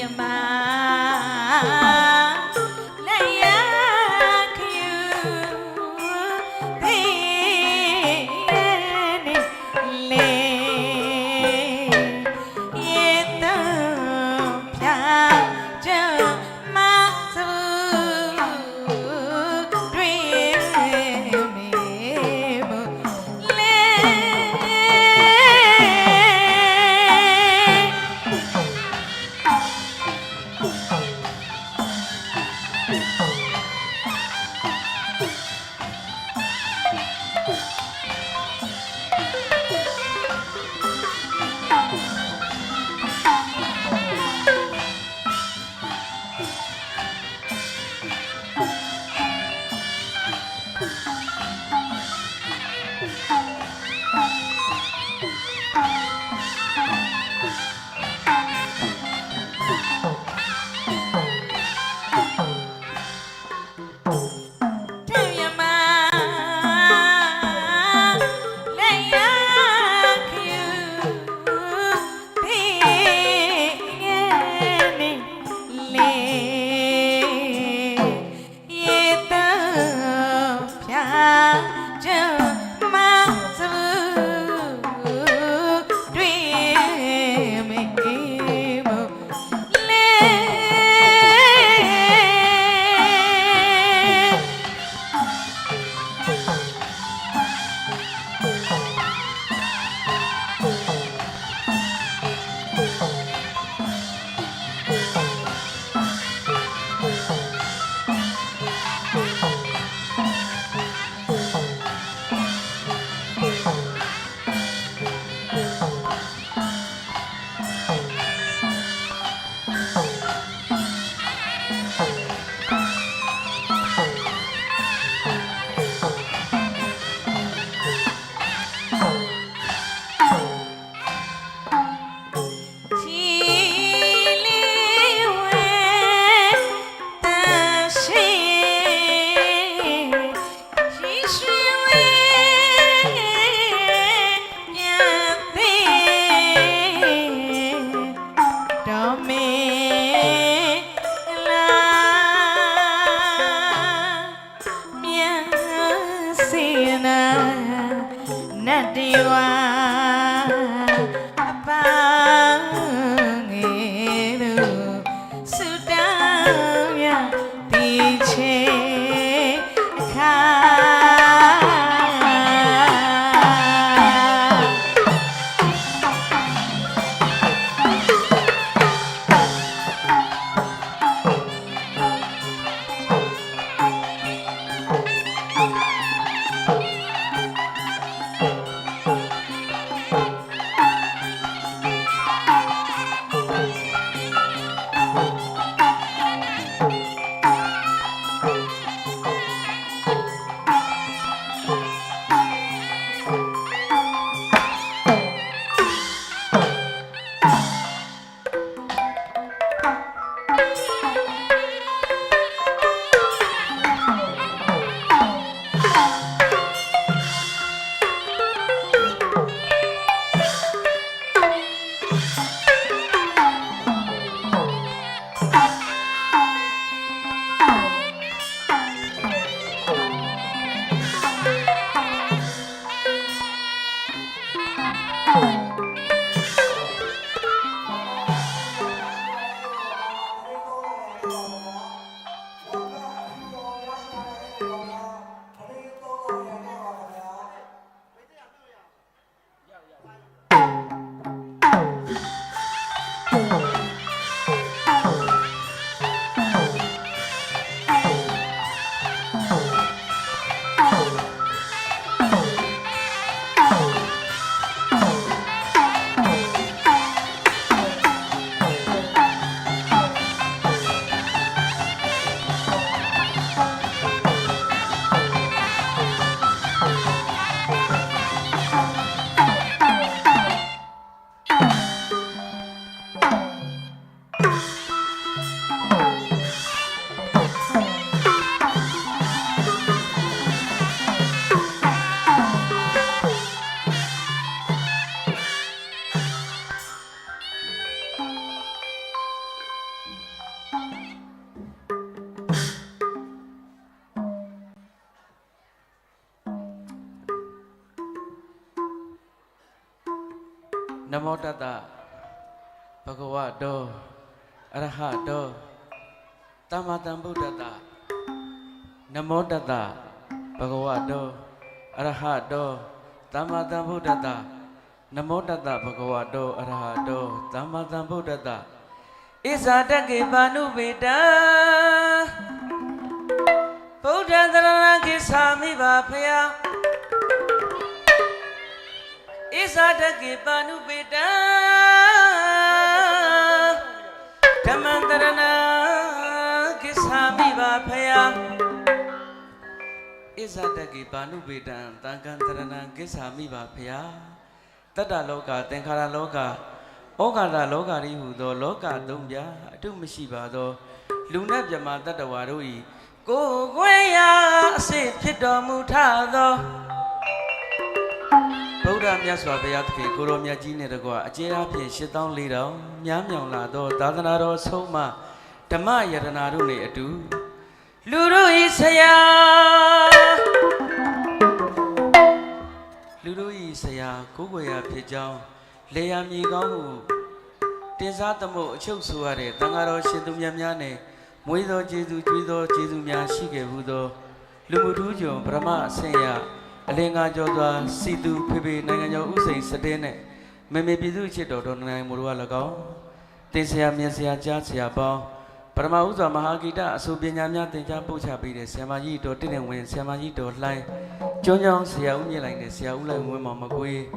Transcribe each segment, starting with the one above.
တ Namo Tata Bhagavato Arahato Tamatan Buddhata Namo Tata Bhagavato Arahato Tamatan Buddhata Namo Tata Bhagavato Arahato Tamatan Buddhata Isadaki Banu Veda Buddha Dharana Sami Bapaya Isadaki Banu Veda Dhammantarana Sami Bapaya Isadaki Banu Veda Dhammantarana Sami Bapaya Tata Loka Tenkara Loka Ogada Loka Rihudo Loka Dumbya Atumishiba Luna Yama Tata Warui Go Goya Sit Pito Mutado Buddha Myaswabayaki, Guru Myajine the Goa, Ajaya Pi, Shitan Lido, Yamyang Lado, Dadanaro Soma, Dama Yadanaruni Adu Luru Isaya Luru Isaya, Kuguya Pijao, Leam Yigamu, Desatamo, Chosuare, Tangaro Shidumyamyane, Muido Jesu, Judo, Jesumya, Shige Hudo, Lumudujo, Brahma Seya. Alenga Jodwa, Sidu, Pibi, Nangayo Usay, Sadene, Meme Bidu Chito, Donai Murua Lagao, Tesia Mesia Jasia Bao, Paramauza Mahagita, Subinyamya, Tenja Pucha Bide, Samayito, didn't win, Samayito, Line, Jonyang, Sia Uni like the Sia Ula Wima Magui,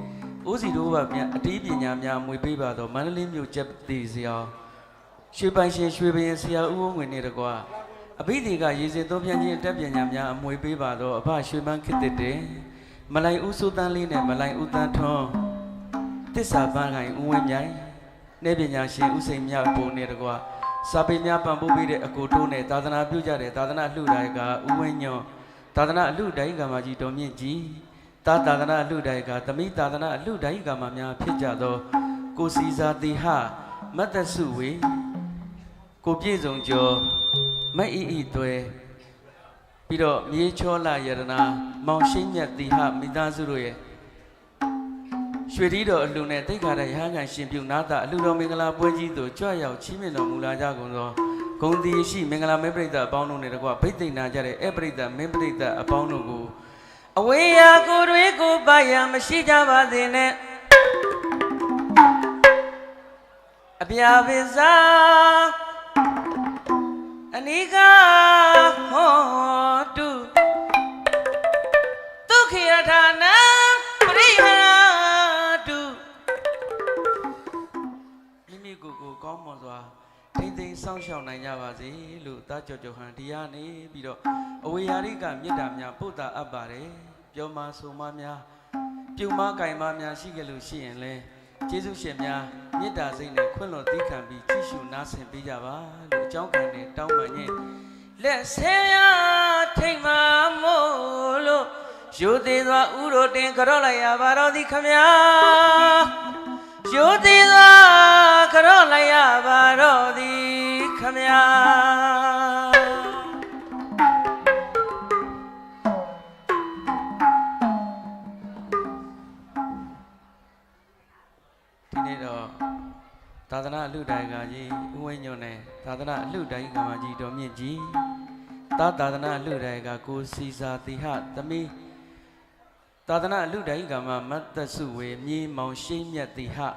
Uzi Duva, Dibinyamya, Wibiba, the Manali Mu Jep Dizia, Shibai Shibi, Sia U, we need a goa. A bidiga using Topian Tabianyamya, Muibiba, a Bashuman Kitty, Malay Usutan Line, Malay Utan Tom. This are Bangai Uwanyai, Nebinyashi, Usimya, Ponegua, Sabinya Pambubi, a Kotune, Tadana Bujare, Tadana Ludaiga, Uwenyo, Tadana Ludaiga Maji Domiji, Tadana Ludaiga, Tami Tadana Ludaiga Mamia, Pijado, Kusiza Diha, Matasui, Kopizonjo. မအီအီတွေပြီးတော့မြေချောလာယရနာမောင်ရှိမြတ်တိဟမိသားစုတို့ရဲ့ရွှေတီးတော်အလှနဲ့တိတ်ခါတဲ့ရဟန်းခံရှင်ပြုနာတာအလှတော်မင်္ဂလာပွဲကြီးသို့ကြွရောက်ချီးမြှင့်တော်မူလာကြကုန်သောဂုဏ်တည်ရှိမင်္ဂလာမဲပရိသတ်အပေါင်းတို့နဲ့တကွဗိတ်သိဏကြတဲ့ဧပရိသတ်မင်းပရိသတ်အပေါင်းတို့ကိုအဝေးရာကိုယ်တွေကိုပါရမရှိကြပါသေးနဲ့အပြာပင်စား Anika Hotu Tukiatana Prihatu Mimi Gugu Komozwa Ting Song Shao Nayavazi, Luta Johan Diani, Bido, Oyarika Midamia, Puta Abare, Yoma Sumamia, Puma Kaimamia, Shigelushi and Le, Jesus Shemia, Nida Zine, Kulo Dikambi, Tishu Nasim Bijava, Jonkani, Taumani. Let's say, take my molo. You did what Uro did, Carolaya, Barodi Kamia. You did what Carolaya, Barodi Kamia. Tadana Ludagaji, Uenyone, Tadana Ludai Gamaji Domiji, Tadana Ludaga, Kusisa, the hat, the me, Tadana Ludai Gama, Matasue, me, Mounshin yet the hat,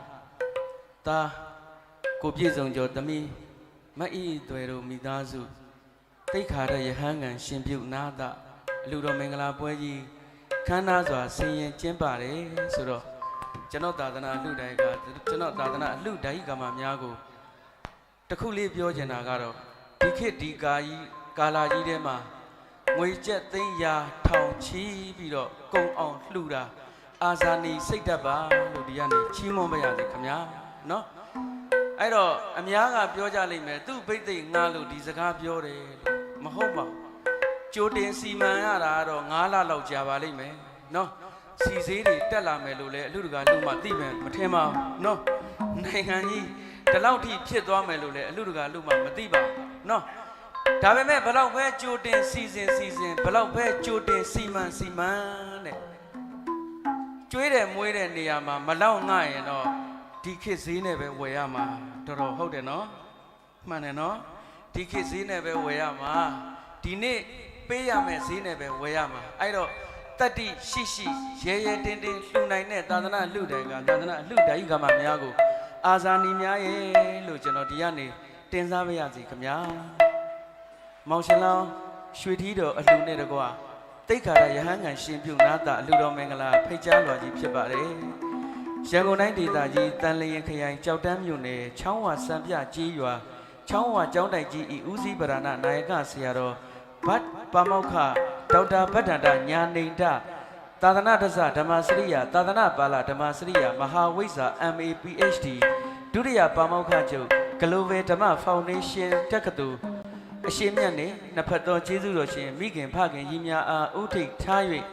Ta Kopizon Jotami, Mai Duero Midazu, take her a hang and shimpu nada, Ludo Mengala Pueji, Kanazwa, saying Chempare, Suro. Janotadana Ludaiga, Janotadana Ludaiga Mamiago. The Kuli Biojanagaro, Piketi Gai, Gala Yidema, Moijet Thea, Town Chi, Bido, Go on Luda, Azani, Sigdaba, Ludiani, Chimomaya, the Kamya, no? I don't, Amiaga Biojali, two big Nalu, Dizaga Biore, Mahoma, Jodin Simana, Nala Javali, no? Caesar, tell a melule, Luga, Luma, Demon, Matema, no, Nangani, the Lauti, Chidwa Melule, Luga, Luma, Matiba, no. Tabame, below where Jordan season, below where Jordan Seaman. Jude Muire Niama, Malao Nai, and all. ဒီခေတ်ဈေးနဲ့ပဲဝယ်ရမှာတော်တော်ဟုတ်တယ်နော်မှန်တယ်နော်ဒီခေတ်ဈေးနဲ့ပဲဝယ်ရမှာဒီနေ့ပေးရမယ်ဈေးနဲ့ပဲဝယ်ရမှာအဲ့တော့တတ္တိရှိရှိရဲရဲတင်းတင်းလှူနိုင်တဲ့သာသနာလှူတယ်ကသာသနာလှူတိုင်းကမှများကိုအာဇာနည်များရဲ့လို့ကျွန်တော်ဒီကနေတင်စားပေးရစီခင်ဗျာမောင်ရှင်လောင်းရွှေထီးတော်အလှူနဲ့တကွာတိတ်ခါရယဟန်ကန်ရှင်ပြုနာတာအလှူတော်မင်္ဂလာဖိတ်ကြားလွှာကြီးဖြစ်ပါတယ်ရန်ကုန်တိုင်းဒေသကြီးတန်လျင်ခရိုင်ကြောက်တန်းမြို့နယ်ချောင်းဝစံပြကြီးရွာချောင်းဝကျောင်းတိုက်ကြီးဤဦးစီးဗရဏနာယကဆရာတော်ဗတ်ပါမောက္ခဒေါက်တာဗတ္တန္တညာနေတသာသနာတစ္ဆဓမ္မစရိယာသာသနာပါဠဓမ္မစရိယာမဟာဝိဇ္ဇာ MA PhD ဒုတိယပါမောက္ခချုပ် Global ဓမ္မ Foundation တက္ကသိုလ်အရှိမြတ်နှင့်နှစ်ဖက်သောကျေးဇူးတော်ရှင်မိခင်ဖခင်ကြီးများအားဥထိတ်ထား၍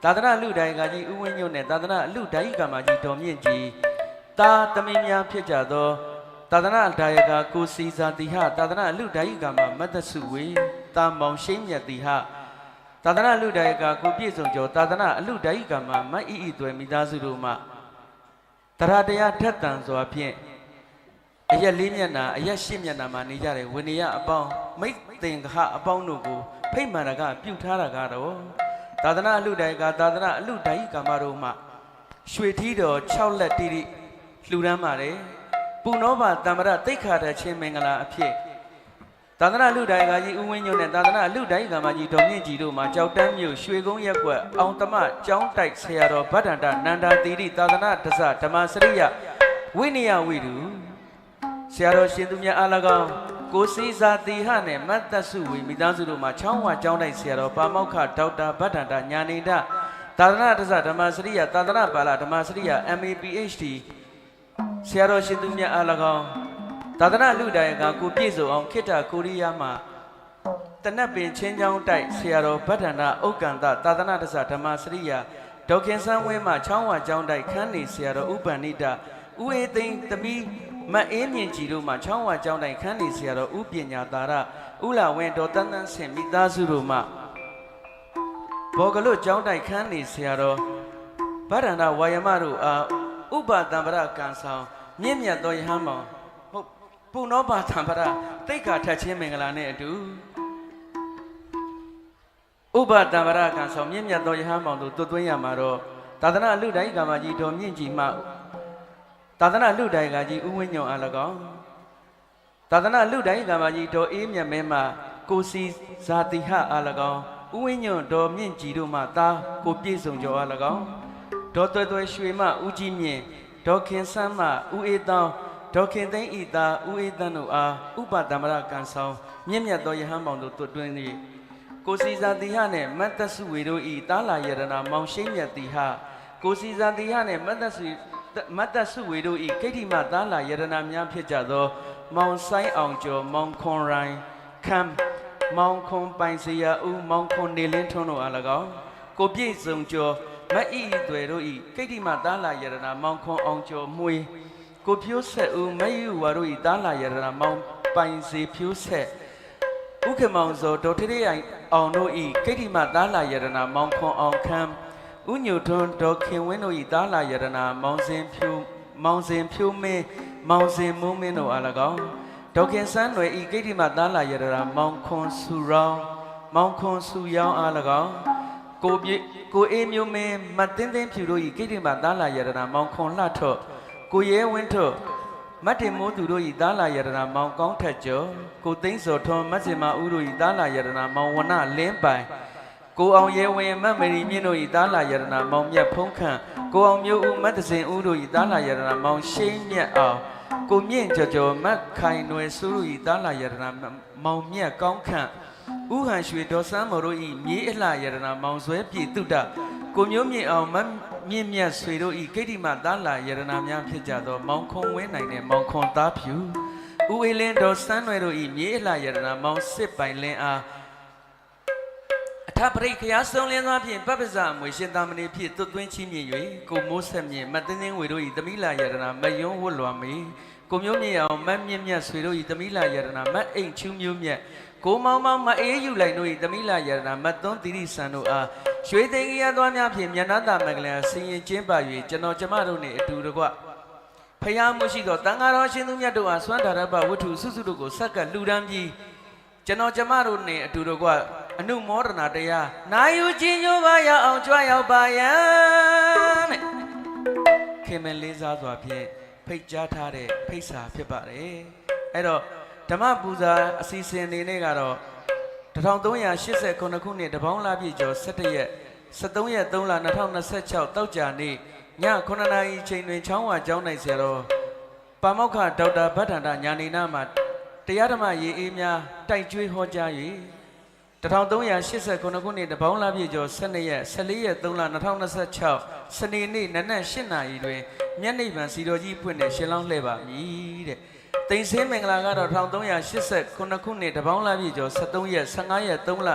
သာသနာလူတိုင်ကကြီးဥဝင်းညွန့်နှင့်သာသနာလူတိုင်ကမာကြီးတော်မြင့်ကြီးတာသမီးများဖြစ်ကြသောသာသနာဒါယကကိုစီစာတိဟသာသနာလူတိုင်ကမာမတ္တစုဝေတာမောင်ရှိမြတ်တိဟသာသနာလူတိုင်ကကိုပြည့်စုံကျော်သာသနာအလူတိုင်ကမာမတ်ဤသွဲမိသားစုတို့မှတရားတရားထက်တန်စွာဖြင့်အရက်လေးမျက်နှာအရက်ရှစ်မျက်နှာမှာနေကြတဲ့ဝိနည်းအပေါင်းမိတ်သင်္ခအပေါင်းတို့ကိုဖိတ်မှန်တာကပြုထားတာကတော့သာသနာအလူတိုင်ကသာသနာအလူတိုင်ကမာတို့မှရွှေထီးတော်6လက်တိတိလှူဒန်းပါတယ်ပူနောဘာတမ္ပရတိတ်ခါတချင်းမင်္ဂလာအဖြစ်သာသနာလူတိုင်ကကြီးဦးဝင်းညွန့်နဲ့သာသနာလူတိုင်ကမာကြီးဒေါ်မြင့်ကြီးတို့မှာကြောက်တန်းမြို့ရွှေကုန်းရက်ကွက်အောင်သမကျောင်းတိုက်ဆရာတော်ဗတ္တန္တနန္ဒာတိတိသာသနာတစ္ဆဓမ္မစရိယဝိနည်းဝိတုဆရာတော်ရှင်သူမြတ်အား၎င်းကိုစီစာတိဟနဲ့မတ်တဆုဝေမိသားစုတို့မှာချောင်းဝကျောင်းတိုက်ဆရာတော်ပါမောက္ခဒေါက်တာဗတ္တန္တညာနေတသာသနာတစ္ဆဓမ္မစရိယသာသနာပါဠဓမ္မစရိယ MA PhD ဆရာတော်ရှင်သူမြတ်အား၎င်းသာသနာလူတိုင်ကကိုပြည့်စုံအောင်ခိတ္တကိုရီးယားမှာတနက်ပင်ချင်းချောင်းတိုက်ဆရာတော်ဗတ္တန္တဥက္ကန္တသာသနာတစ္ဆဓမ္မစရိယဒေါခင်ဆန်းဝင်းမှာချောင်းဝကျောင်းတိုက်ခန်းနေဆရာတော်ဥပ္ပန္နိတဦးအေးသိန်းသမီးမအေးမြင့်ကြီးတို့မှာချောင်းဝကျောင်းတိုင်ခန်းနေဆရာတော်ဥပညာသာရဥလာဝင်းတော်တန်းတန်းဆင်မိသားစုတို့မှဘောကလွတ်ကျောင်းတိုင်ခန်းနေဆရာတော်ဗတ္တန္တဝါယမတို့အားဥပတံပရကံဆောင်မြင့်မြတ်သောယဟန်မောင်ဟုတ်ပုနောပါတံပရတိတ်ခါထက်ချင်းမင်္ဂလာနဲ့အတူဥပတံပရကံဆောင်မြင့်မြတ်သောယဟန်မောင်တို့သွတ်သွင်းရမှာတော့သာသနာလူတိုင်းကမာကြီးတော်မြင့်ကြီးမှသာသနာလူတိုင်ကကြီးဥဝင်းညွန့်အား၎င်းသာသနာလူတိုင်ကမာကြီးတော်အေးမြတ်မဲမှကိုစီဇာတိဟအား၎င်းဥဝင်းညွန့်တော်မြင့်ကြီးတို့မှသားကိုပြည့်စုံကျော်အား၎င်းဒေါ်သွဲသွဲရွှေမှဦးကြီးမြင့်ဒေါခင်ဆန်းမှဦးအေးတောင်းဒေါခင်သိန်းဤသားဦးအေးတန်းတို့အားဥပတံမရကံဆောင်မြင့်မြတ်သောယဟန်မောင်တို့တွင်၍ကိုစီဇာတိဟနှင့်မတ်တဆုဝေတို့ဤတာလာယရဏမောင်ရှိမြတ်တိဟကိုစီဇာတိဟနှင့်မတ်တဆုဝေတို့ဤကိဋ္ဌိမတာလာယရဏများဖြစ်ကြသောမောင်ဆိုင်အောင်ကျော်မောင်ခွန်ရိုင်းခမ်မောင်ခွန်ပိုင်စရာဦးမောင်ခွန်နေလင်းထွန်းတို့အား၎င်းကိုပြည့်စုံကျော်မတ်ဤသွဲတို့ဤကိဋ္ဌိမတာလာယရဏမောင်ခွန်အောင်ကျော်မွေကိုဖြိုးဆက်ဦးမယူဝါတို့ဤတာလာယရဏမောင်ပိုင်စီဖြိုးဆက်ဥက္ကမောင်စောဒေါ်ထရေအောင်တို့ဤကိဋ္ဌိမတာလာယရဏမောင်ခွန်အောင်ခမ်ဥညုထွန်းဒေါ်ခင်ဝင်းတို့ဤတာလာယရဏမောင်စင်ဖြိုးမင်းမောင်စင်မိုးမင်းတို့အား၎င်းဒေါခင်ဆန်းတွေဤကိဋ္ဌိမတာလာယရဏမောင်ခွန်စုရောင်းမောင်ခွန်စုရောင်းအား၎င်းကိုအေးမျိုးမင်းမတင်းတင်းဖြူတို့ဤကိဋ္ဌိမတာလာယရဏမောင်ခွန်လှထော့ကိုရဲဝင်းထော့မတ်တင်မိုးသူတို့ဤတာလာယရဏမောင်ကောင်းထက်ကျော်ကိုသိန်းစောထွန်းမတ်စင်မဦးတို့ဤတာလာယရဏမောင်ဝနလင်းပိုင်ကိုအောင်ရဲဝင်းမတ်မရီမြင့်တို့ဤတာလာယရဏမောင်မြတ်ဖုံးခန့်ကိုအောင်မျိုးဦးမတ်တစင်ဦးတို့ဤတာလာယရဏမောင်ရှိန်မြတ်အောင်ကိုမြင့်ကျော်မတ်ခိုင်နွယ်စုတို့ဤတာလာယရဏမောင်မြတ်ကောင်းခန့်ဥဟန်ရွှေဒေါ်စန်းမော်တို့ဤမြေးအလှယရဏမောင်ဆွဲပြည်တုဒကိုမျိုးမြင့်အောင်မတ်မြင့်မြတ်ဆွေတို့ဤကိဋ္ဌိမတာလာယရဏများဖြစ်ကြသောမောင်ခွန်ဝင်းနိုင်တဲ့မောင်ခွန်သားဖြူဦးအေးလင်းဒေါ်စန်းနွယ်တို့ဤမြေးအလှယရဏမောင်စစ်ပိုင်လင်းအားအထပရိခရာဆုံးလင်းသွားဖြင့်ပပ္ပဇမွေရှင်သာမဏေဖြစ်သွတ်သွင်းချီးမြှင့်၍ကိုမိုးဆက်မြင့်မတ်တင်းတင်းဝေတို့ဤသမီလာယရဏမယွန်းဝတ်လွန်မေကိုမျိုးမြင့်အောင်မတ်မြင့်မြတ်ဆွေတို့ဤသမီလာယရဏမတ်အိမ်ချူးမျိုးမြတ်ကိုမောင်မောင်မအေးယူလိုက်တို့ဤသမီလာယရဏမတ်သွန်းတိရိဆန်တို့အားရွှေသိင်္ဂီရသွားများဖြင့်မြတ်နာတာမင်္ဂလာဆင်ရင်ကျင်းပ၍ကျွန်တော်ကျမတို့နှင့်အတူတကွဘ ဖယားမှုရှိသောတန်ဃာတော်ရှင်သူမြတ်တို့အားစွမ်းဒါရပဝတ္ထုစုစုတို့ကိုဆက်ကလှူဒန်းပြီးကျွန်တော်ကျမတို့နဲ့အတူတကွအနုမောဒနာတရားနာယူခြင်းညိုပါရအောင်ကြွရောက်ပါယံတဲ့ခင်မင်လေးစားစွာဖြင့်ဖိတ်ကြားထားတဲ့ဖိတ်စာဖြစ်ပါတယ်အဲ့တော့ဓမ္မပူဇာအစီအစဉ်အနေနဲ့ကတော့1389ခုနှစ်တပေါင်းလပြည့်ကျော်17ရက်13ရက်3လ2026တောက်ကြနေ့ည9နာရီချိန်တွင်ချောင်းဝါကျောင်းနိုင်ဆရာတော်ပါမောက္ခဒေါက်တာဗတ္တန္တညာနေနာမှာတရားဓမ္မရေအေးများတိုက်ကျွေးဟောကြား၍1389ခုနှစ်တပေါင်းလပြည့်ကျော်12ရက်14ရက်3လ2026စနေနေ့နနက်8နာရီတွင်မျက်နှိပ်ပံစီတော်ကြီးဖွင့်တဲ့ရှင်လောင်းလှည့်ပါမည်တဲ့တိန်စင်းမင်္ဂလာကတော့1389ခုနှစ်တပေါင်းလပြည့်ကျော်73ရက်15ရက်3လ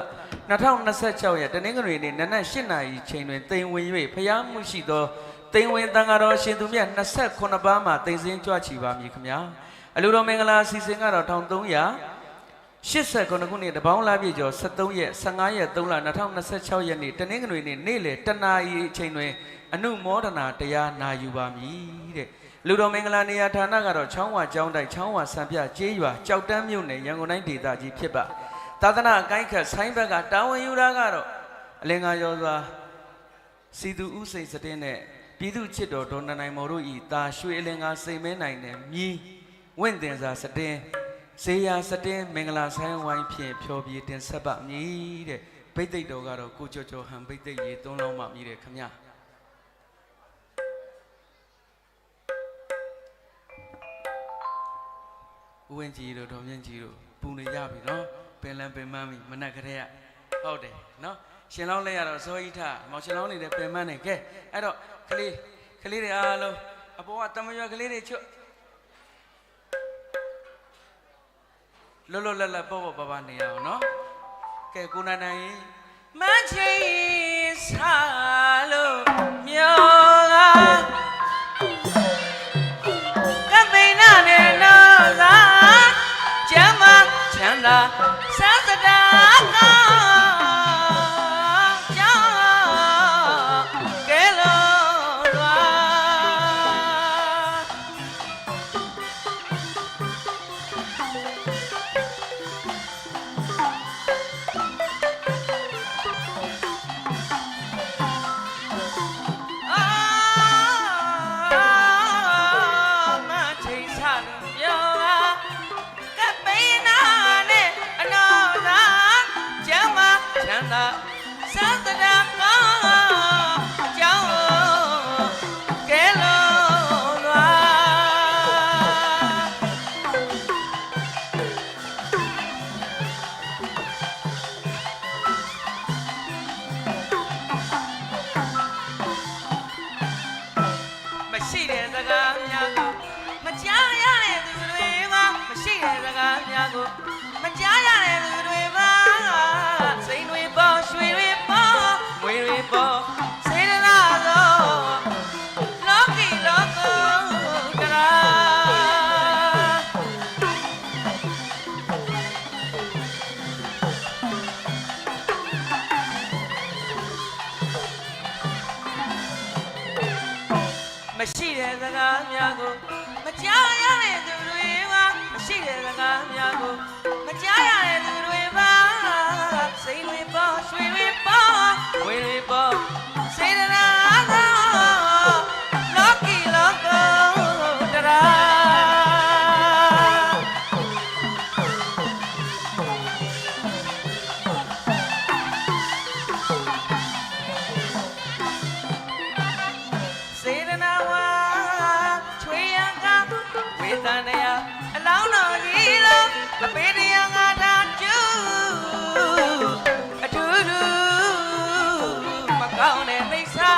2026ရက်တနင်္ဂနွေနေ့နနက်8နာရီချိန်တွင်တိန်ဝင်၍ဖျားမှုရှိသောတိန်ဝင်တန်ဃာတော်ရှင်သူမြတ်28ပါးမှာတိန်စင်းကြွချီပါမည်ခင်ဗျာအလူတော်မင်္ဂလာအစီအစဉ်ကတော့1389ခုနှစ်တပေါင်းလပြည့်ကျော်73ရက်15ရက်3လ2026ရက်နေ့တနင်္ဂနွေနေ့နေ့လယ်တနာရီအချိန်တွင်အနုမောဒနာတရားနာယူပါမည်တဲ့လူတော်မင်္ဂလာနေရာဌာနကတော့ချောင်းဝါကျောင်းတိုက်ချောင်းဝါစံပြကျေးရွာကြောက်တန်းမြို့နယ်ရန်ကုန်တိုင်းဒေသကြီးဖြစ်ပါသာသနာအကိုင်းခတ်ဆိုင်းဘက်ကတာဝန်ယူတာကတော့အလင်္ကာရောစွာစီသူဥစိတ်စတင်းနဲ့ပြည်သူချစ်တော်ဒေါ်နနိုင်မော်တို့ဤတာရွှေအလင်္ကာစိတ်မဲနိုင်တဲ့မြီးဝင့်တင်စာစတင်းဇေယျစတင်းမင်္ဂလာဆိုင်ဝိုင်းဖြင့်ဖြောပြတင်ဆက်ပါမည်တဲ့ဘိသိက်တော်ကတော့ကိုကျော်ကျော်ဟန်ဘိသိက်ရေသုံးလုံးမှမြည်တယ်ခမညာဦးဝင်းကြီးတို့ဒေါ်မြင့်ကြီးတို့ပူနေရပြီနော်ပင်လန်းပင်မန်းပြီမနက်ကတည်းကဟုတ်တယ်နော်ရှင်လောင်းလဲရတော့ဇောဤထမောင်ရှင်လောင်းနေတဲ့ပင်မန်းနေကဲအဲ့တော့ကလေးတွေအားလုံးအပေါ်ကတမရွက်ကလေးတွေချွတ်လောလောလတ်လတ်ပေါ့ပေါ့ပါပါနေရအောင်နော်ကဲကိုနိုင်နိုင်မန်းချီစားလို့မြောကသိနာနဲ့နော်သာကျမ်းမချမ်းသာစသတာကြောင့်ကဲလို့လွာမကြားရတဲ့သူတွေပါစိန်တွေပေါ်ရွှေတွေပေါ်ငွေတွေပေါ်စေတနာသောလောကီလောကုတ္တရာမရှိတဲ့စကားများကိုမကြားရတဲ့သူတွေပါမရှိတဲ့စကားများကိုမကြားရတဲ့သူတွေပါစိတ်တွေပေါ်ရွှေတွေပေါ်ဝေတွေပေါ်စေတနာသောလောကီလောကုတ္တရာစေတနာဝါချွေရကဝေသနယအလောင်းတော်ကြီးလုံးအပေတရားငါသာကျူအထူးထူးမကောင်းတဲ့မိစ္ဆာ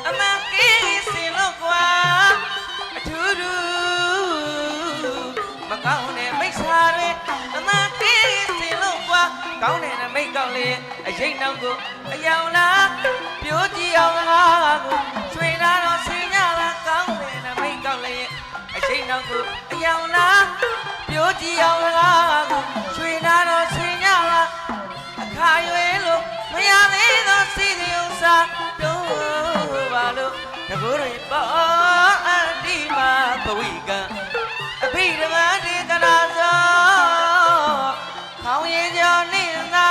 အမကင်းစင်လို့ကွာအထူးထူးမကောင်းတဲ့မိစ္ဆာတွေအမကင်းစင်လို့ကွာကောင်းတဲ့နမိတ်ကောင်းလေးအရင်နောက်ကိုအယောင်လားပြိုးကြည့်အောင်ငါကိုချွေလာတော့ဆင်းရလားကောင်းတဲ့နမိတ်ကောင်းလေးအရင်နောက်ကိုအယောင်လားပြိုးကြည့်အောင်ငါကိုချွေလာတော့ဆင်းရလားအခါရွယ်လို့မရသေးသောစီစဉ်ဥစ္စာတို့ပါလို့တကူတွေပေါ်အဒီမှာ ဝိကံအဘိဓမ္မာဒေသနာသောခေါင်းရင်ကျော်နေသာ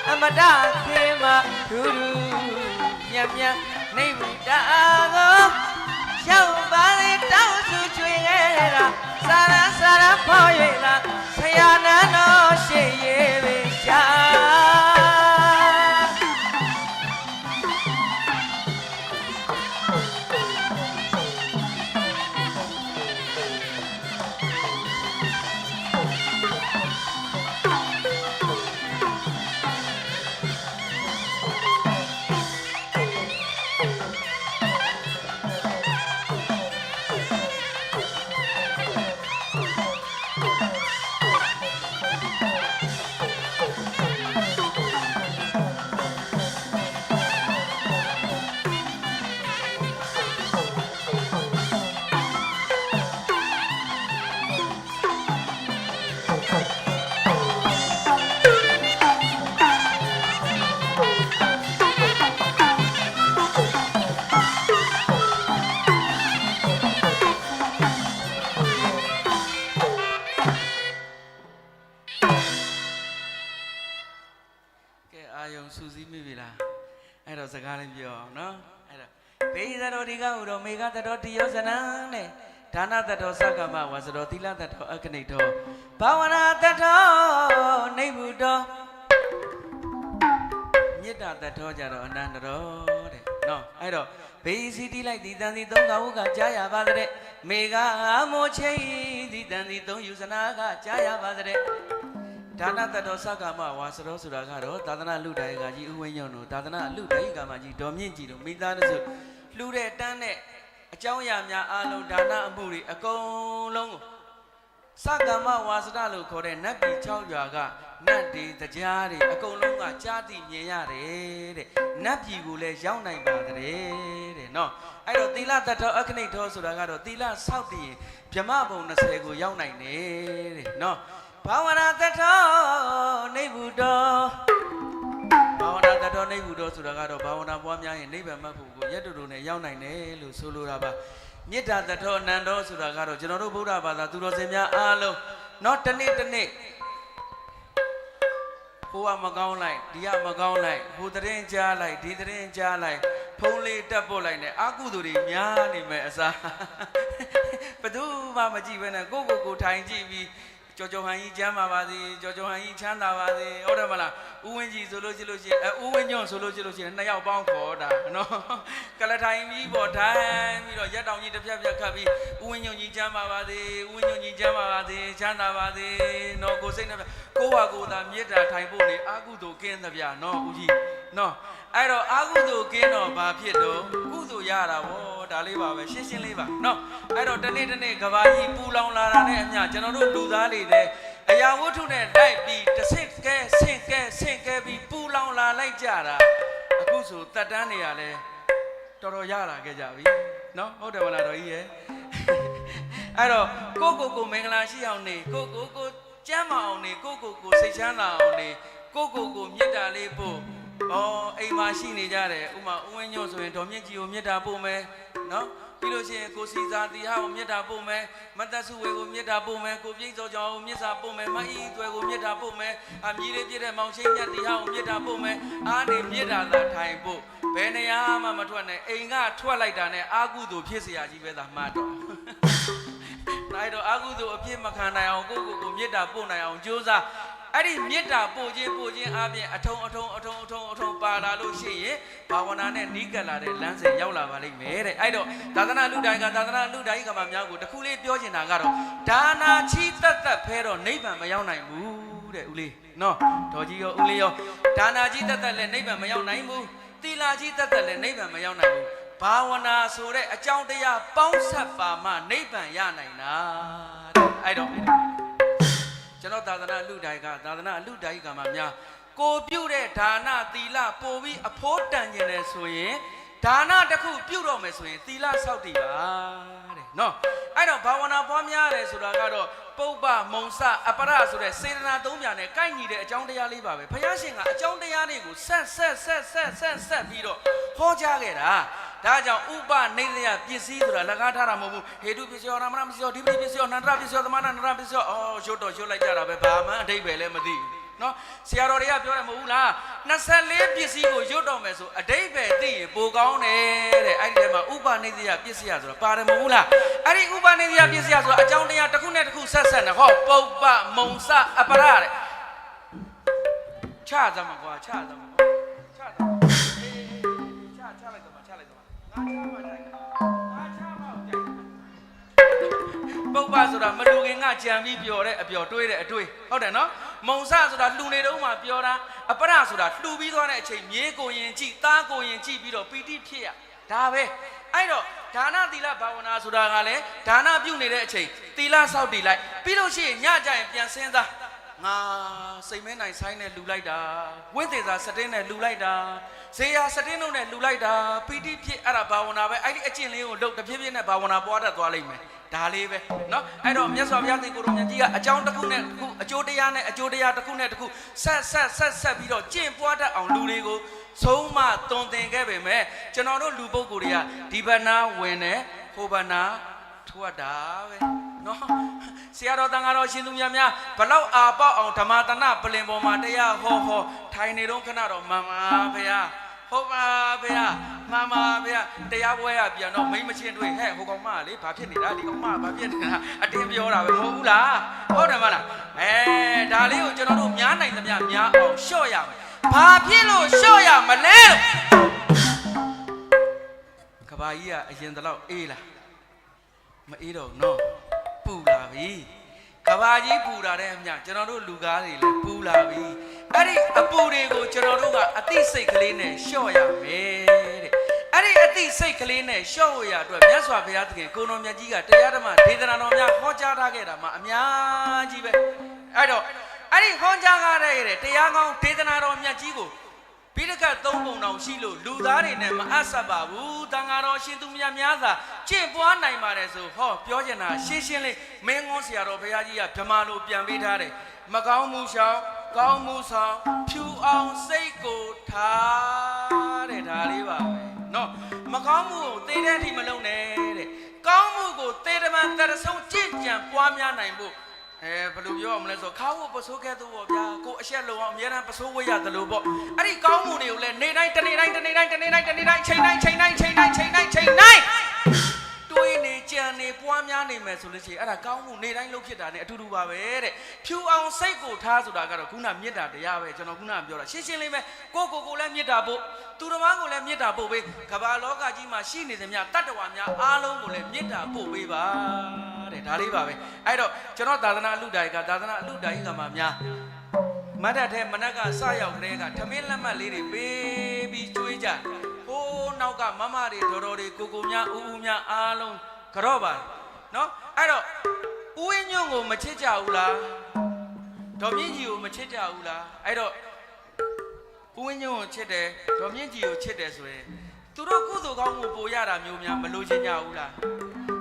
အမတခေမထူးထူးမြတ်မြတ်နေမိတာသောရောက်ပါလေတောင်းစုချွေခဲ့တာစာရစာရဖော်၍သာဆရာနန်းတော်ရှိရဲ့ပဲရှာစကားလေးပြောအောင်နော်အဲ့တော့ဘေးသတော်ဒီကဥတော်မေဃသတော်တိယောဇနံနဲ့ဒါနသတော်သက္ကမဝါစတော်သီလသတော်အက္ခဏိတော်ဘာဝနာသတော်နိဗ္ဗုတောမေတ္တာသတော်ကြတော့အနန္တတော်တဲ့နော်အဲ့တော့ဘေးစီတိလိုက်ဒီတန်စီသုံးကဟုကကြားရပါတဲ့မေဃမောချိဒီတန်စီသုံးယူဇနာကကြားရပါတဲ့ဒါနတတော်စကာမဝါစတော်ဆိုတာကတော့သာသနာလူတိုင်းကကြီးဥဝိညုံတို့သာသနာလူတိုင်းကမှကြီးဒေါ်မြင့်ကြီးတို့မိသားစုလှူတဲ့တန်းတဲ့အကြောင်းအရာများအားလုံးဒါနအမှုတွေအကုန်လုံးကိုစကာမဝါစတလို့ခေါ်တဲ့နတ်ပြည်6ရွာကနတ်တွေတရားတွေအကုန်လုံးကကြားသိမြင်ရတယ်တဲ့နတ်ပြည်ကိုလည်းရောက်နိုင်ပါတဲ့နော်အဲ့တော့သီလတတော်အခဏိတော်ဆိုတာကတော့သီလဆောက်တည်ဗြဟ္မဘုံ20ကိုရောက်နိုင်တယ်တဲ့နော်ဘာဝနာတထောနိဗ္ဗုတောဘာဝနာတထောနိဗ္ဗုတောဆိုတာကတော့ဘာဝနာပွားများရင်နိဗ္ဗာန်မဖို့ကိုရက်တူတူနဲ့ရောက်နိုင်တယ်လို့ဆိုလိုတာပါမေတ္တာတထောအနန္တောဆိုတာကတော့ကျွန်တော်တို့ဗုဒ္ဓဘာသာသူတော်စင်များအားလုံးတော့တနေ့ဟိုကမကောင်းလိုက်ဒီကမကောင်းလိုက်ဟိုတရင်ကြားလိုက်ဒီတရင်ကြားလိုက်ဖုံးလေးတက်ပို့လိုက်နဲ့အာကုသိုလ်တွေများနေမယ်အစားဘယ်သူမှမကြည့်ဘဲနဲ့ကိုထိုင်ကြည့်ပြီးကြော်ကြော်ဟန်ကြီးကျမ်းပါပါစေကြော်ကြော်ဟန်ကြီးချမ်းသာပါစေဟုတ်တယ်မလားဥဝင်းကြီးဆိုလို့ရှိလို့ရှိရင်ဥဝင်းညွန့်ဆိုလို့ရှိလို့ရှိရင်နှစ်ယောက်ပေါင်းခေါ်တာနော်ကလထိုင်ပြီးပေါ်ထိုင်ပြီးတော့ရက်တောင်ကြီးတစ်ဖြတ်ဖြတ်ခတ်ပြီးဥဝင်းညွန့်ကြီးကျမ်းပါပါစေဥဝင်းညွန့်ကြီးကျမ်းပါပါစေချမ်းသာပါစေနော်ကိုစိတ်နဲ့ကိုဟာကိုသာမေတ္တာထိုင်ဖို့နေအာကုသိုလ်ကင်းသဗျာနော်ဦးကြီးနော်အဲ့တော့အာကုသိုလ်ကင်းတော့ဘာဖြစ်တော့ကုသိုလ်ရတာဗောဒါလေးပါပဲရှင်းလေးပါနော်အဲ့တော့တနေ့ကဘာကြီးပူလောင်လာတာနဲ့အမျှကျွန်တော်တို့လူသားတွေလည်းအရာဝတ္ထုနဲ့လိုက်ပြီးတစ်ဆင့်ကဲဆင့်ကဲပြီးပူလောင်လာလိုက်ကြတာအခုဆိုတက်တန်းနေရလဲတော်တော်ရလာခဲ့ကြပြီနော်ဟုတ်တယ်မလားတော်ကြီးရဲ့အဲ့တော့ကိုမင်္ဂလာရှိအောင်နေကိုကျမ်းမအောင်နေကိုစိတ်ချမ်းသာအောင်နေကိုမေတ္တာလေးပို့အိမ်မှာရှိနေကြတယ်ဥမာဥဝင်းညွန့်ဆိုရင်ဒေါ်မြင့်ကြီးကိုမေတ္တာပို့မယ်နော်ပြီးလို့ရှိရင်ကိုစီစာတီဟာကိုမေတ္တာပို့မယ်မတ်တဆုဝေကိုမေတ္တာပို့မယ်ကိုပြိဿောကျော်ကိုမေတ္တာပို့မယ်မအီသွဲကိုမေတ္တာပို့မယ်အမြည်လေးပြည့်တဲ့မောင်ချင်းမြတ်တီဟာကိုမေတ္တာပို့မယ်အားနေမေတ္တာသာထိုင်ဖို့ဘယ်နေရာမှမထွက်နဲ့အိမ်ကထွက်လိုက်တာနဲ့အာကုသိုလ်ဖြစ်เสียကြီးပဲသာမှတ်တော့နိုင်တော့အာကုသိုလ်အပြစ်မခံနိုင်အောင်ကိုမေတ္တာပို့နိုင်အောင်ကြိုးစားအဲ့ဒီမေတ္တာပို့ခြင်းအားဖြင့်အထုံပါလာလို့ရှိရင်ဘာဝနာနဲ့နီးကပ်လာတဲ့လမ်းစဉ်ရောက်လာပါလိမ့်မယ်တဲ့အဲ့တော့သာသနာလူတိုင်းကမှများကိုတခုလေးပြောချင်တာကတော့ဒါနာချီသက်ဖဲတော့နိဗ္ဗာန်မရောက်နိုင်ဘူးတဲ့ဦးလေးနော်ဒေါ်ကြီးရောဦးလေးရောဒါနာချီသက်လည်းနိဗ္ဗာန်မရောက်နိုင်ဘူးသီလချီသက်လည်းနိဗ္ဗာန်မရောက်နိုင်ဘူးဘာဝနာဆိုတဲ့အကြောင်းတရားပေါင်းဆက်ပါမှနိဗ္ဗာန်ရနိုင်တာတဲ့အဲ့တော့ကျွန်တော်သာသနာလူတိုင်းကမှများကိုပြုတဲ့ဒါနသီလပို့ပြီးအဖို့တန်ကျင်တယ်ဆိုရင်ဒါနတစ်ခုပြုတော့မယ်ဆိုရင်သီလဆောက်တည်ပါတဲ့နော်အဲ့တော့ဘာဝနာပွားများတယ်ဆိုတာကတော့ပုပ္ပမုံစအပရဆိုတဲ့စေတနာ၃ပြားနဲ့ကိုက်ညီတဲ့အကြောင်းတရားလေးပါပဲဘုရားရှင်ကအကြောင်းတရားတွေကိုဆက်ပြီးတော့ဟောကြားခဲ့တာ ဒါကြောင့်ဥပနိဒယပစ္စည်းဆိုတာလက်ကားထားတာမဟုတ်ဘူးဟေတုပစ္စယောနာမနာပစ္စယောဒီပစ္စယောနန္ဒပစ္စယောသမဏနန္ဒပစ္စယောအော်ရွတ်တော့ရွတ်လိုက်ကြတာပဲဘာမှအဓိပ္ပာယ်လည်းမသိနော်ဆရာတော်တွေကပြောတယ်မဟုတ်ဘူးလား24ပစ္စည်းကိုရွတ်တော့မယ်ဆိုအဓိပ္ပာယ်သိရင်ပိုကောင်းတယ်တဲ့အဲ့ဒီထဲမှာဥပနိဒယပစ္စယဆိုတာပါတယ်မဟုတ်ဘူးလားအဲ့ဒီဥပနိဒယပစ္စယဆိုတာအကြောင်းတရားတစ်ခုနဲ့တစ်ခုဆက်ဆက်နေဟောပုပ္ပမုံစအပရတဲ့ချသမှာကွာချသမှာချသမှာချလိုက်သမှာချလိုက်သမှာငါချမှာကြိုက်ငါချမှာကြိုက်ပုပ္ပဆိုတာမလူခင်ကကြံပြီးပြောတဲ့အပြောတွေးတဲ့အတွေးဟုတ်တယ်နော်မုံစဆိုတာလှူနေတော့မှပြောတာအပရဆိုတာလှူပြီးသွားတဲ့အချိန်မြေကိုရင်ကြည့်သားကိုရင်ကြည့်ပြီးတော့ပီတိဖြစ်ရဒါပဲအဲ့တော့ဒါနသီလဘာဝနာဆိုတာကလည်းဒါနပြုနေတဲ့အချိန်သီလစောင့်တည်လိုက်ပြီးလို့ရှိရင်ညကြရင်ပြန်စင်းသားငါစိတ်မဲနိုင်ဆိုင်နဲ့လှူလိုက်တာဝိသေသာစတင်းနဲ့လှူလိုက်တာဇေယစတင်းတို့နဲ့လှူလိုက်တာပီတိဖြစ်အဲ့ဒါဘာဝနာပဲအဲ့ဒီအကျင့်လေးကိုလုပ်တဖြည်းဖြည်းနဲ့ဘာဝနာပွားတတ်သွားလိမ့်မယ်ဒါလေးပဲเนาะအဲ့တော့မြတ်စွာဘုရားသင်ကိုယ်တော်မြတ်ကြီးကအကြောင်းတစ်ခုနဲ့တစ်ခုအကျိုးတရားနဲ့အကျိုးတရားတစ်ခုနဲ့တစ်ခုဆက်ပြီးတော့ကျင့်ပွားတတ်အောင်လူတွေကိုဆုံးမသွန်သင်ခဲ့ပေမဲ့ကျွန်တော်တို့လူပုဂ္ဂိုလ်တွေကဒီဘနာဝင်တယ်ဟိုဘနာထွက်တာပဲเนาะဆရာတော်တန်ဃာတော်ရှင်သူများဘလောက်အာပေါက်အောင်ဓမ္မတနပလင်ပေါ်မှာတရားဟောထိုင်နေတော့ခဏတော့မှန်ပါဗျာဟုတ်ပါဗျာမှန်ပါဗျာတရားပွဲရပြန်တော့မိမချင်းတွေ့ဟဲ့ဟိုကောင်မလေဘာဖြစ်နေတာဒီကောင်မဘာဖြစ်နေတာအတင်းပြောတာပဲမဟုတ်ဘူးလားဟုတ်တယ်မလားဒါလေးကိုကျွန်တော်တို့များနိုင်သမျှများအောင်လျှော့ရမယ်ဘာဖြစ်လို့လျှော့ရမလဲကဘာကြီးကအရင်တလောက်အေးလားမအေးတော့နော်ပူလာပြီကဘာကြီးပူလာတဲ့အမျှကျွန်တော်တို့လူကားတွေလည်းပူလာပြီအဲ့ဒီအပူတွေကိုကျွန်တော်တို့ကအသိစိတ်ကလေးနဲ့လျှော့ရမယ်တဲ့အဲ့ဒီအသိစိတ်ကလေးနဲ့လျှော့ရအတွက်မြတ်စွာဘုရားသခင်ကိုယ်တော်မြတ်ကြီးကတရားဓမ္မဒေသနာတော်များဟောကြားထားခဲ့တာမှအများကြီးပဲအဲ့တော့အဲ့ဒီဟောကြားထားတဲ့တရားကောင်းဒေသနာတော်မြတ်ကြီးကိုပိဋကတ်သုံးပုံတောင်ရှိလို့လူသားတွေနဲ့မအပ်ဆက်ပါဘူးတန်ဃာတော်ရှင်သူများသာကျင့်ပွားနိုင်ပါတယ်ဆိုဟောပြောချင်တာရှင်းရှင်းလေးမင်းငုံဆရာတော်ဘုရားကြီးကဗမာလိုပြန်ပေးထားတယ်မကောင်းမှုရှောင်ကောင်းမှုဆောင်ဖြူအောင်စိတ်ကိုထားတဲ့ဒါလေးပါပဲเนาะမကောင်းမှုကိုသေတဲ့အထိမလုပ်နဲ့တဲ့ကောင်းမှုကိုသေတမန်တရဆုံးကြင့်ကြံပွားများနိုင်ဖို့ဘယ်လိုပြောရမလဲဆိုခါဖို့ပစိုးခဲ့သူပေါ့ဗျာကိုအရှက်လုံအောင်အများအားပစိုးဝတ်ရတယ်လို့ပေါ့အဲ့ဒီကောင်းမှုတွေကိုလည်းနေတိုင်းတနေ့တိုင်းချိန်တိုင်းတွေးနေကြံနေပွားများနေမယ်ဆိုလို့ရှိရင်အဲ့ဒါကောင်းမှုနေတိုင်းလုပ်ဖြစ်တာ ਨੇ အတူတူပါပဲတဲ့ဖြူအောင်စိတ်ကိုထားဆိုတာကတော့ခုနမေတ္တာတရားပဲကျွန်တော်ခုနပြောတာရှင်းရှင်းလေးပဲကိုလည်းမေတ္တာပို့သူတော်ဘာကိုလည်းမေတ္တာပို့ပေးကမ္ဘာလောကကြီးမှာရှိနေသမျှတတ္တဝါများအားလုံးကိုလည်းမေတ္တာပို့ပေးပါတဲ့ဒါလေးပါပဲအဲ့တော့ကျွန်တော်သာသနာအလူဒါယကသာသနာအလူဒါယကမှာများမတ်တထဲမနက်ကစရောက်ကလေးကထမင်းလက်မှတ်လေးတွေပေးပြီးကျွေးကြဟိုးနောက်ကမမတွေတော်တွေကိုများဦးများအားလုံးကြော့ပါနော်အဲ့တော့ဦးဝင်းညွန့်ကိုမချစ်ကြဘူးလားဒေါ်မြင့်ကြီးကိုမချစ်ကြဘူးလားအဲ့တော့ဦးဝင်းညွန့်ကိုချစ်တယ်ဒေါ်မြင့်ကြီးကိုချစ်တယ်ဆိုရင်သူတို့ကုသိုလ်ကောင်းမှုပို့ရတာမျိုးများမလိုချင်ကြဘူးလား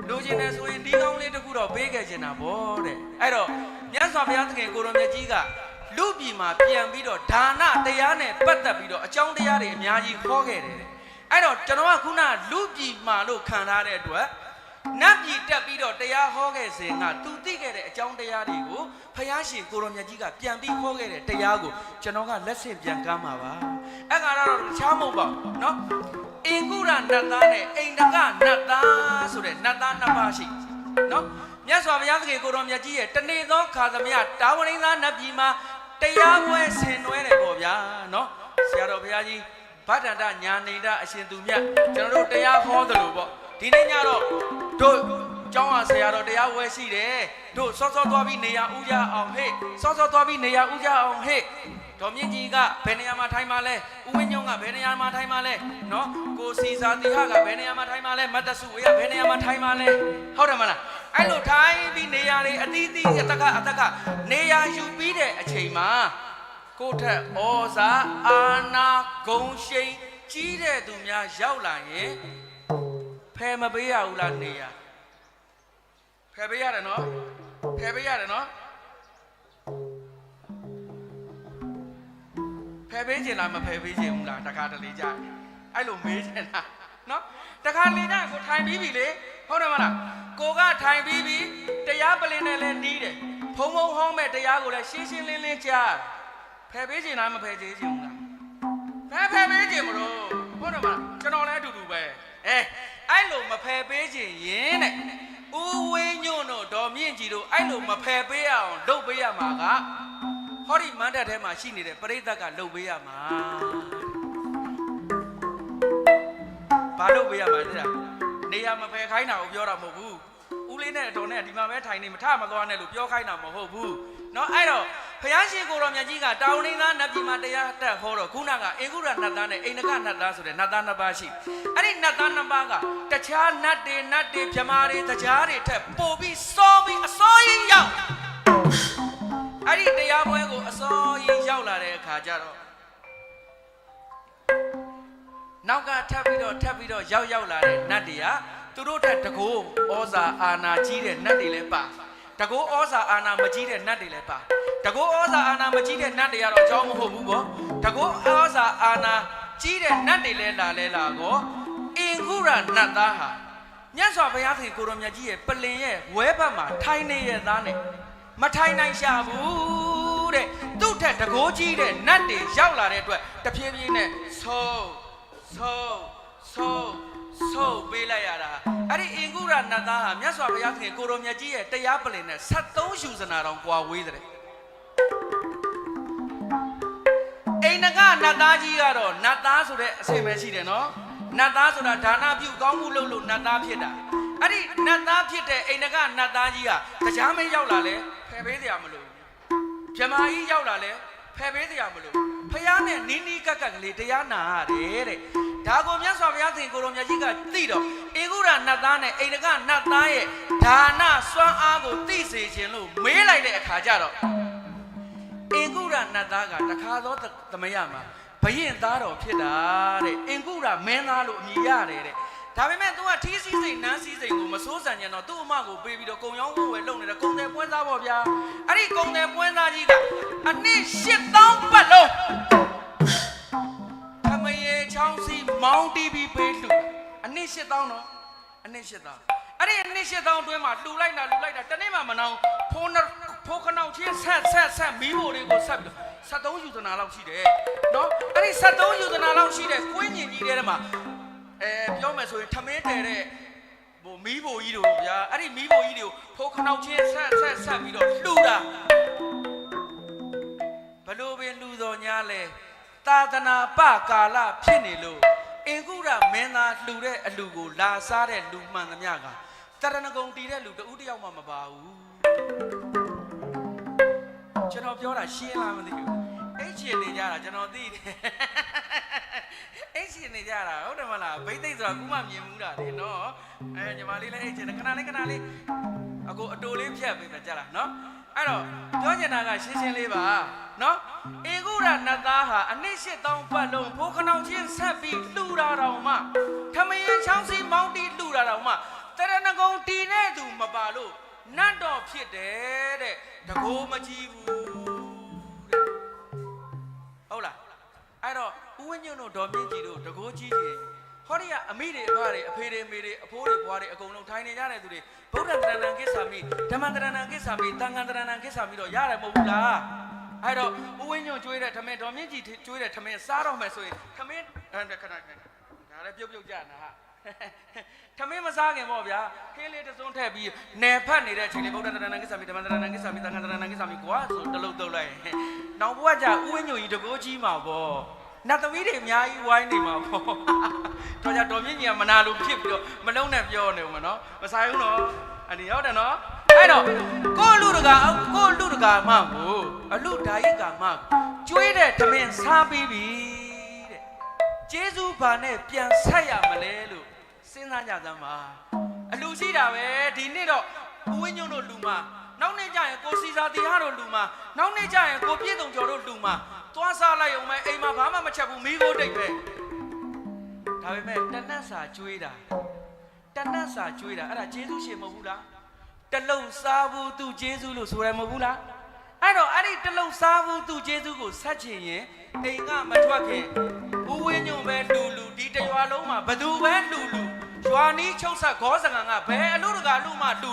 လိုချင်တယ်ဆိုရင်ဒီကောင်းလေးတခုတော့ပေးခဲ့ချင်တာဗောတဲ့အဲ့တော့မြတ်စွာဘုရားသခင်ကိုရောမြတ်ကြီးကလူပြည်မှာပြန်ပြီးတော့ဒါနတရားနဲ့ပတ်သက်ပြီးတော့အကြောင်းတရားတွေအများကြီးဟောခဲ့တယ်အဲ့တော့ကျွန်တော်ကခုနလူပြည်မှာလို့ခံထားတဲ့အတွက်နတ်ပြည်တက်ပြီးတော့တရားဟောခဲ့စဉ်ကသူသိခဲ့တဲ့အကြောင်းတရားတွေကိုဘုရားရှင်ကိုရောမြတ်ကြီးကပြန်ပြီးဟောခဲ့တဲ့တရားကိုကျွန်တော်ကလက်ဆင့်ပြန်ကမ်းပါပါအဲ့ကတော့တခြားမဟုတ်ပါဘူးเนาะအင်ကုရနတ်သားနဲ့အိန္ဒကနတ်သားဆိုတဲ့နတ်သားနှစ်ပါးရှိเนาะမြတ်စွာဘုရားသခင်ကိုရောမြတ်ကြီးရဲ့တနေ့သောခါသမယတာဝရိန်သားနတ်ပြည်မှာတရားပွဲဆင်နွှဲတယ်ပေါ့ဗျာเนาะဆရာတော်ဘုရားကြီးဗဒ္ဒန္တညာနေတအရှင်သူမြတ်ကျွန်တော်တို့တရားဟောသလိုပေါ့ဒီနေ့ညတော့တို့ကျောင်းအားဆရာတော်တရားဝဲရှိတယ်တို့စောစောသွားပြီးနေရာဥကြအောင်ဟဲ့စောစောသွားပြီးနေရာဥကြအောင်ဟဲ့ဒေါ်မြင့်ကြီးကဘယ်နေရာမှာထိုင်မှာလဲဦးဝင်းညုံကဘယ်နေရာမှာထိုင်မှာလဲနော်ကိုစီစာတိဟကဘယ်နေရာမှာထိုင်မှာလဲမတ်တဆုဝေကဘယ်နေရာမှာထိုင်မှာလဲဟုတ်တယ်မလားအဲ့လိုထိုင်ပြီးနေရာတွေအသီးသီးအတကနေရာယူပြီးတဲ့အချိန်မှာကိုထက်ဩဇာအာနာဂုံရှိန်ကြီးတဲ့သူများရောက်လာရင်ဖယ်မပေးရဘူးလားနေရဖယ်ပေးရတယ်နော်ဖယ်ပေးရတယ်နော်ဖယ်ပေးခြင်းလားမဖယ်ပေးခြင်းဘူးလားတခါတလေကြာအဲ့လိုမေးချင်တာ နော်တခါလေကြကိုထိုင်ပြီးပြီလေဟုတ်တယ်မလားကိုကထိုင်ပြီးပြီတရားပလင်နဲ့လည်းနီးတယ်ဖုံဖုံဟောင်းမဲ့တရားကိုလည်းရှင်းရှင်းလင်းလင်းကြားဖယ်ပေးချင်လားမဖယ်ချင်ဘူးလားဖယ်ပေးချင်မလို့ဟုတ်တယ်မလားကျွန်တော်လည်းအတူတူပဲအဲ့လိုမဖယ်ပေးချင်ရင်တဲ့ဦးဝင်းညွန့်တို့ဒေါ်မြင့်ကြီးတို့အဲ့လိုမဖယ်ပေးအောင်လုပ်ပေးရမှာကဟောဒီမန္တထဲမှာရှိနေတဲ့ပရိသတ်ကလုပ်ပေးရမှာဘာလုပ်ပေးရမှာလဲနေရာမဖယ်ခိုင်းတာကိုပြောတာမဟုတ်ဘူးဦးလေးနဲ့အတော်နဲ့ဒီမှာပဲထိုင်နေမထမသွားနဲ့လို့ပြောခိုင်းတာမဟုတ်ဘူးเนาะအဲ့တော့ဘုရားရှင်ကိုတော်မြတ်ကြီးကတောင်ရင်းသားနတ်ပြည်မှာတရားတက်ဟောတော့ခုနကအင်္ဂုရနတ်သားနဲ့အိန္ဒကနတ်သားဆိုတဲ့နတ်သားနှစ်ပါးရှိအဲ့ဒီနတ်သားနှစ်ပါးကတခြားနတ်တွေဗြမာတွေတရားတွေထက်ပိုပြီးစောပြီးအစောကြီးရောက်အဲ့ဒီတရားပွဲကိုအစောကြီးရောက်လာတဲ့အခါကျတော့နောက်ကထပ်ပြီးတော့ရောက်လာတဲ့နတ်တွေကသူတို့ထက်တကိုးဩဇာအာဏာကြီးတဲ့နတ်တွေလည်းပါတကိုးဩဇာအာဏာမကြီးတဲ့နတ်တွေလည်းပါတကိုးဩဇာအာဏာမကြီးတဲ့နတ်တွေကတော့အကြောင်းမဟုတ်ဘူးပေါ့တကိုးဩဇာအာဏာကြီးတဲ့နတ်တွေလည်းလာကောအင်္ဂုရနတ်သားဟာမြတ်စွာဘုရားသခင်ကိုရောမြတ်ကြီးရဲ့ပလင်ရဲ့ဝဲဘက်မှာထိုင်နေရသားနဲ့မထိုင်နိုင်ရှာဘူးတဲ့သူ့ထက်တကိုးကြီးတဲ့နတ်တွေရောက်လာတဲ့အတွက်တဖြည်းဖြည်းနဲ့ဆိုပေးလိုက်ရတာအဲ့ဒီအင်္ဂုရနတ်သားဟာမြတ်စွာဘုရားသခင်ကိုရောမြတ်ကြီးရဲ့တရားပလင်နဲ့73ယူဇနာတော်ကွာဝေးတဲ့အိန္ဒကနတ်သားကြီးကတော့နတ်သားဆိုတဲ့အဆင့်ပဲရှိတယ်နော်နတ်သားဆိုတာဒါနပြုကောင်းမှုလုပ်လို့နတ်သားဖြစ်တာအဲ့ဒီနတ်သားဖြစ်တဲ့အိန္ဒကနတ်သားကြီးကတရားမင်းရောက်လာလဲဖယ်ပေးတရားမလို့ဗြမာကြီးရောက်လာလဲဖယ်ပေးတရားမလို့ဖះနဲ့နီးနီးကက်ကလေးတရားနာရတယ်တဲ့ဒါကိုမြတ်စွာဘုရားသခင်ကိုရောမြတ်ကြီးကသိတော့အင်္ဂုရနတ်သားနဲ့အိန္ဒကနတ်သားရဲ့ဒါနစွမ်းအားကိုသိစေခြင်းလို့မေးလိုက်တဲ့အခါကျတော့အင်္ဂုရနတ်သားကတခါသောသမယမှာဘယင်သားတော်ဖြစ်တာတဲ့အင်္ဂုရမင်းသားလို့အမည်ရတယ်တဲ့ဒါပေမဲ့ तू ကထီးစည်းစိမ်နန်းစည်းစိမ်ကိုမစိုးစံကြတော့သူ့အမကိုပေးပြီးတော့ကုံရောင်းဝယ်လုပ်နေတဲ့ကုံတယ်ပွဲသားပေါ့ဗျာအဲ့ဒီကုံတယ်ပွဲသားကြီးကအနှစ်8000ပတ်လုံးသမယေချောင်းစီမောင်းတီးပြီးပေးလှူအနှစ်8000နော်အနှစ်8000အဲ့ဒီအနှစ်8000အတွင်းမှာလှူလိုက်တာတနေ့မှမနောင်ဖိုးခနောက်ချင်းဆက်မီးဖို့တွေကိုဆက်ပြီး73ယူဇနာလောက်ရှိတယ်နော်အဲ့ဒီ73ယူဇနာလောက်ရှိတဲ့ကွင်းညင်ကြီးထဲမှာပြောမယ်ဆိုရင်ထမင်းတဲတဲ့ဟိုမီးဖို့ကြီးတို့ဗျာအဲ့ဒီမီးဖို့ကြီးတွေကိုဖိုးခနောက်ချင်းဆက်ပြီးတော့လှူတာဘလို့ပင်လှူတော်ညာလဲသာသနာပကာလဖြစ်နေလို့အင်္ဂုရမင်းသားလှူတဲ့အလူကိုလာစားတဲ့လူမှန်သမျှကတရဏဂုံတည်တဲ့လူတဦးတယောက်မှမပါဘူးကျွန်တော်ပြောတာရှင်းလားမသိဘူးအဲ့ချင်နေကြတာကျွန်တော်သိတယ်အဲ့ချင်နေကြတာဟုတ်တယ်မလားဘိသိက်ဆိုတာကူမှမြင်မှုတာလေနော်ညီမလေးလည်းအဲ့ချင်တယ်ခဏလေးအကိုအတူလေးဖြတ်ပေးတာကြားလားနော်အဲ့တော့ပြောချင်တာကရှင်းလေးပါနော်အင်္ဂုရနတ်သားဟာအနှစ်8000ပတ်လုံးဖိုးခနောင်ချင်းဆက်ပြီးလှူတာတော်မှထမင်းချောင်းစီမောင်းတီလှူတာတော်မှတရဏဂုံတီနဲ့သူမပါလို့နတ်တော်ဖြစ်တယ်တဲ့တကိုးမကြည့်ဘူးတဲ့ဟုတ်လားအဲ့တော့ဦးဝင်းညွန့်တို့ဒေါ်မြင့်ကြီးတို့တကိုးကြီးကြီးဟောဒီကအမိတွေအဖတွေအဖေတွေမေတွေအဖိုးတွေဘွားတွေအကုန်လုံးထိုင်နေကြတဲ့သူတွေဗုဒ္ဓတရဏံကိစ္ဆာမိဓမ္မတရဏံကိစ္ဆာမိသံဃာတရဏံကိစ္ဆာမိတော့ရတယ်မဟုတ်ဘူးလားအဲ့တော့ဦးဝင်းညွန့်ကျွေးတဲ့ထမင်းဒေါ်မြင့်ကြီးကျွေးတဲ့ထမင်းစားတော့မယ်ဆိုရင်ထမင်းခဏဒါလည်းပြုတ်ကြနာဟာထမင်းမစားခင်ပေါ့ဗျာခင်းလေးတစုံထည့်ပြီးနယ်ဖတ်နေတဲ့အချိန်လေးဗုဒ္ဓတရဏံကိစ္ဆာမိဓမ္မတရဏံကိစ္ဆာမိသံဃာတရဏံကိစ္ဆာမိကွာဆိုတလုံးတုတ်လိုက်နောက်ဘဝကျဦးဝင်းညွန့်ကြီးတကိုးကြီးမှာပေါ့နတ်သမီးတွေအများကြီးဝိုင်းနေမှာပေါ့တော့ကြတော်မြင့်ကြီးကမနာလို့ဖြစ်ပြီးတော့မလုံးနဲ့ပြောနေဦးမနော်မဆိုင်ဘူးနော်အနီဟုတ်တယ်နော်အဲ့တော့ကိုလူတကာမကိုအလူဓာယိကာမကျွေးတဲ့ထမင်းစားပြီးပြီတဲ့ကျေးဇူးဘာနဲ့ပြန်ဆက်ရမလဲလို့စဉ်းစားကြသမ်းပါအလူရှိတာပဲဒီနေ့တော့ဦးဝင်းညွန့်တို့လူမှာနောက်နေ့ကျရင်ကိုစီစာတီဟာတို့လူမှာနောက်နေ့ကျရင်ကိုပြည့်စုံကျော်တို့လူမှာသွားစားလိုက်အောင်မဲအိမ်မှာဘာမှမချက်ဘူးမိကိုတိတ်ပဲဒါပေမဲ့တနတ်စာကျွေးတာအဲ့ဒါကျေးဇူးရှင်မဟုတ်ဘူးလားတလုံးစားဘူးသူကျေးဇူးလို့ဆိုရမဟုတ်ဘူးလားအဲ့တော့အဲ့ဒီတလုံးစားဘူးသူကျေးဇူးကိုဆက်ချင်ရင်အိမ်ကမထွက်ခင်ဦးဝင်းညွန့်ပဲလူ ဒီတရွာလုံးမှာဘသူပဲလူရွာနီးချုပ်ဆက်ခေါ်စံကဘယ်အလူတကာလူမှလူ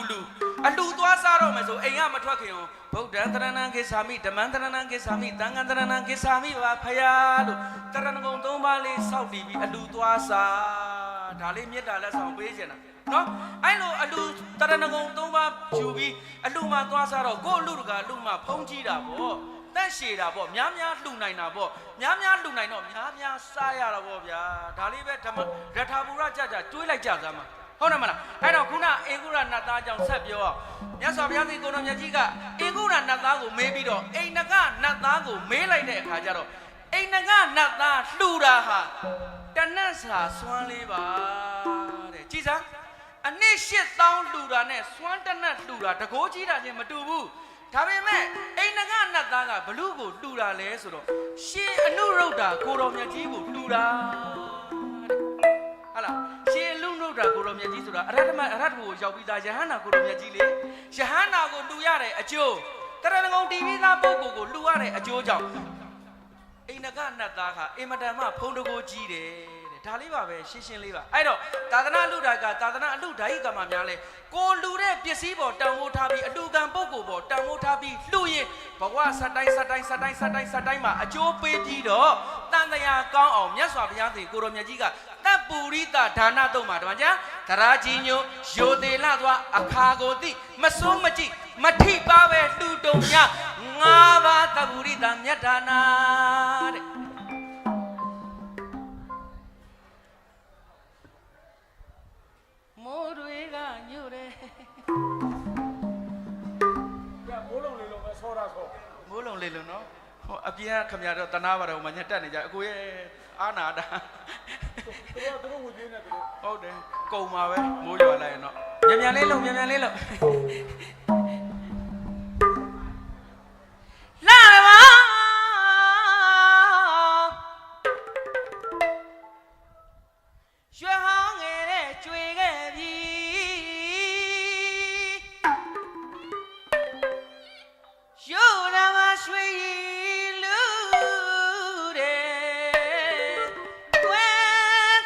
အလူသွားစားတော့မယ်ဆိုအိမ်ကမထွက်ခင်ဗုဒ္ဓံတရဏံကိစ္ဆာမိဓမ္မံတရဏံကိစ္ဆာမိသံဃံတရဏံကိစ္ဆာမိပါဖယားလို့တရဏဂုံ၃ပါးလေးစောက်တည်ပြီးအလူသွားစားဒါလေးမေတ္တာလက်ဆောင်ပေးချင်တာနော်အဲ့လိုအလူတရဏဂုံ၃ပါးယူပြီးအလူမှသွားစားတော့ကို့အလူတကာလူမှဖုံးကြည့်တာပေါ့တက်ရှည်တာပေါ့များလှူနိုင်တာပေါ့များလှူနိုင်တော့များစားရတာပေါ့ဗျာဒါလေးပဲဓမ္မရထာပူရကြတွေးလိုက်ကြစမ်းပါဟုတ်တယ်မလားအဲ့တော့ခုနအင်္ဂုရနတ်သားကြောင့်ဆက်ပြောမြတ်စွာဘုရားသခင်ကိုတော်မြတ်ကြီးကအင်္ဂုရနတ်သားကိုမေးပြီးတော့အိန္ဒကနတ်သားကိုမေးလိုက်တဲ့အခါကျတော့အိန္ဒကနတ်သားလှူတာဟာတနတ်စာစွမ်းလေးပါတဲ့ကြည်စမ်းအနည်း8000လှူတာနဲ့စွမ်းတနတ်လှူတာတကိုးကြီးတာချင်းမတူဘူးဒါပေမဲ့အိန္ဒကနတ်သားကဘလူကိုလှူတာလဲဆိုတော့ရှင်အနုရုဒ္ဓကိုတော်မြတ်ကြီးကိုလှူတာဟုတ်လားရှင်အနုရုဒ္ဓကိုတော်မြတ်ကြီးဆိုတာအရဟတကိုရောက်ပြီးသားယဟန္တာကိုတော်မြတ်ကြီးလေယဟန္တာကိုလှူရတဲ့အကျိုးတရဏဂုံတီးပြီးသားပုဂ္ဂိုလ်ကိုလှူရတဲ့အကျိုးကြောင့်အိန္ဒကနတ်သားကအင်မတန်မှဖုံးတကိုးကြီးတယ်ဒါလေးပါပဲရှင်းလေးပါအဲ့တော့သာသနာလူတာကသာသနာအလူဓာယိကမှာများလဲကိုလူတဲ့ပစ္စည်းပေါ်တန်ဖိုးထားပြီးအလူကံပုဂ္ဂိုလ်ပေါ်တန်ဖိုးထားပြီးလှူရင်ဘဝဆက်တိုင်းမှာအကျိုးပေးပြီးတော့တန်တရားကောင်းအောင်မြတ်စွာဘုရားသခင်ကိုရောမြတ်ကြီးကတပ်ပူရိတဒါနတုံးမှာတမန်ကျန်သရာကြီးညိုယိုသေးလသွားအခါကိုသိမစိုးမကြည့်မထိပါပဲလှူတုံည၅ပါးတပ်ပူရိတမြတ်ဒါနာတဲ့မိုးတွေကညို့တယ်ပြမိုးလုံးလေးလုံးပဲဆောတာဆောမိုးလုံးလေးလုံးနော်ဟိုအပြင်ကခမရတော့တနာပါတော့မညက်တက်နေကြအကိုရဲ့အာနာတာသူတို့ဝေးနေတယ်သူတို့ဟုတ်တယ်ကုံပါပဲမိုးရွာလိုက်ရင်တော့မြန်လေးလုံးလာပါရွှေဟောင်းငယ်တဲ့ကျွေခဲ့ပြီယူလာမရွှေလူတဲ့ကွယ်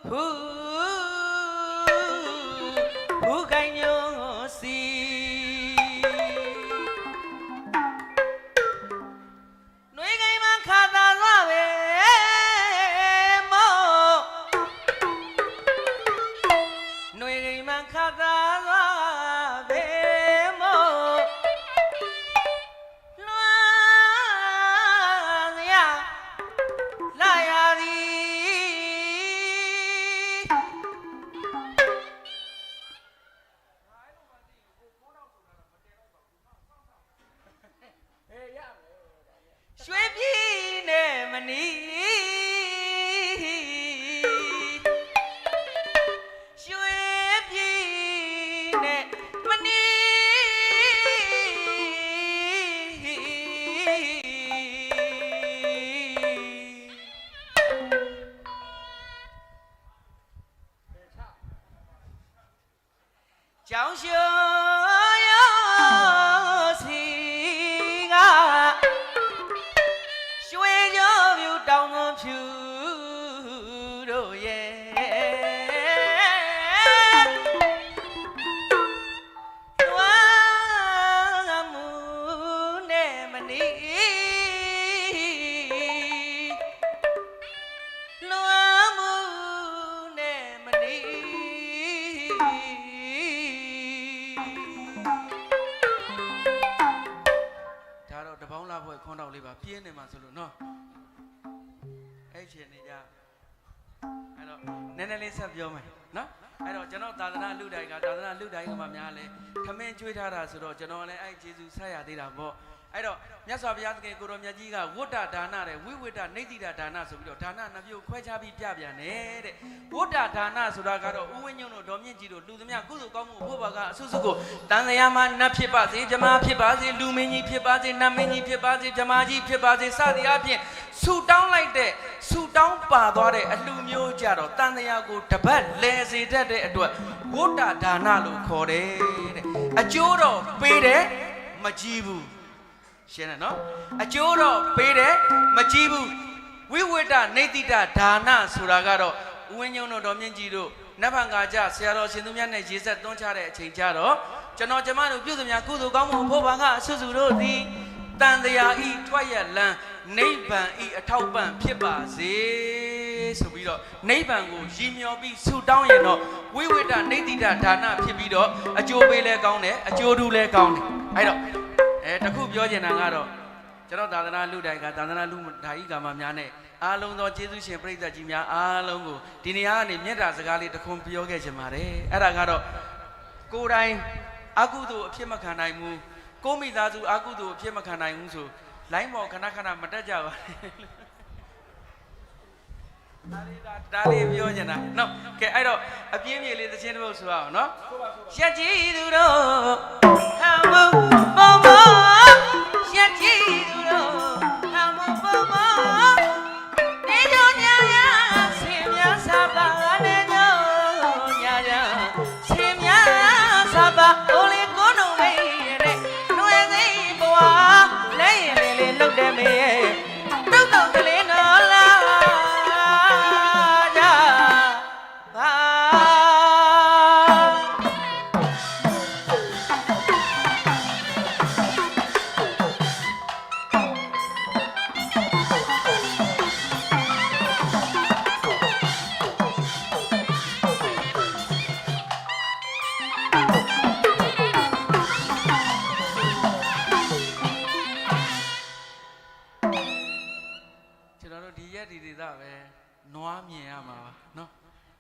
ဟူကိုင်းညိုစီနှွေးကိန်းမခါသာသွားပဲခါသာသွားပဲမို့လွမ်းရလာရသည်ရွှေပြည်နဲ့မနီးကျောင်းရှိုးရောစီကရွှေကြောပြူတောင်ကုန်ဖြူတို့ရဲ့တွားမှုနဲ့မနီလွမ်းမှုနဲ့မနီတပေါင်းလာဖွဲ့ခွန်းတော့လေးပါပြင်းနေမှာဆိုလို့နော်အဲ့ချင်နေကြအဲ့တော့နည်းနည်းလေးဆက်ပြောမယ်နော်အဲ့တော့ကျွန်တော်သာသနာလူတိုင်းကမှများလဲခမင်းကျွေးထားတာဆိုတော့ကျွန်တော်လည်းအဲ့ကျေးဇူးဆက်ရသေးတာပေါ့အဲ့တော့မြတ်စွာဘုရားသခင်ကိုရောမြတ်ကြီးကဝတ္တဒါနတဲ့ဝိဝိတ္တနေတိတာဒါနဆိုပြီးတော့ဒါနနှစ်မျိုးခွဲခြားပြီးပြပြန်တယ်ဝတ္တဒါနဆိုတာကတော့ဥဝိညုံတို့ဒေါ်မြင့်ကြီးတို့လူသမျှကုသိုလ်ကောင်းမှုဖို့ဘာကအဆုစုကိုတန်တရားမှာနတ်ဖြစ်ပါစေမြမဖြစ်ပါစေလူမင်းကြီးဖြစ်ပါစေနတ်မင်းကြီးဖြစ်ပါစေမြမကြီးဖြစ်ပါစေစသည်အပြင်ဆူတောင်းလိုက်တဲ့ဆူတောင်းပါသွားတဲ့အလှမျိုးကြတော့တန်တရားကိုတပတ်လဲစေတတ်တဲ့အတွက်ဝတ္တဒါနလို့ခေါ်တယ်တဲ့အကျိုးတော့ပေးတယ်မကြည့်ဘူး ရှင်းတယ်နော်အကျိုးတော့ပေးတယ်မကြည့်ဘူးဝိဝိတနေတိတဒါနဆိုတာကတော့ဦးဝင်းညုံတို့တော်မြင့်ကြီးတို့နတ်ဖန်ကာကြဆရာတော်ရှင်သူမြတ်နဲ့ရေဆက်သွန်းချတဲ့အချိန်ကြတော့ကျွန်တော်ကျမတို့ပြုစုများကုသိုလ်ကောင်းမှုဖို့ဘာကအဆုစုတို့သည်တန်တရားဤထွက်ရလန်းနိဗ္ဗာန်ဤအထောက်ပံ့ဖြစ်ပါစေဆိုပြီးတော့နိဗ္ဗာန်ကိုရည်မျှော်ပြီးဆုတောင်းရင်တော့ဝိဝိတနေတိတဒါနဖြစ်ပြီးတော့အကျိုးပေးလဲကောင်းတယ်အကျိုးထူးလဲကောင်းတယ်အဲ့တော့တခုပြောချင်တာကတော့ကျွန်တော်သာသနာလူတိုင်းကသာသနာလူဓာဤကာမများနဲ့အားလုံးသောကျေးဇူးရှင်ပရိသတ်ကြီးများအားလုံးကိုဒီနေရာကနေမြတ်တာစကားလေးတစ်ခွန်းပြောခဲ့ချင်ပါတယ်အဲ့ဒါကတော့ကိုယ်တိုင်အကုသိုလ်အဖြစ်မခံနိုင်ဘူးကိုမိသားစုအကုသိုလ်အဖြစ်မခံနိုင်ဘူးဆိုလိုင်းပေါ်ခဏခဏမတက်ကြပါဒါလေးပြောချင်တာနော်ကဲအဲ့တော့အပြင်းပြေလေးသချင်းတစ်ပုဒ်ဆိုအောင်နော်ရက်ကြီးသူတို့ဟမ်မဘောဘောရက်ကြီးသူတို့ဟမ်မဘောဘောနေတို့ညာညာဆင်းမြစာပါနေတို့ညာညာဆင်းမြစာပါအိုးလေးကိုနှုံမေးရတဲ့နှွေသိဘွားလဲရင်လေးလုတ်တယ်မေးတုတ်တုတ်ကလေးနော်လား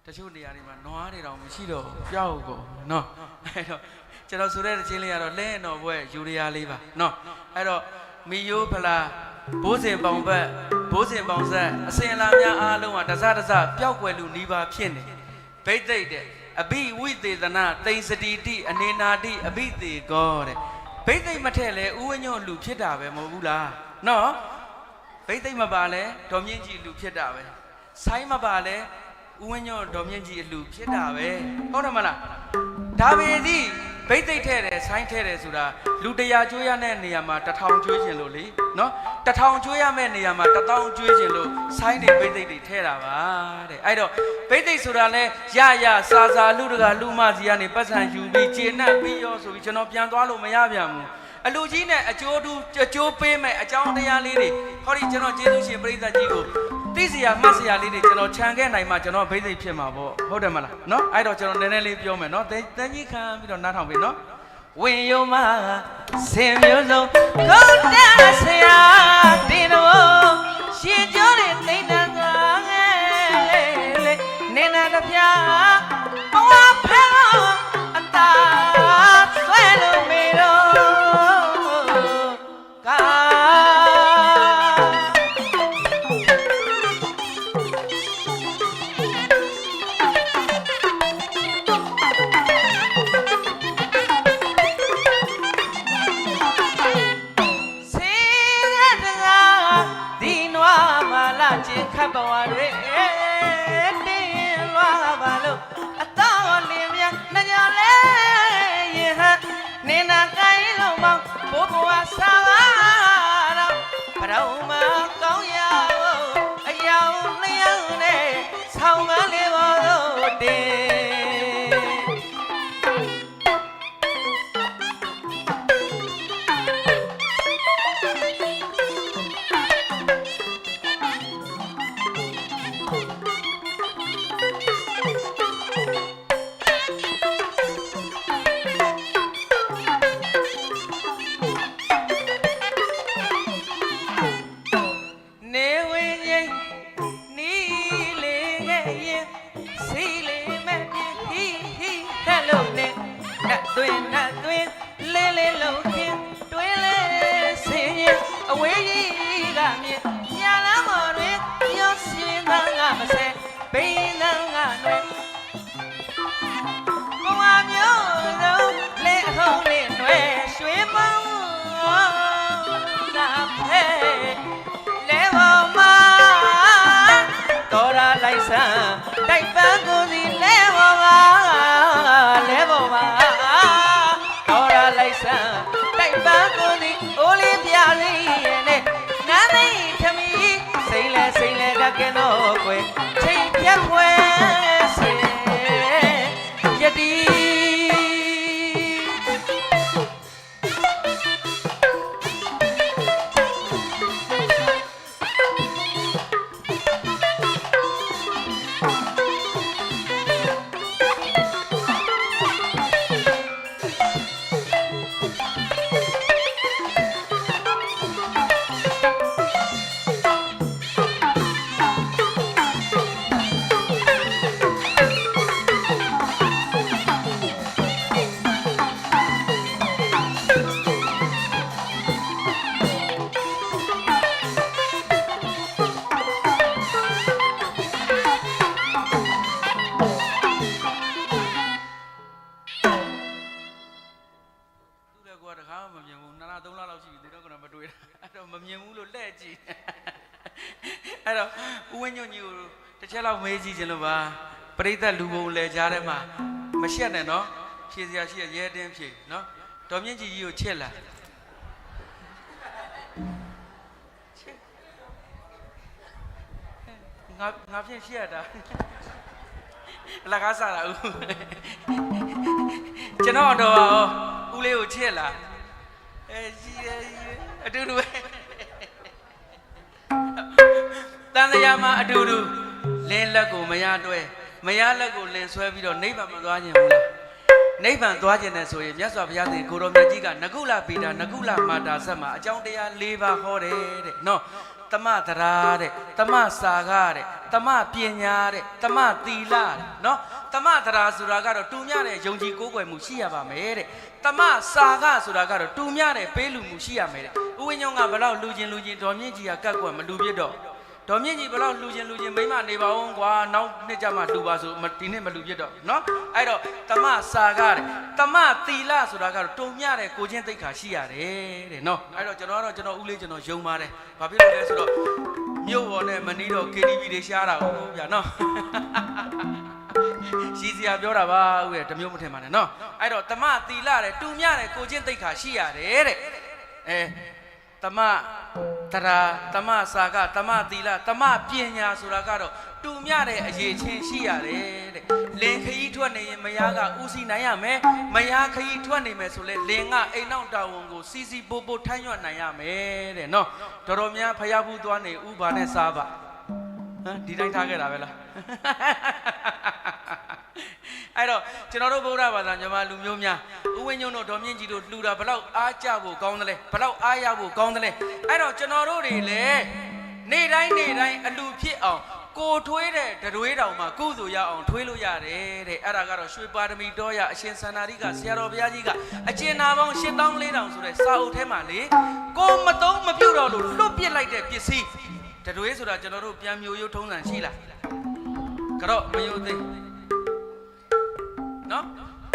တချို့နေရာတွေမှာနွားတွေတောင်မရှိတော့ပြောက်ကုန်နော်အဲ့တော့ကျွန်တော်ဆိုတဲ့ချင်းလေးကတော့လဲတော်ဘွဲယူရီးယားလေးပါနော်အဲ့တော့မီယိုးဖလာဘိုးစင်ပေါင်ဘက်ဘိုးစင်ပေါင်ဆက်အစင်လာများအားလုံးကတစတစပျောက်ွယ်လူနီးပါဖြစ်နေဘိတ်သိက်တဲ့အဘိဝိသေသနာတိန်စတိတိအနေနာတိအဘိသေကောတဲ့ဘိတ်သိက်မထက်လဲဥဝညွန့်လူဖြစ်တာပဲမဟုတ်ဘူးလားနော်ဘိတ်သိက်မပါလဲဒေါ်မြင့်ကြီးလူဖြစ်တာပဲဆိုင်းမပါလဲဦးဝင်းညောဒေါ်မြင့်ကြီးအလူဖြစ်တာပဲဟုတ်တယ်မလားဒါပေသည်ဘိတ်သိက်ထဲတယ်ဆိုင်းထဲတယ်ဆိုတာလူ100ကျွေးရတဲ့နေရာမှာ1000ကျွေးခြင်းလို့လေနော်1000ကျွေးရမယ့်နေရာမှာ1000ကျွေးခြင်းလို့ဆိုင်းတွေဘိတ်သိက်တွေထဲတာပါတဲ့အဲ့တော့ဘိတ်သိက်ဆိုတာလဲရရစာစာလူတကာလူမစီကနေပတ်စံယူပြီးကျေနပ်ပြီးရောဆိုပြီးကျွန်တော်ပြန်သွားလို့မရပြန်ဘူးအလူကြီးနဲ့အကျိုးပေးမဲ့အကြောင်းတရားလေးတွေဟောဒီကျွန်တော်ကျေးဇူးရှင်ပရိသတ်ကြီးကိုသိစရာမှတ်စရာလေးတွေကျွန်တော်ခြံခဲ့နိုင်မှကျွန်တော်ဘိသိက်ဖြစ်မှာပေါ့ဟုတ်တယ်မလားနော်အဲ့တော့ကျွန်တော်နည်းနည်းလေးပြောမယ်နော်တန်းကြီးခံပြီးတော့နားထောင်ပြီနော်ဝင်ယုံမဆင်မျိုးစုံကိုတက်ဆရာတင်တော်ရှင်ကျော်တဲ့သိန်းတန်းကငယ်လေးနေနာတပြားဘဝဖဲလို့အတာဆွဲလို့မေတော့ကာခပ်ဘဝတွေတင်းလွားပါလို့အတော်လင်းမြနှညလဲရင်ဟန်နေနာကိုင်းလုံးပေါင်းဘိုးဘဝစားတော့ဘရုံမကောင်းရအယောင်လျောင်းနဲ့ဆောင်းကလေးပေါ်တော့တင်းတိုက်ပန်းကိုစီလဲပေါ်ပါတော်ရလိုက်စမ်းတိုက် ဘာကိုဒီအိုးလေးပြလေးရဲ့နဲ့ငါသိသမီးစိမ့်လဲကကဲတော့ကွယ်ချိန်ပြတ်ွယ်စေယတိမေးကြည့်ခြင်းလို့ပါပရိသတ်လူပုံလဲကြားထဲမှာမရှက်နဲ့နော်ဖြည့်စရာရှိရဲတင်းဖြည့်နော်တော်မြင့်ကြီးကိုချစ်လာငါဖြင့်ရှက်တာအလကားစားတာဦးကျွန်တော်တော့ဦးလေးကိုချစ်လာရှိရဲအတူတူတန်တရားမှာအတူတူလင်းလက်ကိုမရတွဲမရလက်ကိုလင်းဆွဲပြီးတော့နိဗ္ဗာန်မသွားခြင်းဘူးလားနိဗ္ဗာန်သွားခြင်းနဲ့ဆိုရင်မြတ်စွာဘုရားသခင်ကိုရောမြတ်ကြီးကနကုလပိတာနကုလမာတာဆက်မှာအကြောင်းတရား၄ပါးဟောတယ်တဲ့နော်တမသရာတဲ့တမစာကတဲ့တမပညာတဲ့တမသီလတဲ့နော်တမသရာဆိုတာကတော့တူမြတဲ့ယုံကြည်ကိုးကွယ်မှုရှိရပါမယ်တဲ့တမစာကဆိုတာကတော့တူမြတဲ့ပေးလူမှုရှိရမယ်တဲ့ဥဝိညုံကဘလောက်လူချင်းဒေါ်မြင့်ကြီးကကတ်ကွက်မလူပြစ်တော့တော်မြင့်ကြီးဘလောက်လူချင်းမိမနေပါအောင်ကွာနောက်နှစ်ကြမှာလူပါဆိုဒီနှစ်မလူပြစ်တော့နော်အဲ့တော့တမစာကားတဲ့တမသီလဆိုတာကတော့တုံမြတဲ့ကိုချင်းသိက္ခာရှိရတယ်တဲ့နော်အဲ့တော့ကျွန်တော်ဦးလေးကျွန်တော်ယုံပါတယ်ဘာဖြစ်လို့လဲဆိုတော့မြို့ပေါ်နဲ့မနီးတော့ KTV တွေရှားတာဟုတ်ဗျာနော်ရှိစရာပြောတာပါဦးရဲ့တမျိုးမထင်ပါနဲ့နော်အဲ့တော့တမသီလတဲ့တုံမြတဲ့ကိုချင်းသိက္ခာရှိရတယ်တဲ့တမတရာတမစာကတမသီလတမပညာဆိုတာကတော့တူမြတဲ့အရေးချင်းရှိရတယ်တဲ့လင်ခရီးထွက်နေရင်မယားကဦးစီးနိုင်ရမယ်မယားခရီးထွက်နေမယ်ဆိုလဲလင်ကအိမ်နောက်တာဝန်ကိုစီစီပို့ပို့ထမ်းရွက်နိုင်ရမယ်တဲ့နော်တော်များဖယားဘူးသွားနေဥပါနဲ့စားပါဟမ်ဒီတိုင်းထားခဲ့တာပဲလားအဲ့တော့ကျွန်တော်တို့ဗုဒ္ဓဘာသာညီမလူမျိုးများဥဝိညုံတို့ဒေါ်မြင့်ကြီးတို့လှူတာဘလောက်အားကြဖို့ကောင်းတယ်လဲဘလောက်အားရဖို့ကောင်းတယ်လဲအဲ့တော့ကျွန်တော်တို့တွေလည်းနေ့တိုင်းအလူဖြစ်အောင်ကိုထွေးတဲ့တတွေးတောင်မှာကုသိုလ်ရအောင်ထွေးလို့ရတယ်တဲ့အဲ့ဒါကတော့ရွှေပါရမီတော်ရအရှင်စန္ဒာရိကဆရာတော်ဘုရားကြီးကအကျဉ်းနာပေါင်း8400ဆိုတဲ့စာအုပ်ထဲမှာလေကိုမသုံးမပြုတ်တော့လို့လွတ်ပစ်လိုက်တဲ့ပစ္စည်းတတွေးဆိုတာကျွန်တော်တို့ပြန်မျိုးရိုးထုံးစံရှိလားကတော့မယုံသေးနော်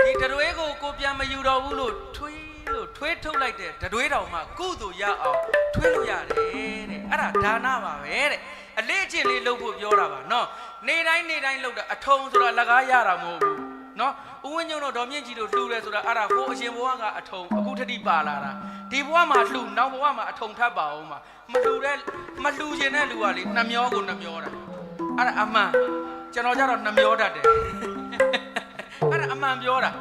ဒီတတွေးကိုပြန်မယူတော့ဘူးလို့ထွေးထုတ်လိုက်တဲ့တတွေးတောင်မှကုသိုလ်ရအောင်ထွေးလို့ရတယ်တဲ့အဲ့ဒါဒါနပါပဲတဲ့အလေးချင်းလေးလုပ်ဖို့ပြောတာပါနော်နေတိုင်းလုပ်တာအထုံဆိုတာလက်ကားရတာမဟုတ်ဘူးနော်ဥဝိညုံတို့ဒေါ်မြင့်ကြီးတို့လှူတယ်ဆိုတာအဲ့ဒါဟိုအရှင်ဘဝကအထုံအခုထတိပါလာတာဒီဘဝမှာလှူနောက်ဘဝမှာအထုံထပ်ပါအောင်မှာမလှူခြင်းတဲ့လူကလေနှမျောကိုနှမျောတာအဲ့ဒါအမှန်ကျွန်တော်ကြတော့နှမျောတတ်တယ်အဲ့ဒါအမှန်ပြောတာ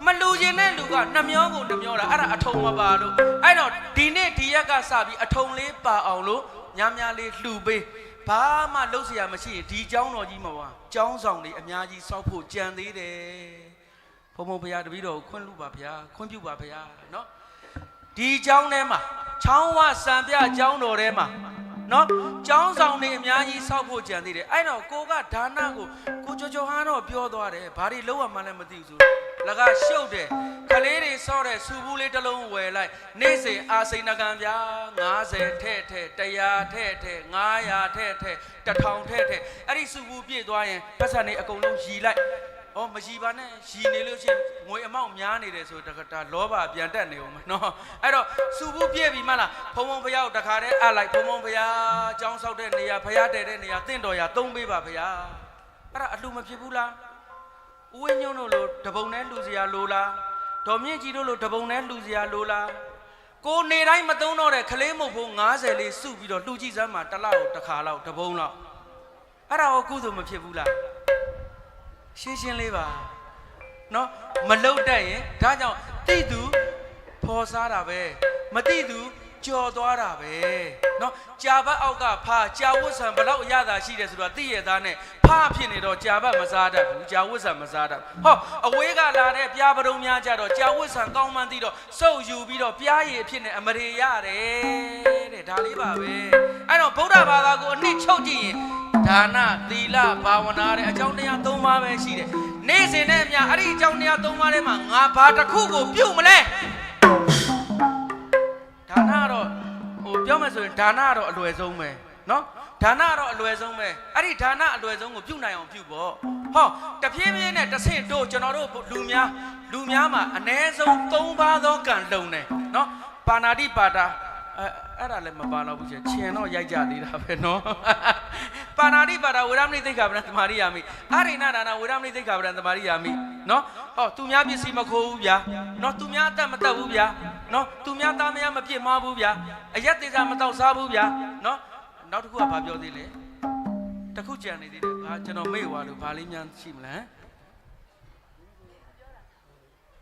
မလူခြင်းတဲ့လူကနှမျောကိုနှမျောတာအဲ့ဒါအထုံမပါလို့အဲ့တော့ဒီနေ့ဒီရက်ကစပြီးအထုံလေးပါအောင်လို့များလေးလှူပေးဘာမှလုပ်เสียမရှိရင်ဒီเจ้าတော်ကြီးမှာပါเจ้าဆောင်တွေအများကြီးစောက်ဖို့ကြံသေးတယ်ဘုံဘုရားတပည့်တော်ကိုခွင့်ပြုပါဗျာခွင့်ပြုပါဗျာနော်ဒီเจ้าထဲမှာချောင်းဝစံပြเจ้าတော်ထဲမှာနော်เจ้าဆောင်တွေအများကြီးစောက်ဖို့ကြံသေးတယ်အဲ့တော့ကိုကဒါနကိုကြောဟန်းတော့ပြောသွားတယ်ဘာတွေလုံးဝမှလည်းမသိဘူးဆိုလကရှုပ်တယ်ခလေးတွေစော့တဲ့စူဘူးလေးတစ်လုံးဝယ်လိုက်နေ့စဉ်အာစိန်နကံပြာ90ထဲ့100ထဲ့900ထဲ့1000ထဲ့အဲ့ဒီစူဘူးပြည့်သွားရင်ပတ်စံနေအကုန်လုံးရီလိုက်ဩမရီပါနဲ့ရီနေလို့ရှိရင်ငွေအမောက်များနေတယ်ဆိုဒါလောဘပြန်တက်နေအောင်မနော်အဲ့တော့စူဘူးပြည့်ပြီမလားဘုံဘုရားကိုတခါတည်းအလိုက်ဘုံဘုရားကျောင်းဆောက်တဲ့နေရာဘုရားတည်တဲ့နေရာတင့်တော်ရာသုံးပေးပါဘုရားအဲ့ဒါအလှမဖြစ်ဘူးလားဥဝိညုံတို့လိုတပုံနဲ့လူစရာလိုလားဒေါ်မြင့်ကြီးတို့လိုတပုံနဲ့လူစရာလိုလား ကိုနေတိုင်းမသုံးတော့တဲ့ခလေးမုတ်ဖို့90လေးစုပြီးတော့လှူကြည့်စမ်းမှာတစ်လောက်တစ်ခါလောက်တစ်ပုံးလောက်အဲ့ဒါကိုကုသိုလ်မဖြစ်ဘူးလားရှင်းရှင်းလေးပါနော်မလုတ်တတ်ရင်ဒါကြောင့်တိသူဖော်စားတာပဲမတိသူကြော်သွားတာပဲနော်ကြာဘတ်အောက်ကဖာကြာဝတ်ဆံဘလောက်အရသာရှိတယ်ဆိုတော့တိရသားနဲ့ဖာဖြစ်နေတော့ကြာဘတ်မစားတတ်ဘူးကြာဝတ်ဆံမစားတတ်ဟောအဝေးကလာတဲ့ပြားပရုံများကြတော့ကြာဝတ်ဆံကောင်းမှန်းသိတော့စုပ်ယူပြီးတော့ပြားရည်အဖြစ်နဲ့အမရေရတယ်တဲ့ဒါလေးပါပဲအဲ့တော့ဗုဒ္ဓဘာသာကိုအနှစ်ချုပ်ကြည့်ရင်ဒါနသီလဘာဝနာတဲ့အကြောင်းတရား၃ပါးပဲရှိတယ်နေ့စဉ်နဲ့အမျှအဲ့ဒီအကြောင်းတရား၃ပါးထဲမှာငါဘာတစ်ခုကိုပြုတ်မလဲဒါနတော့ဟိုပြောမယ်ဆိုရင်ဒါနကတော့အလွယ်ဆုံးပဲနော်ဒါနကတော့အလွယ်ဆုံးပဲအဲ့ဒီဒါနအလွယ်ဆုံးကိုပြုတ်နိုင်အောင်ပြုတ်ပေါ့ဟောတဖြည်းဖြည်းနဲ့တစ်ဆင့်တို့ကျွန်တော်တို့လူများမှာအ ਨੇ ဆုံး၃ပါးသောကံလုံတယ်နော်ပါဏာတိပါတာအဲ့ဒါလည်းမပါတော့ဘူးချင်တော့ရိုက်ကြသေးတာပဲနော်ပါဏာတိပါတာဝေရမဏိသိက္ခာပဒံသမာရိယာမိအရိဏဒါနဝေရမဏိသိက္ခာပဒံသမာရိယာမိနော်ဟောသူများပစ္စည်းမခိုးဘူးဗျာနော်သူများအသက်မတက်ဘူးဗျာနော်သူများသားမယားမပြစ်မှားဘူးဗျာအရက်သေးစားမတောက်စားဘူးဗျာနော်နောက်တစ်ခုကဘာပြောသေးလဲတစ်ခုကြံနေသေးတယ်ဘာကျွန်တော်မေ့သွားလို့ဘာလေးများရှိမလား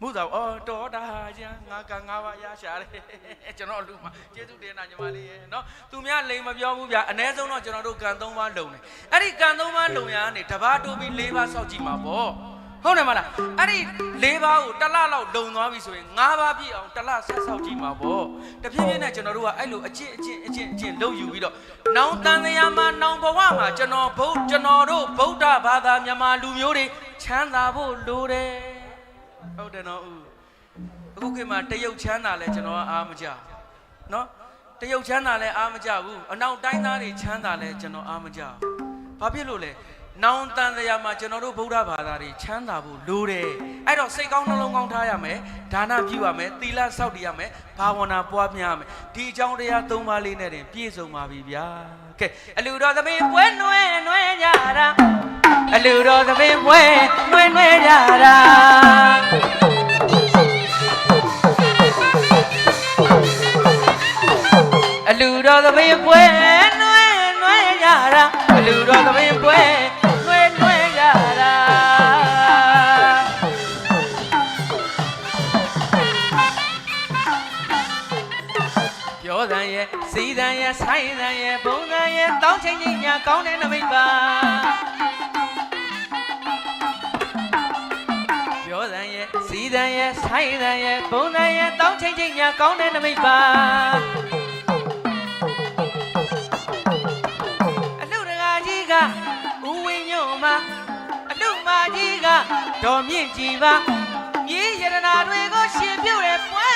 မှုတော်တော်တာကျန်ငါကငါးပါးရရှာတယ်ကျွန်တော်လူမှာကျေးဇူးတင်တာညီမလေးရဲ့နော်သူများလိမ်မပြောဘူးဗျာအ ਨੇ ဆုံးတော့ကျွန်တော်တို့ကံ၃ပါးလုံတယ်အဲ့ဒီကံ၃ပါးလုံရကနေတပါးတိုးပြီး၄ပါးစောက်ကြည့်မှာပေါ့ဟုတ်တယ်မလားအဲ့ဒီ၄ပါးကိုတစ်လလောက်လုံသွားပြီဆိုရင်၅ပါးပြည့်အောင်တစ်လဆက်စောက်ကြည့်မှာပေါ့တဖြည်းဖြည်းနဲ့ကျွန်တော်တို့ကအဲ့လိုအကျင့်လုပ်ယူပြီးတော့နောင်တန်တရားမှာနောင်ဘဝမှာကျွန်တော်တို့ဗုဒ္ဓဘာသာမြန်မာလူမျိုးတွေချမ်းသာဖို့လိုတယ်ဟုတ်တယ်နော်အခုခေတ်မှာတရုတ်ချမ်းသာလဲကျွန်တော်ကအားမကြနော်တရုတ်ချမ်းသာလဲအားမကြဘူးအနောက်တိုင်းသားတွေချမ်းသာလဲကျွန်တော်အားမကြဘာဖြစ်လို့လဲနောင်တန်တရားမှာကျွန်တော်တို့ဗုဒ္ဓဘာသာတွေချမ်းသာဖို့လိုတယ်အဲ့တော့စိတ်ကောင်းနှလုံးကောင်းထားရမယ်ဒါနပြုရမယ်သီလစောင့်တည်ရမယ်ဘာဝနာပွားများရမယ်ဒီအကြောင်းတရား၃ပါးလေးနဲ့တင်ပြည့်စုံပါပြီဗျာကဲအလူတော်သမီးပွဲနွဲကြတာအလူတော်သမီးပွဲနွဲကြတာအလူတော်သမီးပွဲနွဲကြတာအလူတော်သမီးပွဲနွဲကြတာပြောတန်ရဲ့စီတန်ရဲ့ဆိုင်တန်ရဲ့ဘုံတန်ရဲ့တောင်းချိန်ကြီးညာကောင်းတဲ့နမိတ်ပါပြောတန်ရဲ့စီတန်ရဲ့ဆိုင်တန်ရဲ့ဘုံတန်ရဲ့တောင်းချိန်ကြီးညာကောင်းတဲ့နမိတ်ပါဦးဝင်းညို့မှာအလူမကြီးကဒေါ်မြင့်ကြည်ပါမြည်ရတနာတွေကိုရှင်ပြုတ်တဲ့ပွဲ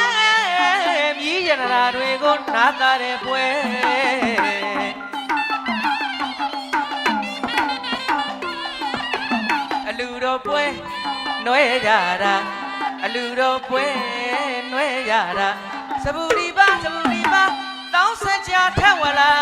မြည်ရတနာတွေကိုနာတာတဲ့ပွဲအလူတော်ပွဲနွဲကြတာအလူတော်ပွဲနွဲကြတာစပူဒီပါတောင်းဆက်ကြထက်ဝလာ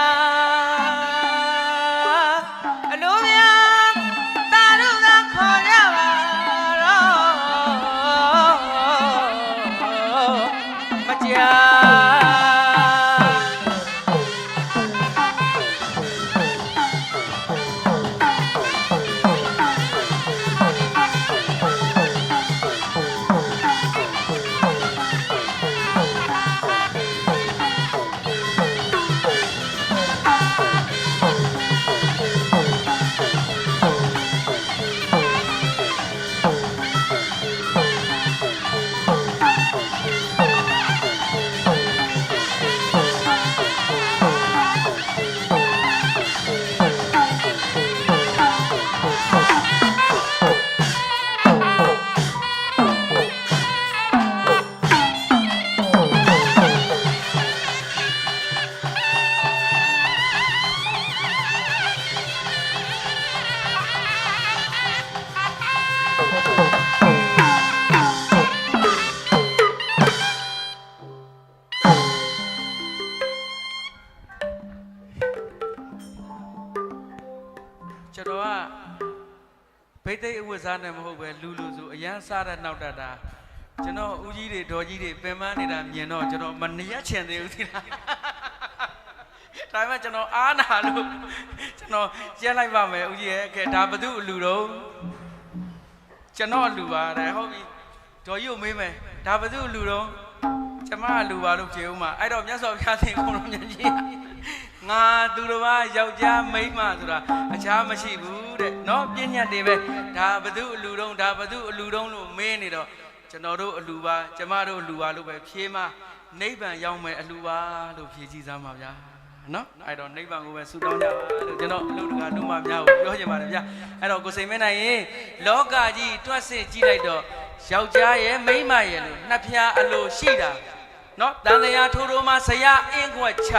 ကျွန်တော်ကဘိသိက်အဝတ်စားနဲ့မဟုတ်ပဲလူဆိုအရန်စားတဲ့နောက်တတာ ကျွန်တော်ဦးကြီးတွေဒေါ်ကြီးတွေပင်ပန်းနေတာမြင်တော့ကျွန်တော်မနေရချင်သေးဘူးသီလားဒါပေမဲ့ကျွန်တော်အားနာလို့ကျွန်တော်ရက်လိုက်ပါမယ်ဦးကြီးရဲ့ကဲဒါဘသူအလူတော့ကျွန်တော်အလူပါတယ်ဟုတ်ပြီဒေါ်ကြီးကိုမေးမယ်ဒါဘသူအလူတော့ကျမအလူပါလို့ဖြေဦးမှာအဲ့တော့မြတ်စွာဘုရားသင်ကုန်တော်မြတ်ကြီးငါသူတော်ဘာယောက်ျားမိန်းမဆိုတာအခြားမရှိဘူးတဲ့နော်ပြညတ်တွေပဲဒါဘသူအလူတော့ဒါဘသူအလူတော့လို့မေးနေတော့ကျွန်တော်တို့အလူပါကျမတို့အလူပါလို့ပဲဖြေမှာနိဗ္ဗာန်ရောက်မယ်အလူပါလို့ဖြေကြည့်စမ်းပါဗျာနော်အဲ့တော့နိဗ္ဗာန်ကိုပဲဆုတောင်းကြပါလို့ကျွန်တော်အလူတကာလူမများကိုပြောချင်ပါတယ်ဗျာအဲ့တော့ကိုစိန်မင်းနိုင်ရေလောကကြီးတွက်စစ်ကြည့်လိုက်တော့ယောက်ျားရဲ့မိန်းမရဲ့လို့နှစ်ဖျားအလိုရှိတာနော်တန်လျာထိုးထိုးမှာဆရာအင်းခွက်ချ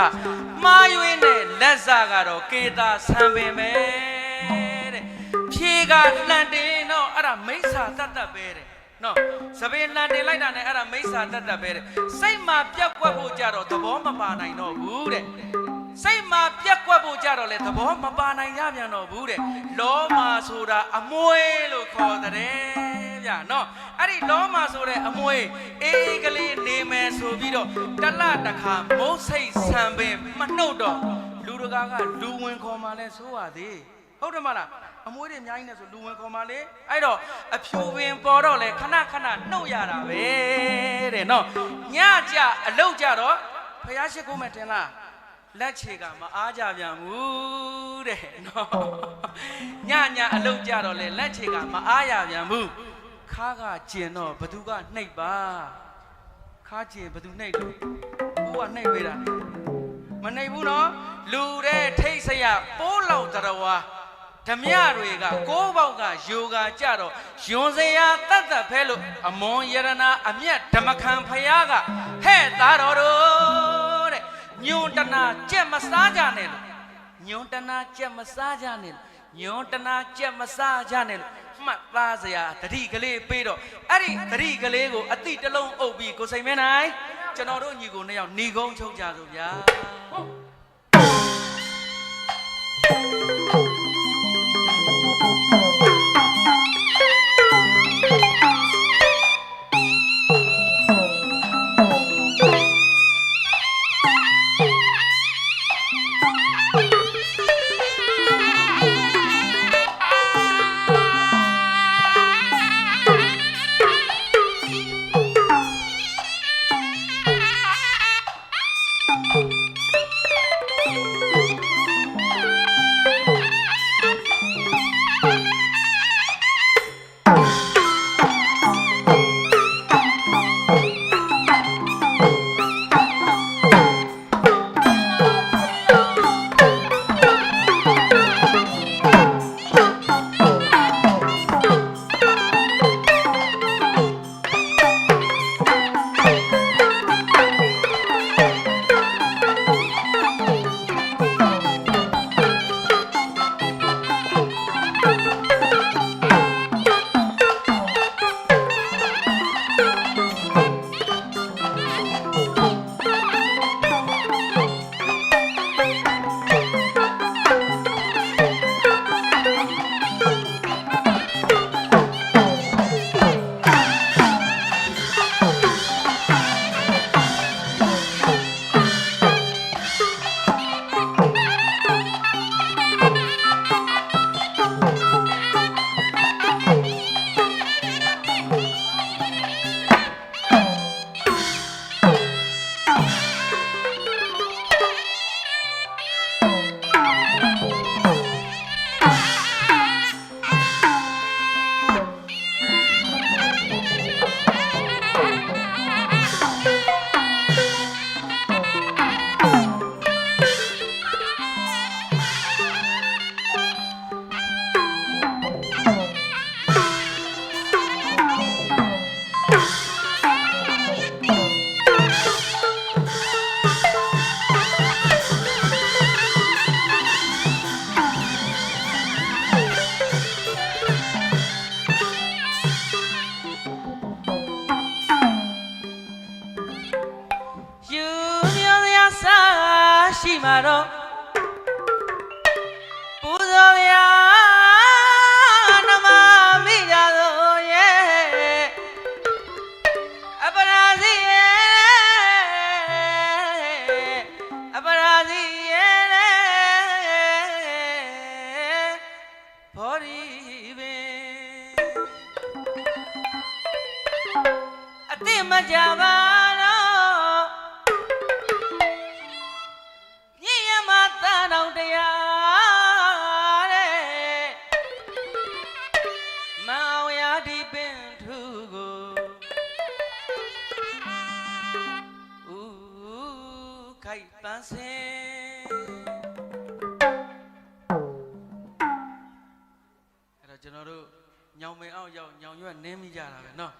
မှားယွင်းတဲ့လက်စကတော့ကေတာဆံပင်ပဲတဲ့ဖြေကလှန်တင်တော့အဲ့ဒါမိစ္ဆာတတ်တတ်ပဲတဲ့နော်စပင်လှန်တင်လိုက်တာနဲ့အဲ့ဒါမိစ္ဆာတတ်တတ်ပဲတဲ့စိတ်မှာပြက်ကွက်ဖို့ကြတော့သဘောမပါနိုင်တော့ဘူးတဲ့စိတ်မှာပြက်ကွက်ဖို့ကြတော့လေသဘောမပါနိုင်ရပြန်တော့ဘူးတဲ့လောမာဆိုတာအမွေလို့ခေါ်တဲ့ဗျာနော်အဲ့ဒီလောမာဆိုတဲ့အမွေအေးကလေးနေမယ်ဆိုပြီးတော့တလတစ်ခါမုတ်စိတ်ဆံပင်မနှုတ်တော့လူတကာကလူဝင်ခေါ်မှလဲဆိုရသေးဟုတ်တယ်မလားအမွေတွေအများကြီးနဲ့ဆိုလူဝင်ခေါ်မှလေအဲ့တော့အဖြူပင်ပေါ်တော့လေခဏခဏနှုတ်ရတာပဲတဲ့နော်ညကြအလုတ်ကြတော့ဖယားရှိခိုးမယ်တင်လားလက်ချေကမအားကြပြန်ဘူးတဲ့နော်ညအလုတ်ကြတော့လေလက်ချေကမအားရပြန်ဘူးခါကကျင်တော့ဘသူကနှိပ်ပါခါကျင်ဘသူနှိပ်လို့ကိုကနှိပ်ပေးတာမနှိပ်ဘူးနော်လူတဲ့ထိတ်ဆရာပိုးလောက်တရဝါဓမြတွေကကိုးပေါက်ကယောဂါကြတော့ယွန်စရာတတ်တတ်ဖဲလို့အမွန်ယရနာအမျက်ဓမ္မခံဖယားကဟဲ့သားတော်တို့တဲ့ညွန်တနာကြက်မစားကြနဲ့လို့ညွန်တနာကြက်မစားကြနဲ့လို့ညွန်တနာကြက်မစားကြနဲ့လို့မှတ်သားစရာတတိကလေးပေးတော့အဲ့ဒီတတိကလေးကိုအတိတလုံးအုပ်ပြီးကိုစိန်မင်းနိုင်ကျွန်တော်တို့ညီကိုနှစ်ယောက်หนีကုန်းချုပ်ကြစို့ဗျာရှိမှာတော့ပူဇော်ဗျာနမမိကြသောရဲ့ ခိုက်ပန်းစင်အဲ့တော့ကျွန်တော်တို့ညောင်မင်အောင်ရောက်ညောင်ရွက်နင်းမိကြတာပဲနော်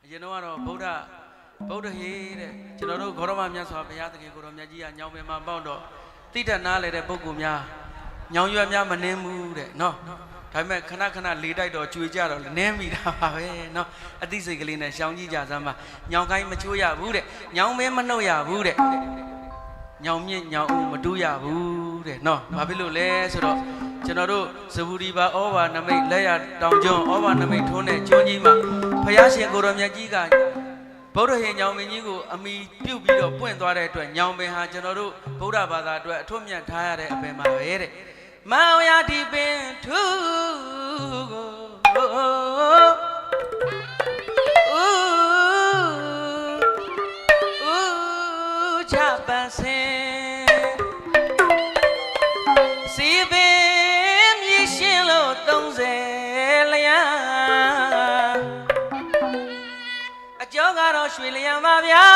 အရင်တော့ကတော့ဗုဒ္ဓဟေတဲ့ကျွန်တော်တို့ဂေါရမမြတ်စွာဘုရားသခင်ကိုတော်မြတ်ကြီးကညောင်ပင်မှာပေါက်တော့တိတနာလေတဲ့ပုဂ္ဂိုလ်များညောင်ရွက်များမနှင်းဘူးတဲ့နော်ဒါပေမဲ့ခဏခဏလေးတိုက်တော့ကျွေကြတော့နင်းမိတာပါပဲနော်အသိစိတ်ကလေးနဲ့ရှောင်ကြည့်ကြစမ်းပါညောင်ကိုင်းမချိုးရဘူးတဲ့ညောင်မင်းမနှုတ်ရဘူးတဲ့ညောင်မြင့်ညောင်ဦးမတူးရဘူးတဲ့နော်ဘာဖြစ်လို့လဲဆိုတော့ကျွန်တော်တို့ဇဗူဒီပါဩဘာနမိတ်လက်ရတောင်ကျွန်းဩဘာနမိတ်ထိုးတဲ့ကျွန်းကြီးမှာဘုရားရှင်ကိုတော်မြတ်ကြီးကဗုဒ္ဓဟေညောင်မင်းကြီးကိုအမိပြုတ်ပြီးတော့ပွင့်သွားတဲ့အတွက်ညောင်မင်းဟာကျွန်တော်တို့ဗုဒ္ဓဘာသာအတွက်အထွတ်မြတ်ထားရတဲ့အပင်ပါပဲတဲ့မောင်ရဒီပင်ထူကိုချပန်းစင်စီပင်မြည်ရှင်လို့30လျံအကျော်ကတော့ရွှေလျံပါဗျာ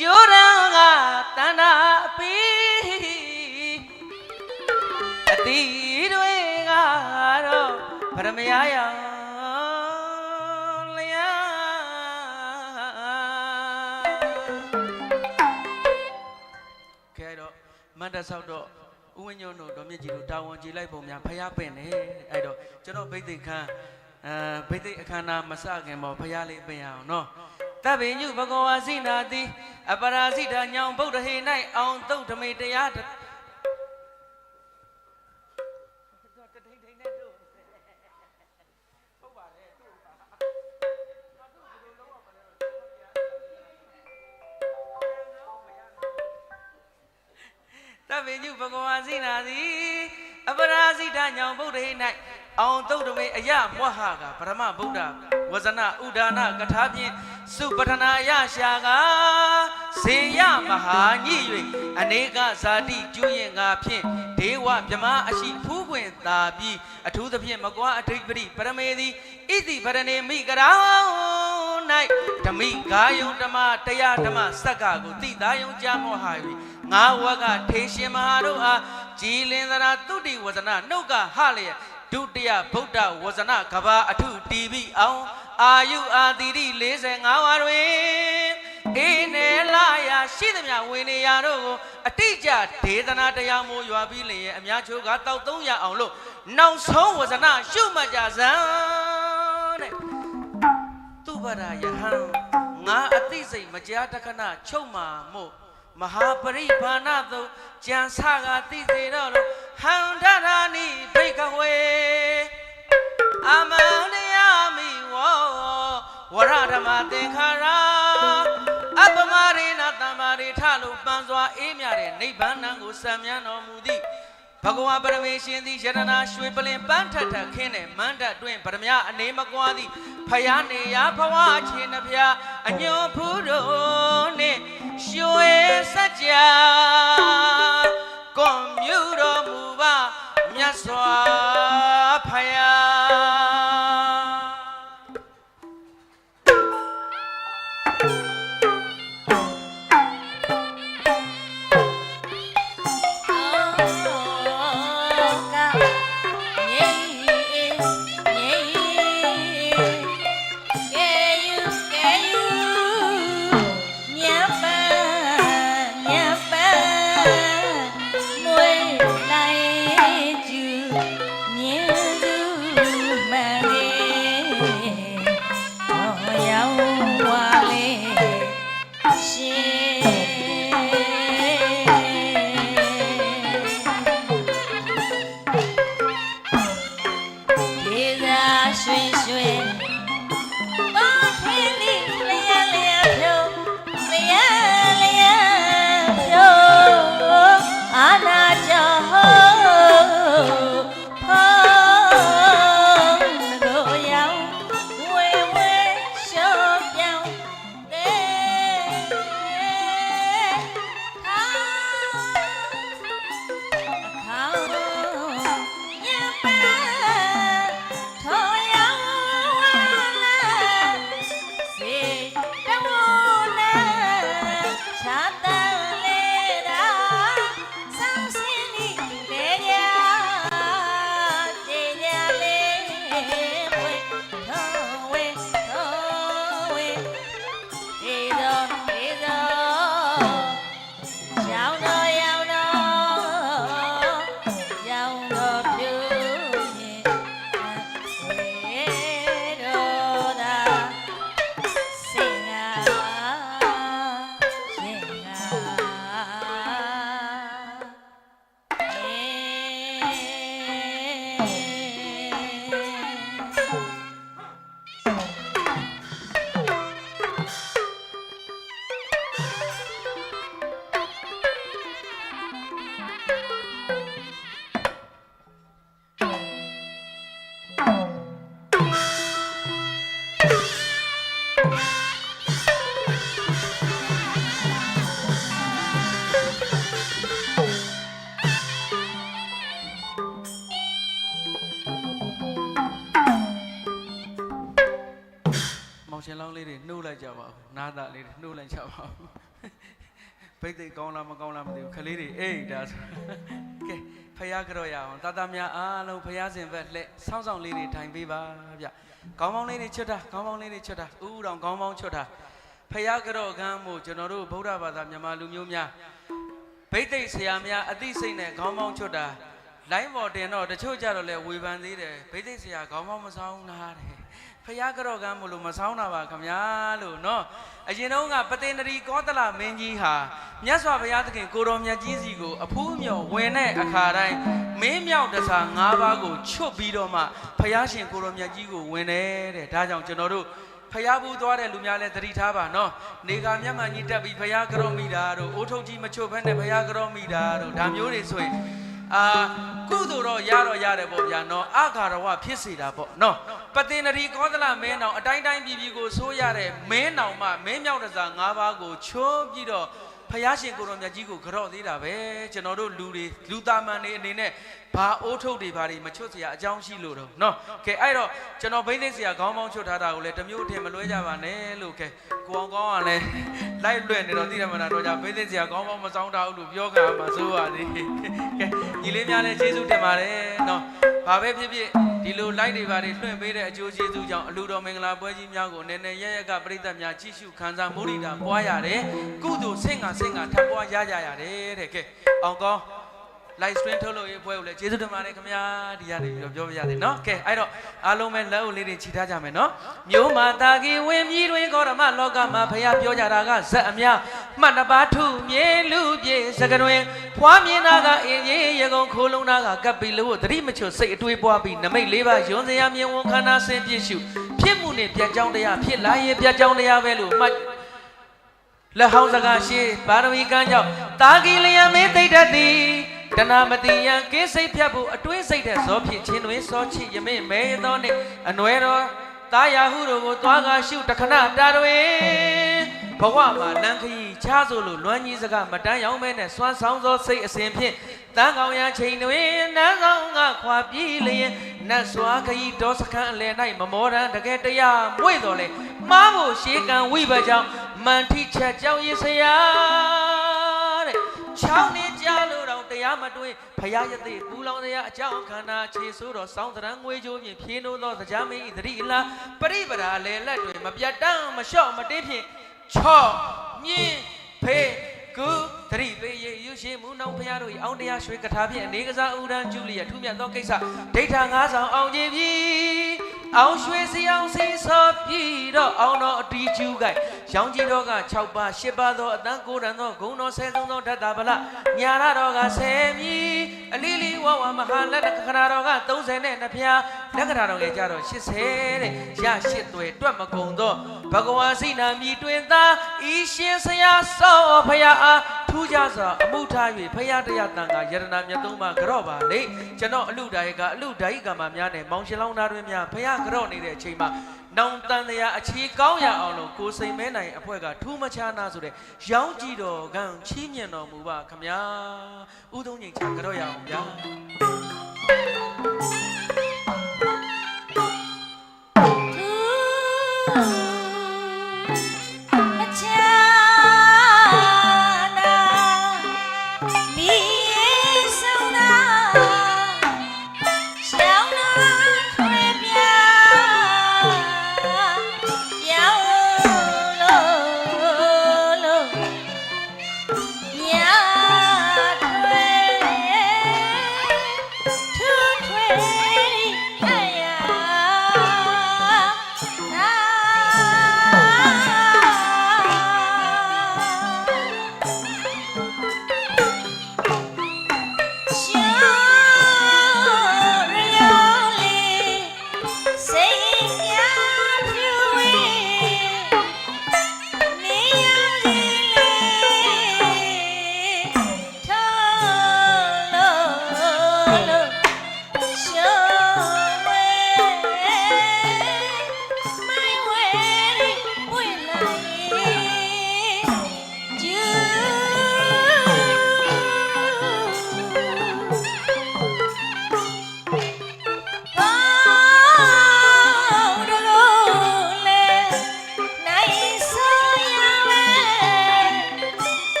ရိုးရန်ကတဏ္ဍာပီအတီတွေကတော့ဗရမယယောလျံခဲတော့မတ်တဆောက်တော့ဥဝိညုံတို့တော်မြင့်ကြီးတို့တာဝန်ကြီးလိုက်ပုံများဖျားပင့်နေအဲ့တော့ကျွန်တော်ဗိသိက်ခန်းဗိသိက်အခမ်းအနားမစခင်ပေါ့ဖျားလေးပင့်ရအောင်နော်တပ်ပင်ညုဘဂဝါစိနာတိအပရာဇိတာညောင်ဗုဒ္ဓဟေ၌အောင်သုတ်ဓမေတရားတပ်ပင်ညုဘဂဝါစိနာတိအပရာဇိတာညောင်ဗုဒ္ဓဟေ၌အောင်သုတ်ဓမေအယမွဟကပရမဗုဒ္ဓဝဇနဥဒါနကထာဖြင့်စုပထနာယရှာကဇေယမဟာညိ၍အနေကဇာတိကျူးရင်ငါဖြင့်ဒေဝမြမအရှိဖူးခွင်သာပြီးအထူးသဖြင့်မကွာအဋိပတိပရမေသည်ဣတိဗရဏေမိကရော၌ဓမိဂါယုံဓမ္မတရားဓမ္မစက္ကကိုတိသာယုံကြမောဟာ၍ငါဝကထေရှင်မဟာတို့အားကြည်လင်သရာတုတိဝဇနနှုတ်ကဟလျက်ဒုတိယဗုဒ္ဓဝဇနကဘာအထုတီဘိအောင်အာယုအာတိတိ45ဝါတွင်အေနေလာယာရှိသမျှဝေနေရာတို့ကိုအတိအကျဒေသနာတရားမိုးရွာပြီးလျင်အများချိုးကတောက်300အောင်လို့နောက်ဆုံးဝဇနရှုမှတ်ကြစမ်းတဲ့သူဗရာယဟံငါအသိစိတ်မကြားတခဏချုပ်မှာမို့မဟာပရိဘာဏသုကြံစကတိစေတော့လို့ဟန္တရာနိဘိကဝေအမန္တယာမိဝဝရဓမ္မသင်္ခါရအပမရိဏတမ္မာရိထလို့ပန်းစွာအေးမြတဲ့နိဗ္ဗာန်ကိုစံမြန်းတော်မူသည်ဘဂဝါပရမေရှင်သည်ယတနာရွှေပလင်ပန်းထထခင်းတဲ့မန္တတွင်ပရမယအနေမကွာသည်ဖယားနေရဘဝချင်းနှဖျားအညွန်ဖူးတို့နှင့်ရွှေစัจ जा ကွန်မြူတော်မူပါမြတ်စွာဘုရားNhớ ba လိုက်ကြပါဦးနားသားလေးနှိုးလိုက်ကြပါဦးဘိတ်သိက်ကောင်းလားမကောင်းလားမသိဘူးခလေးတွေအေးဒါဆိုကဲဖယားကြော့ရအောင်တာတာများအားလုံးဖယားစင်ဘက်လက်ဆောင်းဆောင်လေးတွေထိုင်ပေးပါဗျခေါင်းပေါင်းလေးတွေချွတ်တာခေါင်းပေါင်းလေးတွေချွတ်တာဥဥတော်ခေါင်းပေါင်းချွတ်တာဖယားကြော့ကမ်းမို့ကျွန်တော်တို့ဗုဒ္ဓဘာသာမြန်မာလူမျိုးများဘိတ်သိက်ဆရာများအသိစိတ်နဲ့ခေါင်းပေါင်းချွတ်တာလိုင်းပေါ်တင်တော့တချို့ကြတော့လဲဝေဖန်သေးတယ်ဘိတ်သိက်ဆရာခေါင်းပေါင်းမဆောင်တာတဲ့ဖယားကြော့ကမ်းမို့လို့မဆောင်တာပါခင်ဗျာလို့နော်အရင်တုန်းကပတေနရီကောသလမင်းကြီးဟာမြတ်စွာဘုရားသခင်ကိုတော်မြတ်ကြီးစီကိုအဖူးမြော်ဝင်တဲ့အခါတိုင်းမင်းမြောက်တစား၅ပါးကိုချွတ်ပြီးတော့မှဘုရားရှင်ကိုတော်မြတ်ကြီးကိုဝင်တယ်တဲ့ဒါကြောင့်ကျွန်တော်တို့ဖယားဘူးသွားတဲ့လူများလည်းသတိထားပါနော်နေကမျက်မှန်ကြီးတက်ပြီးဖယားကြော့မိတာတို့အိုးထုတ်ကြီးမချွတ်ဘဲနဲ့ဖယားကြော့မိတာတို့ဒါမျိုးတွေဆိုရင်ကုသိုလ်တော့ရတယ်ပေါ့ဗျာနော်အခါရဝဖြစ်စေတာပေါ့နော်ပတေနရီကောသလမင်းနောင်အတိုင်းတိုင်းပြည်ပြည်ကိုဆိုးရတဲ့မင်းနောင်မှမင်းမြောက်တစား၅ပါးကိုချိုးပြီးတော့ဖယားရှင်ကိုတော်မြတ်ကြီးကိုကြော့သေးတာပဲကျွန်တော်တို့လူသားမန်တွေအနေနဲ့ဘာအိုးထုတ်တွေဘာတွေမချွတ်เสียအကြောင်းရှိလို့တော့နော်ကဲအဲ့တော့ကျွန်တော်ဘိသိက်ဆရာခေါင်းပေါင်းချွတ်ထားတာကိုလည်းတမျိုးထင်မလွဲကြပါနဲ့လို့ကဲကိုအောင်ကောင်းကလည်းလိုက်လွှဲနေတော့သိတယ်မလားတော့じゃဘိသိက်ဆရာခေါင်းပေါင်းမဆောင်တာဘူးလို့ပြောကြမှာစိုးပါသေးကဲညီလေးများလည်းကျေးဇူးတင်ပါတယ်နော်ဘာပဲဖြစ်ဖြစ်ဒီလိုလိုက်တွေဘာတွေလွှင့်ပေးတဲ့အကျိုးကျေးဇူးကြောင့်အလူတော်မင်္ဂလာပွဲကြီးများကိုနည်းနည်းရရကပရိသတ်များကြည့်ရှုခံစားမိုးရိတာပွားရတယ်ကုသိုလ်ဆင့်ကထပ်ပွားရကြရတယ်တဲ့ကဲအောင်ကောင်းlive stream ထုတ်လို့ရေးပွဲကိုလည်းကျေးဇူးတင်ပါတယ်ခင်ဗျာဒီကနေပြီးတော့ပြောပြရသေးနော်ကဲအဲ့တော့အားလုံးပဲလက်အုပ်လေးတွေခြိထားကြမယ်နော်မျိုးမာတာကီဝင်းမြည်တွင်ကောဓမလောကမှာဖယားပြောကြတာကဇက်အများမှတ်တပါထုမြေလူပြေစကတွင်ဖွားမြင်တာကအင်းကြီးရေကုန်ခိုးလုံးသားကကပ်ပြီးလို့သတိမချွတ်စိတ်အတွေးပွားပြီးနမိတ်လေးပါယွန်းစရာမြင်ဝန်ခန္ဓာဆင်းပြည့်ရှုဖြစ်မှုနဲ့ပြတ်ကြောင်းတရားဖြစ်လာရင်ပြတ်ကြောင်းတရားပဲလို့မှတ်လက်ဟောင်းစကားရှိပါရမီကံကြောင့်တာကီလျံမင်းသိတတ်သည်တဏမတိယံကင်းစိတ်ဖြတ်ဖို့အတွင်းစိတ်တဲ့ဇောဖြစ်ခြင်းတွင်စောချယမင်းမဲသောနှင့်အနွယ်တော်တာယာဟုတို့ကိုသွားကားရှုတခဏတာတွင်ဘဝမှာလမ်းခရီးချားဆိုလို့လွမ်းကြီးစကားမတန်းရောက်မဲနဲ့စွမ်းဆောင်သောစိတ်အစဉ်ဖြင့်တန်းကောင်ရချိန်တွင်နန်းဆောင်ကခွာပြေးလျင်နတ်စွာခရီးတော်စခန်းအလယ်၌မမောတန်တကယ်တရားမွေ့တော်လေမားဖို့ရှေးကံဝိဘကြောင့်မန်ထိချက်ကြောင့်ရစရာတဲ့ချောင်းနေကြလို့တော့တရားမတွေ့ဖယားရသေးပူလောင်တရားအကြောင်းခန္ဓာခြေဆိုးတော်စောင်းတရံငွေကြိုးဖြင့်ဖြင်းလို့သောတရားမင်းဤသတိလားပရိပဒါလေလက်တွေမပြတ်တမ်းမလျှော့မတင်းဖြင့်ချော့မြင်းဖေးကုသတိပေးရယူရှိမှုနောင်ဖယားတို့၏အောင်တရားရွှေကထာဖြင့်အနေကစားဥဒန်းကျူလီရထူးမြတ်သောကိစ္စဒိဋ္ဌာ၅ဆောင်အောင်ကြည်ပြီအောင်ရွှေစီအောင်စီစောပြီးတော့အောင်တော်အတီးကျူးကိုက်ရောင်ကြီးတော်က6ပါး10ပါးသောအတန်း9တန်သောဂုံတော်13သောဓာတ်တာဗလညာရတော်က10မြီအလီလီဝဝမဟာလက်ခဏတော်က30နဲ့2ဖျားလက္ခဏာတော်ရဲ့ကြတော့80တဲ့ရ8သွဲတွက်မကုံသောဘဂဝါစိနာမြည်တွင်သာဤရှင်ဆရာစောဖယားအားထူးခြားစွာအမှုထား၍ဖယားတရားတန်ကယရဏမြတ်သုံးပါကြော့ပါလေကျွန်တော်အလူဒါယကအလူဒါယကမှာများနဲ့မောင်ရှင်လောင်းသားတွင်များဖယားကြော့နေတဲ့အချိန်မှာနောင်တန်တရားအခြေကောင်းရအောင်လို့ကိုစိန်မဲနိုင်အဖွဲ့ကထူးမခြားနာဆိုတဲ့ရောင်းကြည့်တော်ကံချီးမြှင့်တော်မူပါခမညာဥသုံးငိမ်ချကြော့ရအောင်ဗျာYeah.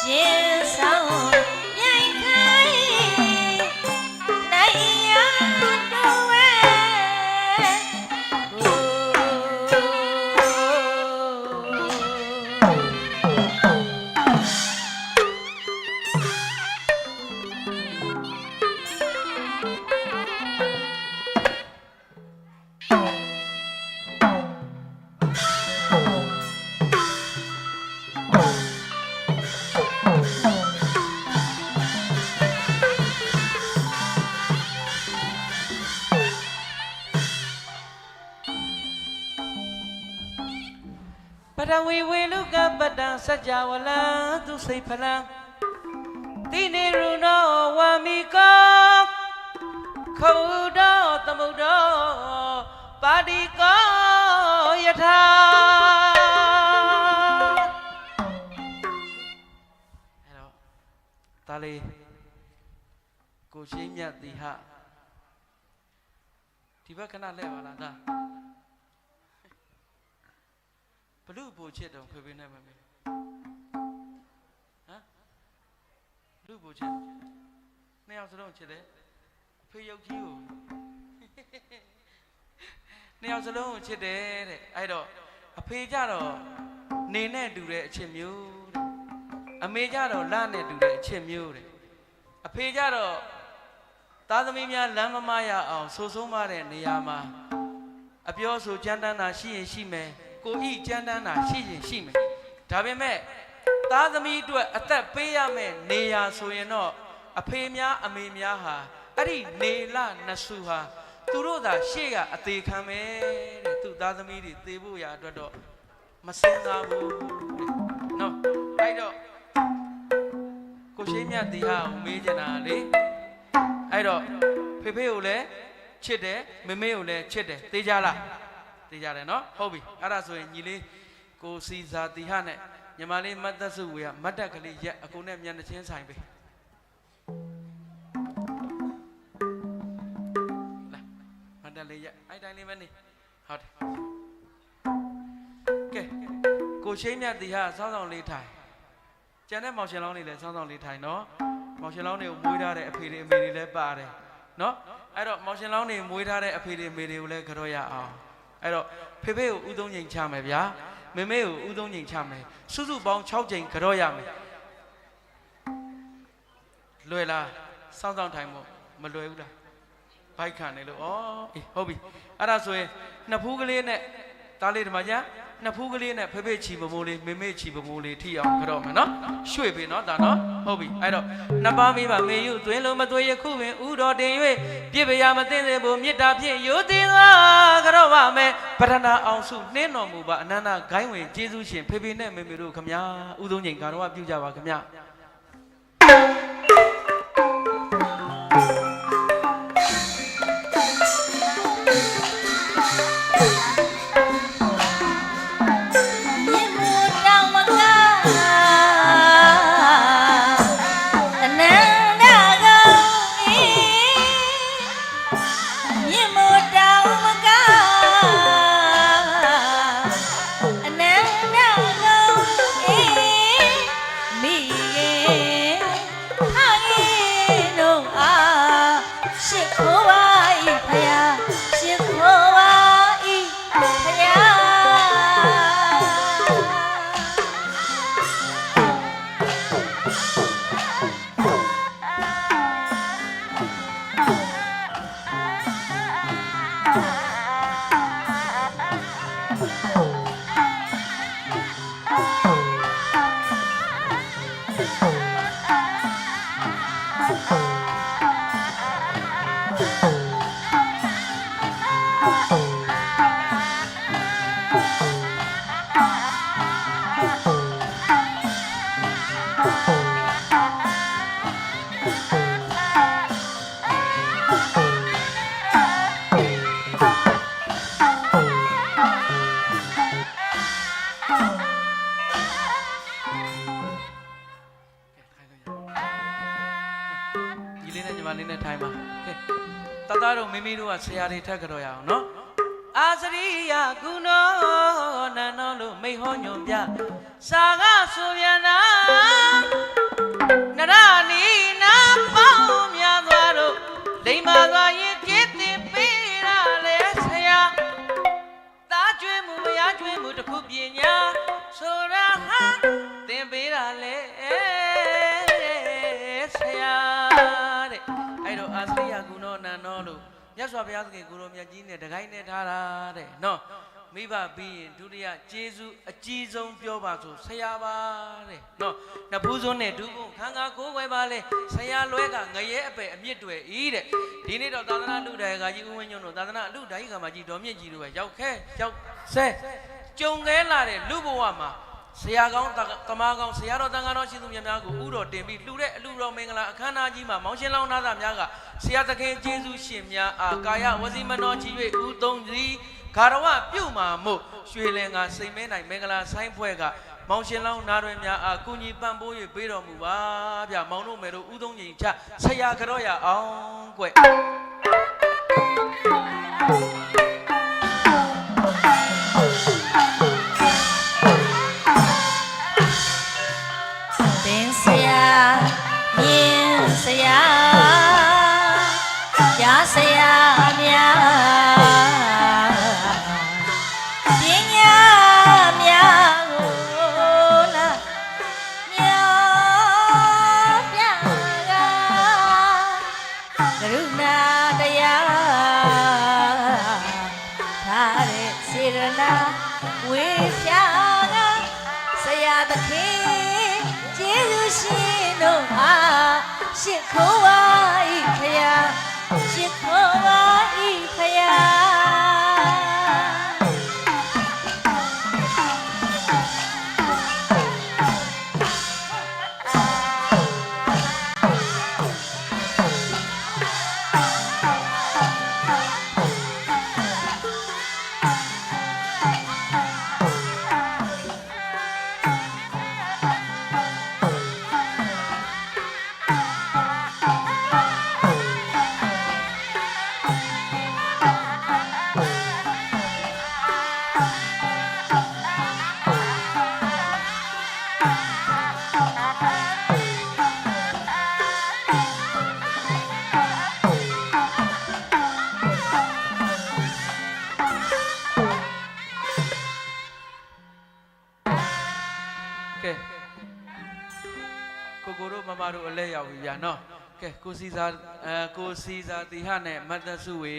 ရှင်ဆောင်မြိုင်ခိုင်နိုင်ရတော့ဝဲပထဝီဝေလူကပတ္တံစัจ java လံသူစိတ်ဖလံတိနေရုဏောဝါမိကောခုတောသမုဒ္ဒောပါတိကောယထာအဲ့တော့ဒါလေးကိုရှိမြတ်တိဟဒီဘက်ခဏလဲပါလားဒါဘလူဘူချစ်တော့ဖေဖေနဲ့မမေဟမ်လူဘူချစ်နှစ်ယောက်စလုံးချစ်တယ်ဖေရုပ်ကြီးကိုနှစ်ယောက်စလုံးကိုချစ်တယ်တဲ့အဲ့တော့အဖေကြတော့နေနဲ့တူတဲ့အချစ်မျိုးတဲ့အမေကြတော့လနဲ့တူတဲ့အချစ်မျိုးတဲ့အဖေကြတော့သားသမီးများလမ်းမမရအောင်ဆိုဆုံးမတဲ့နေရာမှာအပြောဆိုကြမ်းတမ်းတာရှိရင်ရှိမယ်ကိုဤကြမ်းတမ်းတာရှိရင်ရှိမယ်ဒါပေမဲ့သားသမီးအတွက်အသက်ပေးရမယ်နေရာဆိုရင်တော့အဖေများအမေများဟာအဲ့ဒီနေလနစုဟာသူတို့သာရှေ့ကအသေးခံမယ်တဲ့သူသားသမီးတွေသေဖို့ရာအတွက်တော့မစင်စားဘူးတဲ့နော်အဲ့တော့ကိုရှိမြတ်တီဟာကိုမေးချင်တာလေအဲ့တော့ဖေဖေကိုလည်းချစ်တယ်မေမေကိုလည်းချစ်တယ်သိကြလားသိကြတယ်နော်ဟုတ်ပြီအဲ့ဒါဆိုရင်ညီလေးကိုစီစာတီဟနဲ့ညီမလေးမတ်သက်စုဝေကမတ်တက်ကလေးရက်အကုန်နဲ့မျက်နှာချင်းဆိုင်ပဲလာမတ်တက်လေးရက်အဲ့တိုင်းလေးပဲနေဟုတ်တယ်ကဲကိုရှိမြတ်တီဟစောင်းဆောင်လေးထိုင်ကျန်တဲ့မောင်ရှင်လောင်းလေးလည်းစောင်းဆောင်လေးထိုင်နော်မောင်ရှင်လောင်းတွေကိုမွေးထားတဲ့အဖေတွေအမေတွေလည်းပါတယ်နော်အဲ့တော့မောင်ရှင်လောင်းတွေမွေးထားတဲ့အဖေတွေအမေတွေကိုလည်းကြောရအောင်အဲ့တော့ဖေဖေကိုဥသုံးချိန်ချမယ်ဗျာမေမေကိုဥသုံးချိန်ချမယ်စုစုပေါင်း6ချိန်ကြောရမယ်လွယ်လားစောင်းစောင်းထိုင်မို့မလွယ်ဘူးလားဘိုက်ခံနေလို့ဩအေးဟုတ်ပြီအဲ့ဒါဆိုရင်နှစ်ဖူးကလေးနဲ့သားလေးဒီမှာညာနှစ်ဖူးကလေးနဲ့ဖေဖေချီပမိုးလေးမေမေချီပမိုးလေးထိအောင်ကြောမယ်နော်ရွှေ့ပြီနော်ဒါနော်ဟုတ်ပြီအဲ့တော့နှစ်ပါးမိဘမေယူသွင်းလို့မသွေးရခုပင်ဥတော်တင်၍ပြစ်ပရာမသိစေဖို့မေတ္တာဖြင့်ရိုသေသာကြောပါမယ်ပထနာအောင်စုနှင်းတော်မူပါအနန္တဂိုင်းဝင်ကျေးဇူးရှင်ဖေဖေနဲ့မေမေတို့ခမညာဥသုံးချိန်ကတော့ပြုကြပါခမညာမိမိတို့ကဆရာတွေထက်ကြတော့ရအောင်နော်အာစရိယကုနောနန္နောလို့မိဟောညွန်ပြစာကဆိုပြန်တာ စွာဘုရားသခင်ကိုရောမြတ်ကြီးနဲ့တကိုင်းနဲ့ထားတာတဲ့နော်မိဘပြီးရင်ဒုတိယကျေးဇူးအကြီးဆုံးပြောပါဆိုဆရာပါတဲ့နော်နဖူးစွန်းနဲ့ဒုဘုံခန္ဓာကိုယ်ွယ်ပါလေဆရာလွဲကငရဲအပယ်အမြင့်တွေဤတဲ့ဒီနေ့တော့သာသနာလူတိုင်ကကြီးဦးဝင်းညွန့်တို့သာသနာလူတိုင်ကမှာကြီးတော်မြင့်ကြီးတို့ပဲရောက်ခဲရောက်ဆဲကြုံခဲလာတဲ့လူဘဝမှာဆရာကောင်းတမကောင်းဆရာတော်တန်ခါတော်ရှိသူများကိုဥတော်တင်ပြီးလှူတဲ့အလှူတော်မင်္ဂလာအခမ်းအနားကြီးမှာမောင်ရှင်လောင်းသားသားများကဆရာသခင်ကျေးဇူးရှင်များအားကာယဝစီမနောချီ၍ဥသုံးစီဂါရဝပြုမှာမို့ရွှေလင်ကစိတ်မဲနိုင်မင်္ဂလာဆိုင်ဖွဲ့ကမောင်ရှင်လောင်းနာတွင်များအားကုညီပံ့ပိုး၍ပေးတော်မူပါဗျမောင်တို့မယ်တို့ဥသုံးကြီးချဆရာကြောရအောင်ကွတင်ဆရာမြင်းဆရာကြားဆရာများပညာများကိုလာမြောပြကကရုဏာတရားထားတဲ့စေရနာဝေဖြာကဆရာသခင်ကျေးဇူးရှင်တို့အားရှိခိုးပါ၏ခရာရှိခိုးပါ၏ခရာကိုတို့မမတို့အလဲရောက်ပြီဗျာနော်ကဲကိုစီစာတီဟနဲ့မတ်တဆုဝေ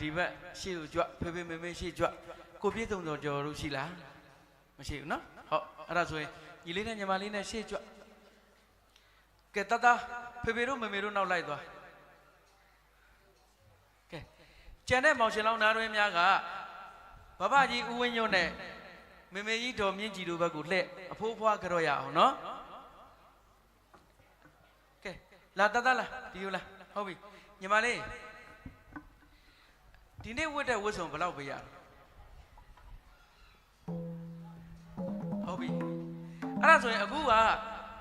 ဒီဘက်ရှေ့ကိုကြွဖေဖေမေမေရှေ့ကြွကိုပြည့်စုံတော်ကျော်တို့ရှိလားမရှိဘူးနော်ဟုတ်အဲ့ဒါဆိုရင်ညီလေးနဲ့ညီမလေးနဲ့ရှေ့ကြွကဲတတဖေဖေတို့မေမေတို့နောက်လိုက်သွားကဲကျန်တဲ့မောင်ရှင်လောင်းနားတွင်များကဘဘကြီးဦးဝင်းညွန့်နဲ့မေမေကြီးတော်မြင့်ကြီးတို့ဘက်ကိုလှည့်အဖိုးဖွားကြော်ရအောင်နော်ကဲလာတတလာဒီလိုလားဟုတ်ပြီညီမလေးဒီနေ့ဝတ်တဲ့ဝတ်စုံဘယ်လောက်ပေးရဟုတ်ပြီအဲ့ဒါဆိုရင်အခုက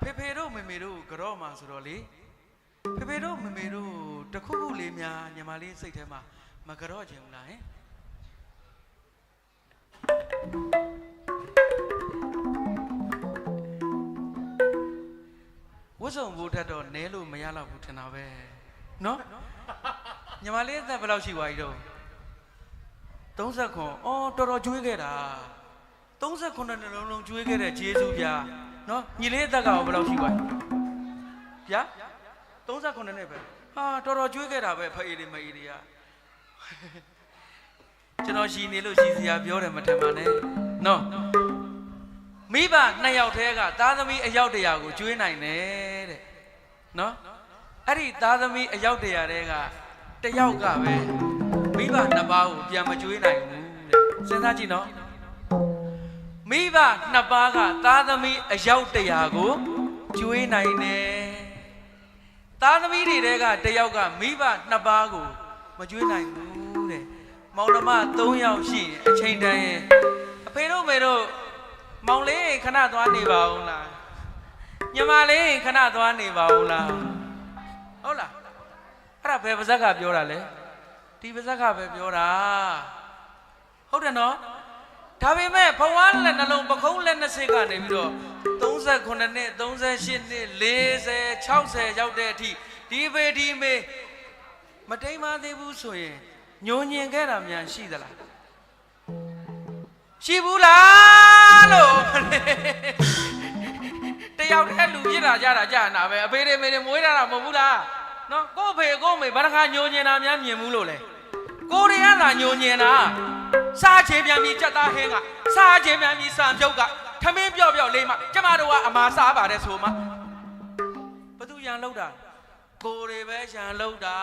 ဖေဖေတို့မေမေတို့ကြော်မှာဆိုတော့လေဖေဖေတို့မေမေတို့တခုခုလေးများညီမလေးစိတ်ထဲမှာမကြော်ချင်ဘူးလားဟင်ဝတ်စုံဘိုးထက်တော့နဲလို့မရတော့ဘူးထင်တာပဲနော်ညီမလေးအသက်ဘယ်လောက်ရှိသွားပြီတော့39အော်တော်တော်ကျွေးခဲ့တာ39နှစ်လုံးကျွေးခဲ့တဲ့ဂျေဇုဗျာနော်ညီလေးအသက်ကဘယ်လောက်ရှိသွားပြီဗျာ39နှစ်ပဲဟာတော်တော်ကျွေးခဲ့တာပဲဖေးလေးမေးလေးကကျွန်တော်ရှိနေလို့ရှိစရာပြောတယ်မထင်ပါနဲ့နော်မိဘ2ယောက်တည်းကသားသမီးအယောက်100ကိုကျွေးနိုင်တယ်တဲ့နော်အဲ့ဒီသားသမီးအယောက်100တည်းက1ယောက်ကပဲမိဘ2ပါးကိုပြန်မကျွေးနိုင်ဘူးတဲ့စဉ်းစားကြည့်နော်မိဘ2ပါးကသားသမီးအယောက်100ကိုကျွေးနိုင်တယ်သားသမီးတွေတည်းက1ယောက်ကမိဘ2ပါးကိုမကျွေးနိုင်ဘူးတဲ့မောင်နှမ3ယောက်ရှိရင်အချိန်တန်ရင်အဖေတို့မေတို့မောင်လေးခဏသွားနေပါဦးလားညီမလေးခဏသွားနေပါဦးလားဟုတ်လားအဲ့ဒါဘယ်ပါဇက်ကပြောတာလဲဒီပါဇက်ကပဲပြောတာဟုတ်တယ်နော်ဒါပေမဲ့ဘဝလက်နှလုံးပခုံးလက်20ကနေပြီးတော့39နှစ်38နှစ်40 60ရောက်တဲ့အထိဒီပေဒီမေမတိမ်မသေးဘူးဆိုရင်ညှို့ညင်ခဲ့တာများရှိသလားရှိဘူးလားလို့တယောက်တည်းလူပြစ်တာကြတာကြာနာပဲအဖေတွေမေတွေမွေးတာမဟုတ်ဘူးလား နော်ကိုဖေကိုမေဘာတခါညိုညင်တာများမြင်ဘူးလို့လေကိုရီးယားသာညိုညင်တာစားချေပြန်ပြီးကြက်သားဟင်းကစားချေပြန်ပြီးစံပြုတ်ကထမင်းပြော့ပြော့လေးမှကျမတို့ကအမာစားပါတယ်ဆိုမှဘသူရန်လောက်တာကိုတွေပဲရန်လောက်တာ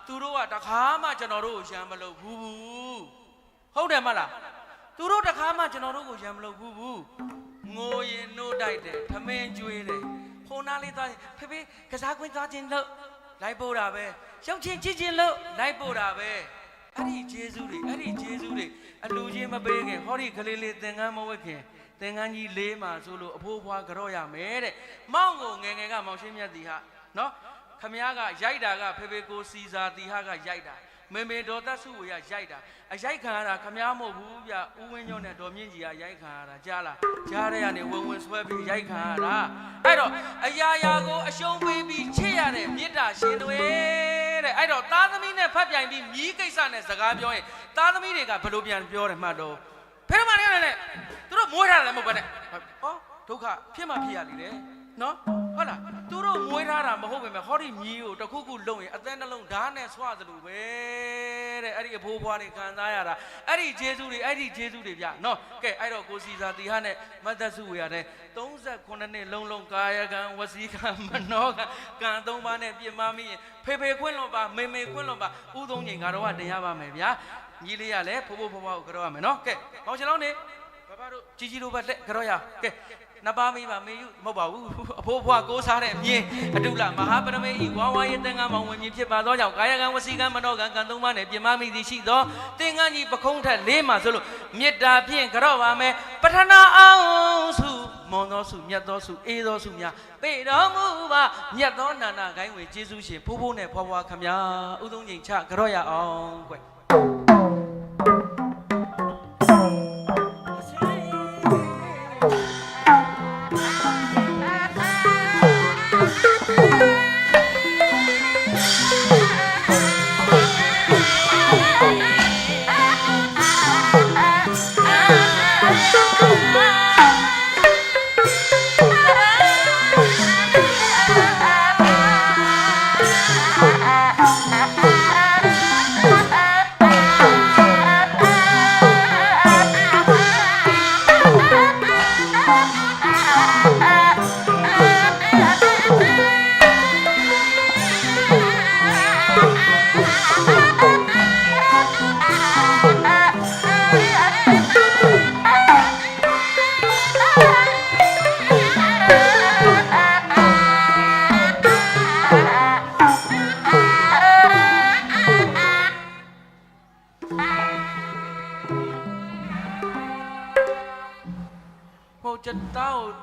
သူတို့ကတခါမှကျွန်တော်တို့ကိုရန်မလုပ်ဘူးဟုတ်တယ်မလားသူတို့တခါမှကျွန်တော်တို့ကိုရန်မလုပ်ဘူးငိုရင်နှိုးတိုက်တယ်ထမင်းကျွေးတယ်ခိုးနာလေးသွားဖေဖေကစားကွင်းသွားခြင်းလို့လိုက်ပို့တာပဲရုပ်ချင်းချစ်ချင်းလို့လိုက်ပို့တာပဲအဲ့ဒီဂျေဇုတွေအလူချင်းမပေးခင်ဟောဒီကလေးလေးသင်္ကန်းမဝတ်ခင်သင်္ကန်းကြီးလေးမှာဆိုလို့အဖိုးဖွားကြော့ရမယ်တဲ့မောင်ကိုငယ်ငယ်ကမောင်ရှင်းမြတ်တီဟာနော်ခမည်းကရိုက်တာကဖေဖေကိုစီစာတီဟာကရိုက်တာမေမေဒေါ်သက်စုဝေကရိုက်တာအရိုက်ခံရတာခမည်းမဟုတ်ဘူးဗျဦးဝင်းညွန့်နဲ့ဒေါ်မြင့်ကြီးကရိုက်ခံရတာကြားလားကြားတဲ့ကနေဝင်ဆွဲပြီးရိုက်ခံရတာအဲ့တော့အရာရာကိုအရှုံးပေးပြီးချစ်ရတဲ့မေတ္တာရှင်တွေတဲ့အဲ့တော့သားသမီးနဲ့ဖတ်ပြိုင်ပြီးမြီးကိစ္စနဲ့စကားပြောရင်သားသမီးတွေကဘယ်လိုပြန်ပြောတယ်မှတ်တော့ဖေမနေနဲ့သူတို့မွေးထားတယ်မဟုတ်ပါနဲ့ဟောဒုက္ခဖြစ်မှဖြစ်ရလိမ့်တယ်နော်ဟုတ်လားသူတို့မွေးထားတာမဟုတ်ပေမဲ့ဟောဒီမြီးကိုတစ်ခုခုလုံရင်အသက်နှလုံးဓာတ်နဲ့ဆွသလိုပဲတဲ့အဲ့ဒီအဖိုးဘွားတွေခံစားရတာအဲ့ဒီဂျေဇုတွေဗျနော်ကဲအဲ့တော့ကိုစီစာတီဟာနဲ့မတ်သက်စုဝေရတယ်38နှစ်လုံးကာယကံဝစီကံမနောကံ3ပါးနဲ့ပြစ်မှားမိရင်ဖေဖေခွင့်လွန်ပါမေမေခွင့်လွန်ပါဥသုံးချိန်ကတော့တင်ရပါမယ်ဗျာညီလေးရလဲဖိုးကိုကြောရမယ်နော်ကဲမောင်ချင်လုံးနေဘာတို့ကြီးတို့ပဲလက်ကြောရကဲနှစ်ပါးမိပါမေယူမဟုတ်ပါဘူးအဖိုးဘွားကိုးစားတဲ့အမြင်အတုလမဟာပရမေဤဝါဝါယေတန်ကမောင်ဝင်မြင်ဖြစ်ပါသောကြောင့်ကာယကံဝစီကံမနောကံကံ3ပါးနဲ့ပြမမိသည်ရှိသောသင်္ကန်းကြီးပခုံးထက်၄မှာဆိုလို့မေတ္တာဖြင့်ကြော့ပါမယ်ပထနာအောင်စုမွန်သောစုမြတ်သောစုအေးသောစုများပေတော်မူပါမြတ်သောနာနာဂိုင်းဝင်ကျေးဇူးရှင်ဖိုးနဲ့ဖွားခမညာဥသုံးချိန်ချကြော့ရအောင်ကွ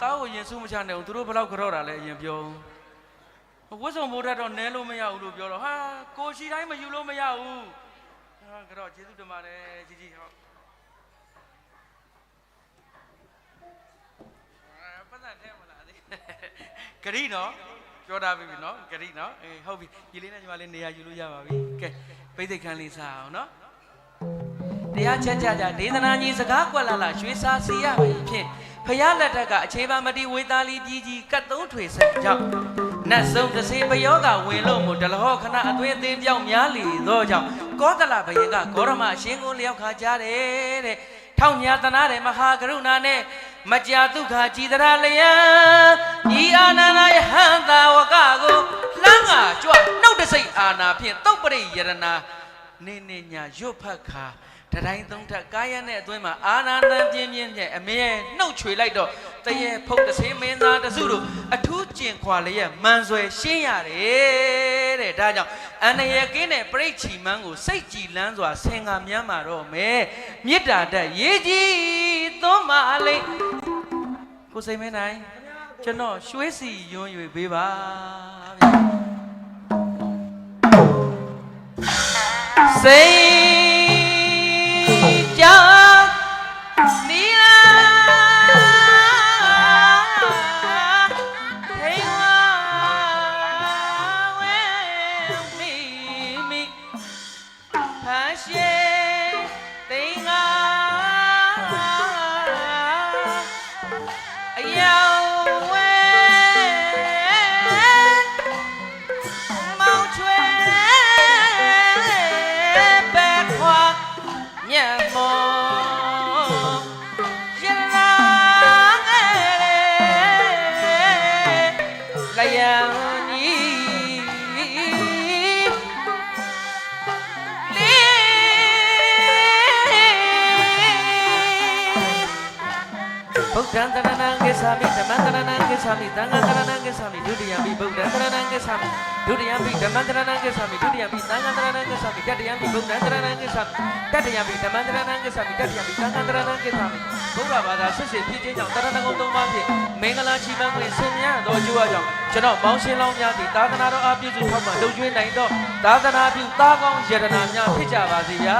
တားကိုရင်စုမချနိုင်ဘူးသူတို့ဘယ်လောက်ကြော့တာလဲအရင်ပြောဝတ်စုံမိုးတတ်တော့နဲလို့မရဘူးလို့ပြောတော့ဟာကိုရှိတိုင်းမယူလို့မရဘူးဟာကြော့ကျေးဇူးတင်ပါတယ်ကြီးဟုတ်ပတ်သက်ထဲမလားဒီဂရီနော်ပြောတာပြီနော်ဂရီနော်အေးဟုတ်ပြီဒီလေးနဲ့ညီမလေးနေရာယူလို့ရပါပြီကဲပိသိက်ခန်းလေးစားအောင်နော်တရားချက်ကြကြဒေသနာကြီးစကားကွက်လာလာရွှေစာစီရပြီဖြင့်ဖယားလက်ထက်ကအခြေပါမတိဝေသားလီကြီးကြီးကတ်သုံးထွေစိတ်ကြောင့်နတ်ဆုံးတစ်စေပယောကဝင်လို့မို့တလဟောခဏအသွေးအသေးပြောင်းများလေသောကြောင့်ကောသလဘယင်ကဂေါရမအရှင်ကိုလျောက်ခါကြတယ်တဲ့ထောက်ညာသနာတဲ့မဟာကရုဏာနဲ့မကြာဒုက္ခကြည်တရာလျံဤအာနန္ဒယဟန္တာဝကကိုလှမ်းငါကြွနှုတ်တစိတ်အာနာဖြင့်တုတ်ပရိယရဏနေနေညာရွတ်ဖတ်ခါတတိုင်းသုံးထက်ကာယနဲ့အတွင်းမှာအာနာတန်ပြင်းပြင်းနဲ့အမေနှုတ်ချွေလိုက်တော့တရေဖုတ်တဆေးမင်းသားတစုတို့အထူးကျင်ခွာလျက်မန်ဆွယ်ရှင်းရတယ်တဲ့ဒါကြောင့်အန္တရာယ်ကင်းတဲ့ပြိဋ္ဌိမန်းကိုစိတ်ကြည်လန်းစွာဆင်ငါမြန်းမှာတော့မယ်မေတ္တာတက်ရေးကြီးသွန်းမအလိကိုစိတ်မင်းနိုင်ကျွန်တော်ရွှေစီယွန်း၍ပေးပါစိတ်ကြောင့်နီလာဟိဝဝဲမိမိဖာရှေတိငါအယောဝဲမောင်ချ ယံကြီးဗုဒ္ဓံတရဏံကိသာမိဓမ္မံတရဏံကိသာမိသံဃံတရဏံကိသာမိဒုတိယပိဗုဒ္ဓံတရဏံကိသာမိဒုတိယပိဓမ္မံတရဏံကိသာမိဒုတိယပိသံဃံတရဏံကိသာမိတတိယပိဗုဒ္ဓံတရဏံကိသာမိတတိယပိဓမ္မံတရဏံကိသာမိတတိယပိသံဃံတရဏံကိသာမိဘုရားဘာသာစစ်စစ်ဖြစ်ခြင်းကြောင့်တရဏဂုံသုံးပါးဖြင့်မင်္ဂလာချီးပန်းခွင့်ဆင်မြန်းသောအကျိုးအကြောင်းကျွန်တော်မောင်ရှင်လောင်းများသည်သာသနာတော်အပြည့်စုံထောက်မှလှုပ်ကျွေးနိုင်သောသာသနာပြုသားကောင်းယတနာများဖြစ်ကြပါစေဗျာ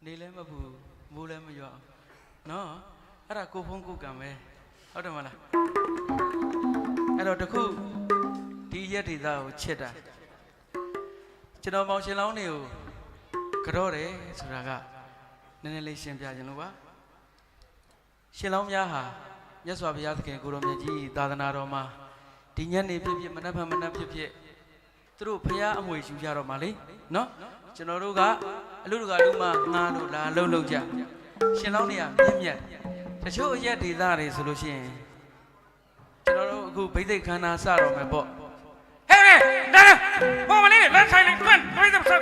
နေလည်းမပူမိုးလည်းမရွာနော်အဲ့ဒါကိုဖုံးကိုကံပဲဟုတ်တယ်မလားအဲ့တော့တခုဒီရက်ဒေသကိုချစ်တာကျွန်တော်မောင်ရှင်လောင်းတွေကိုကြော့တယ်ဆိုတာကနည်းနည်းလေးရှင်းပြခြင်းလို့ပါရှင်လောင်းများဟာမြတ်စွာဘုရားသခင်ကိုရောမြတ်ကြီးသာသနာတော်မှာဒီညနေဖြစ်ဖြစ်မနက်ဖြန်မနက်ဖြစ်ဖြစ်သူတို့ဘုရားအမွေယူကြတော့မှာလေနော်ကျွန်တော်တို့ကအလူတကာလူမငါတို့လာလှုပ်လှုပ်ကြရှင်လောင်းတွေကမြင့်မြတ်တချို့အရက်ဒေသတွေဆိုလို့ရှိရင်ကျွန်တော်တို့အခုဗိသိက်ခန္ဓာစတော့မယ်ပေါ့ဟဲ့ဒါဘောမလေးလက်ဆိုင်လေးတွန်းဘိသိက်ဆက်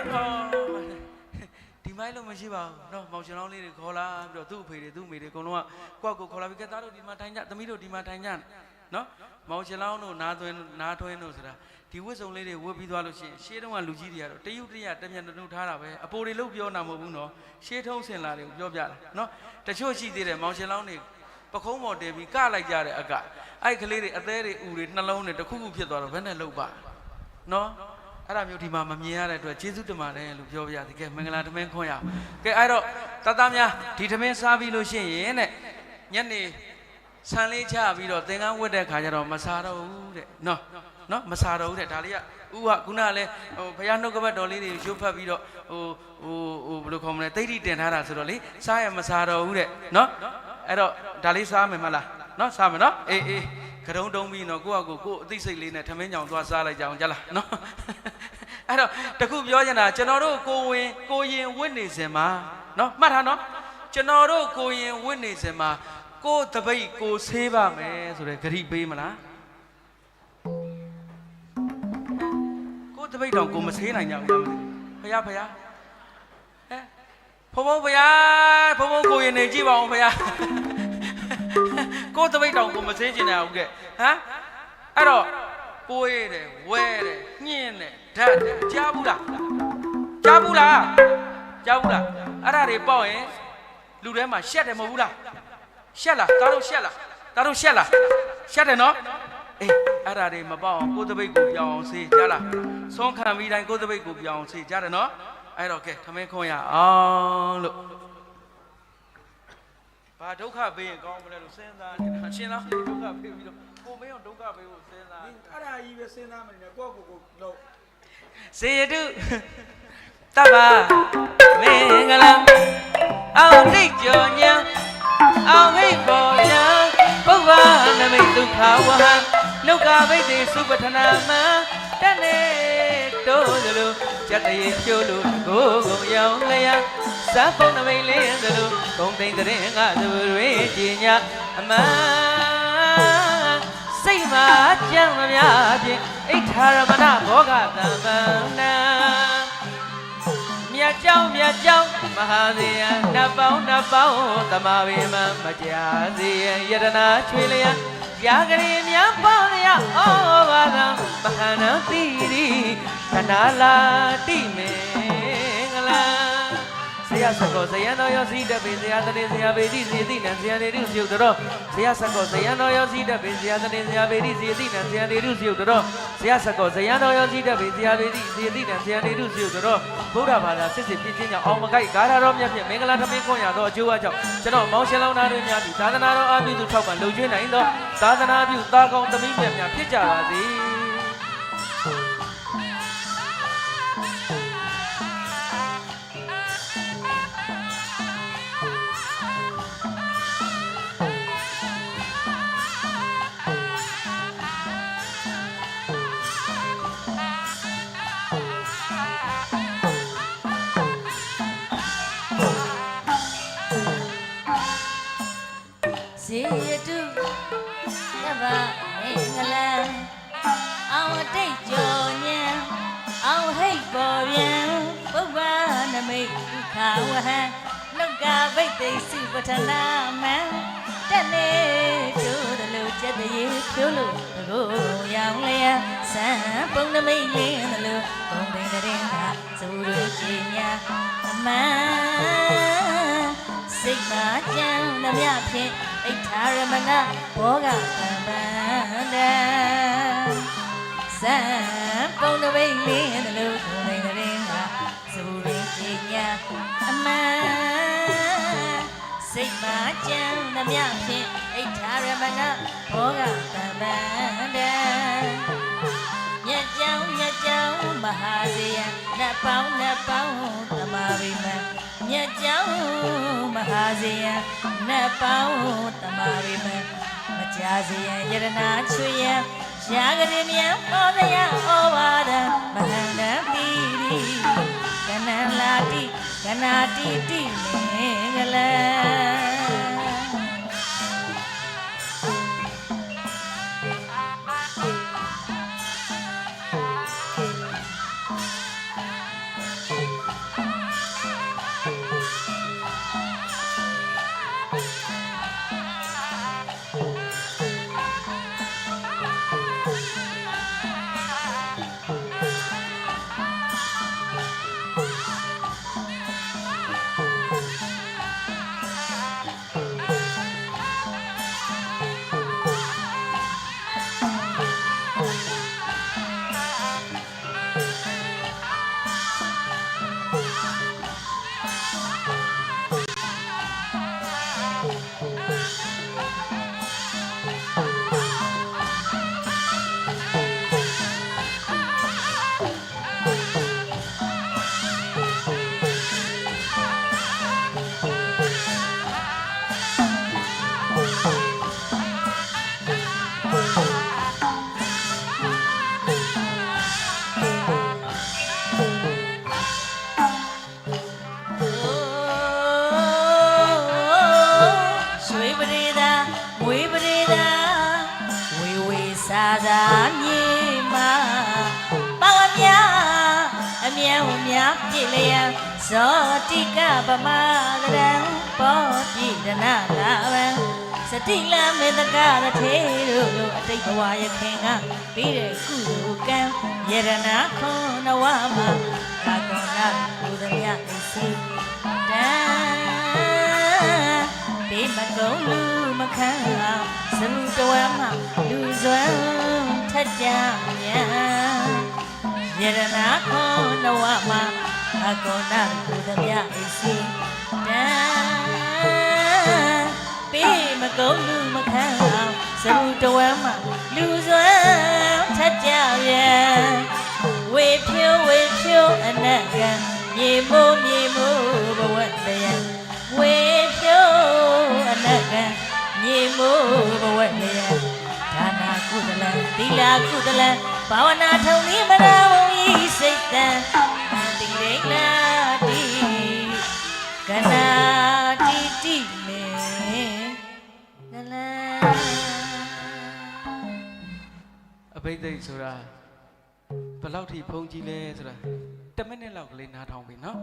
ဒီမိုင်းလို့မရှိပါဘူးနော်မောင်ရှင်လောင်းလေးတွေခေါ်လာပြီးတော့သူ့အဖေတွေသူ့မိတွေအကုန်လုံးကကိုယ့်ကိုခေါ်လာပြီးကဲသားတို့ဒီမှာထိုင်ကြသမီးတို့ဒီမှာထိုင်ကြနော်မောင်ရှင်လောင်းတို့နားထွင်းတို့ဆိုတာဒီဝတ်စုံလေးတွေဝတ်ပြီးသွားလို့ရှိရင်ရှေးတုန်းကလူကြီးတွေကတော့တရုတ်တရတမြန်တုံထားတာပဲအပိုတွေလို့ပြောနာမဟုတ်ဘူးနော်ရှေးထုံးစင်လာတွေကိုပြောပြတာနော်တချို့ရှိသေးတယ်မောင်ရှင်လောင်းတွေပခုံးပေါ်တင်ပြီးကလိုက်ကြတဲ့အကအဲ့ကလေးတွေအသေးတွေဥတွေနှလုံးတွေတစ်ခုခုဖြစ်သွားတော့ဘယ်နဲ့လုပ်ပါနော်အဲ့ဒါမျိုးဒီမှာမမြင်ရတဲ့အတွက်ကျေးဇူးတင်ပါတယ်လို့ပြောပြရသည်ကဲမင်္ဂလာထမင်းခွန်ရအောင်ကဲအဲ့တော့တသားများဒီထမင်းစားပြီးလို့ရှိရင်တဲ့ညနေဆန်လေးချပြီးတော့သင်္ကန်းဝတ်တဲ့ခါကျတော့မစားတော့ဘူးတဲ့နော်မစားတော့ဘူးတဲ့ဒါလေးကဥကခုနကလည်းဟိုဘုရားနှုတ်ကပတ်တော်လေးတွေရုပ်ဖတ်ပြီးတော့ဟိုဘယ်လိုခေါ်မလဲတိတ်တိတင်ထားတာဆိုတော့လေစားရမစားတော့ဘူးတဲ့နော်အဲ့တော့ဒါလေးစားမယ်မလားနော်စားမယ်နော်အေးကရုံတုံးပြီးတော့ကိုယ့်အသိစိတ်လေးနဲ့ထမင်းကြောင်သွားစားလိုက်ကြအောင်ကြလားနော်အဲ့တော့တခုပြောချင်တာကျွန်တော်တို့ကိုရင်ဝတ်နေစင်မှာနော်မှတ်ထားနော်ကျွန်တော်တို့ကိုရင်ဝတ်နေစင်မှာကိုတပိတ်ကိုဆေးပါမယ်ဆိုတဲ့ဂရိပေးမလားကိုတပိတ်တောင်ကိုမဆေးနိုင်ကြဘူးလားဖယားဟဲ့ဘုံဘုရားကိုရင်နေကြည့်ပါဦးဖယားကိုတပိတ်တောင်ကိုမဆေးကျင်နိုင်ဘူးကဲဟမ်အဲ့တော့ကိုရတဲ့ဝဲတဲ့ညင်းတဲ့ဓာတ်တဲ့ကြားဘူးလားအဲ့ဒါတွေပေါက်ရင်လူထဲမှာရှက်တယ်မဟုတ်ဘူးလားရှက်လားသားတို့ရှက်လားရှက်တယ်နော်အေးအဲ့ဒါတွေမပေါက်အောင်ကိုတပိတ်ကိုပြောင်းအောင်ဆေးကြားလားဆုံးခံပြီးတိုင်းကိုတပိတ်ကိုပြောင်းအောင်ဆေးကြားတယ်နော်အဲ့တော့ကဲထမင်းခွန်ရအောင်လို့ဘာဒုက္ခပေးရင်ကောင်းမလဲလို့စဉ်းစားနေတာရှင်လားဒုက္ခပေးပြီးတော့ကိုမင်းအောင်ဒုက္ခပေးဖို့စဉ်းစားအဲ့ဒါကြီးပဲစဉ်းစားမနေနဲ့ကိုယ့်ကိုလို့စေရတုတပ္ပမင်္ဂလာအောင်တိတ်ကြောညာအောင်ဟိတ်ပေါ်ညာပုဗ္ဗနမိတ်ဒုက္ခဝဟံလောကဗိသေစုပထနာမံတနေတိုးသလိုကြက်တရေဖြိုးလို့ကိုကုံရောင်လျာစပ်ပုံနမိတ်လေးသလိုဂုံသိမ့်တဲ့ငါသူတွေကြည်ညာအမှန်စိတ်မှာကြံမများဖြင့်အိဋ္ဌာရမဏဘောဂတံဗန္နံမြတ်ကြောင်းမဟာဇေယနတ်ပေါင်းသမာဝေမမကြာစေယတနာချွေလျာရာဂရီများပေါလျာဩဘာသာမဟာနတိရိသနာလာတိမေငလာဆရာစကောဇယံတော်ယောစီတပိဆရာတနေဆရာပေတိဇေတိနံဆရာနေရုစုတော်ဆရာစကောဇယံတော်ယောစီတပိဆရာတနေဆရာပေတိဇေတိနံဆရာနေရုစုတော်ဆရာစကောဇယံတော်ယောစီတပိဆရာပေတိဇေတိနံဆရာနေရုစုတော်ဗုဒ္ဓဘာသာစစ်စစ်ပြည့်ချင်းကြောင့်အောင်မကိုက်ဂါရတော်မြတ်ဖြင့်မင်္ဂလာထမင်းခွန်ရသောအကျိုးအကြောင်းကျွန်တော်မောင်ရှင်လောင်းသားတို့များသည်သာသနာတော်အားပြုသူထောက်ပံ့လုံကျွေးနိုင်သောသာသနာပြုသားကောင်းသမီးမြတ်များဖြစ်ကြပါစေစေတုတပ္ပမင်္ဂလာအောင်တိတ်ကြောညာအောင်ဟိတ်ပေါ်ပြန်ပုဗ္ဗနမိတ်ဒုက္ခဝဟံလောကဗိသေစုပထနာမံတနေတို့တလို့ကျက်တရေဖြိုးလို့တကိုယ်ရောင်လျာစံပုံနမိတ်လင်းတလို့ဘုံသိတဲ့ကဇူရချီညာအမှန်စိတ်မှာကြံသမျှဖြင့်အိဋ္ဌာရမဏဘောဂသံဗန္တံစံပုံတပိတ်လေးသလိုကိုယ်သိတဲ့ကဇူရင်းချီညာအမှန် မာကျန်သမျှဖြင့်အိဋ္ဌာရမဏဘောဂတံဗန္တံမြတ်ကြောင်းမဟာစေယနတ်ပေါင်းသမာဝိမံမြတ်ကြောင်းမဟာစေယနတ်ပေါင်းသမာဝိမံမကြာစေယယရနာချွေယရာဂရိမြံပေါ်လျဩဝါဒမဟန္တပိရိကနန္လာတိကနာတိတိမေငလံဇောတိကပမကရံဘောပိဒနာလာဝံစတိလမေတ္တကရထေတို့အတိတ်ဘဝရခင်ကပြီးတဲ့ကုသိုလ်ကံယရနာခွန်နဝမှာကာကွန်နာဘုဒ္ဓမြတ်သိစီတံဘေးမကုံလူမခံအောင်စရုတဝမ်းမှာလူစွမ်းထက်ကြမြန်ယရနာခွန်နဝမှာအကောနာကုသမြအိစီတံပေးမကုန်းလူမခံအောင်စရုတဝမ်းမှာလူစွမ်းထက်ကြရဲ့ဝေဖြိုးအနက်ကံမြေမိုးဘဝတယံဝေဖြိုးအနက်ကံမြေမိုးဘဝတယံဒါနာကုသလံသီလကုသလံဘာဝနာထုံဤမနာဝံဤစိတ်တံတိရိလာတိကနာတိတိမေနလံအဘိဓိတ်ဆိုတာဘယ်လောက်ထိဖုံးကြည့်လဲဆိုတာ10မိနစ်လောက်ကလေးနားထောင်ပြီနော်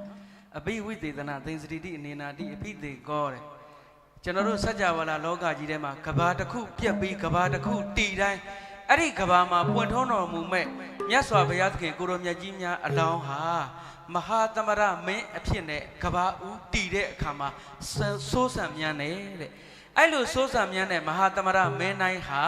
အဘိဝိသေသနာသိစတိတိအနေနာတိအဘိသေကောတဲ့ကျွန်တော်တို့စัจ java လာလောကကြီးထဲမှာကဘာတစ်ခုပြက်ပြီးကဘာတစ်ခုတည်တိုင်းအဲ့ဒီကဘာမှာပွင့်ထုံးတော်မူမဲ့မြတ်စွာဘုရားသခင်ကိုရောမြတ်ကြီးများအလောင်းဟာမဟာသမရမင်းအဖြစ်နဲ့ကဘာဦးတည်တဲ့အခါမှာစိုးစံမြန်းတယ်တဲ့အဲ့လိုစိုးစံမြန်းတဲ့မဟာသမရမင်းတိုင်းဟာ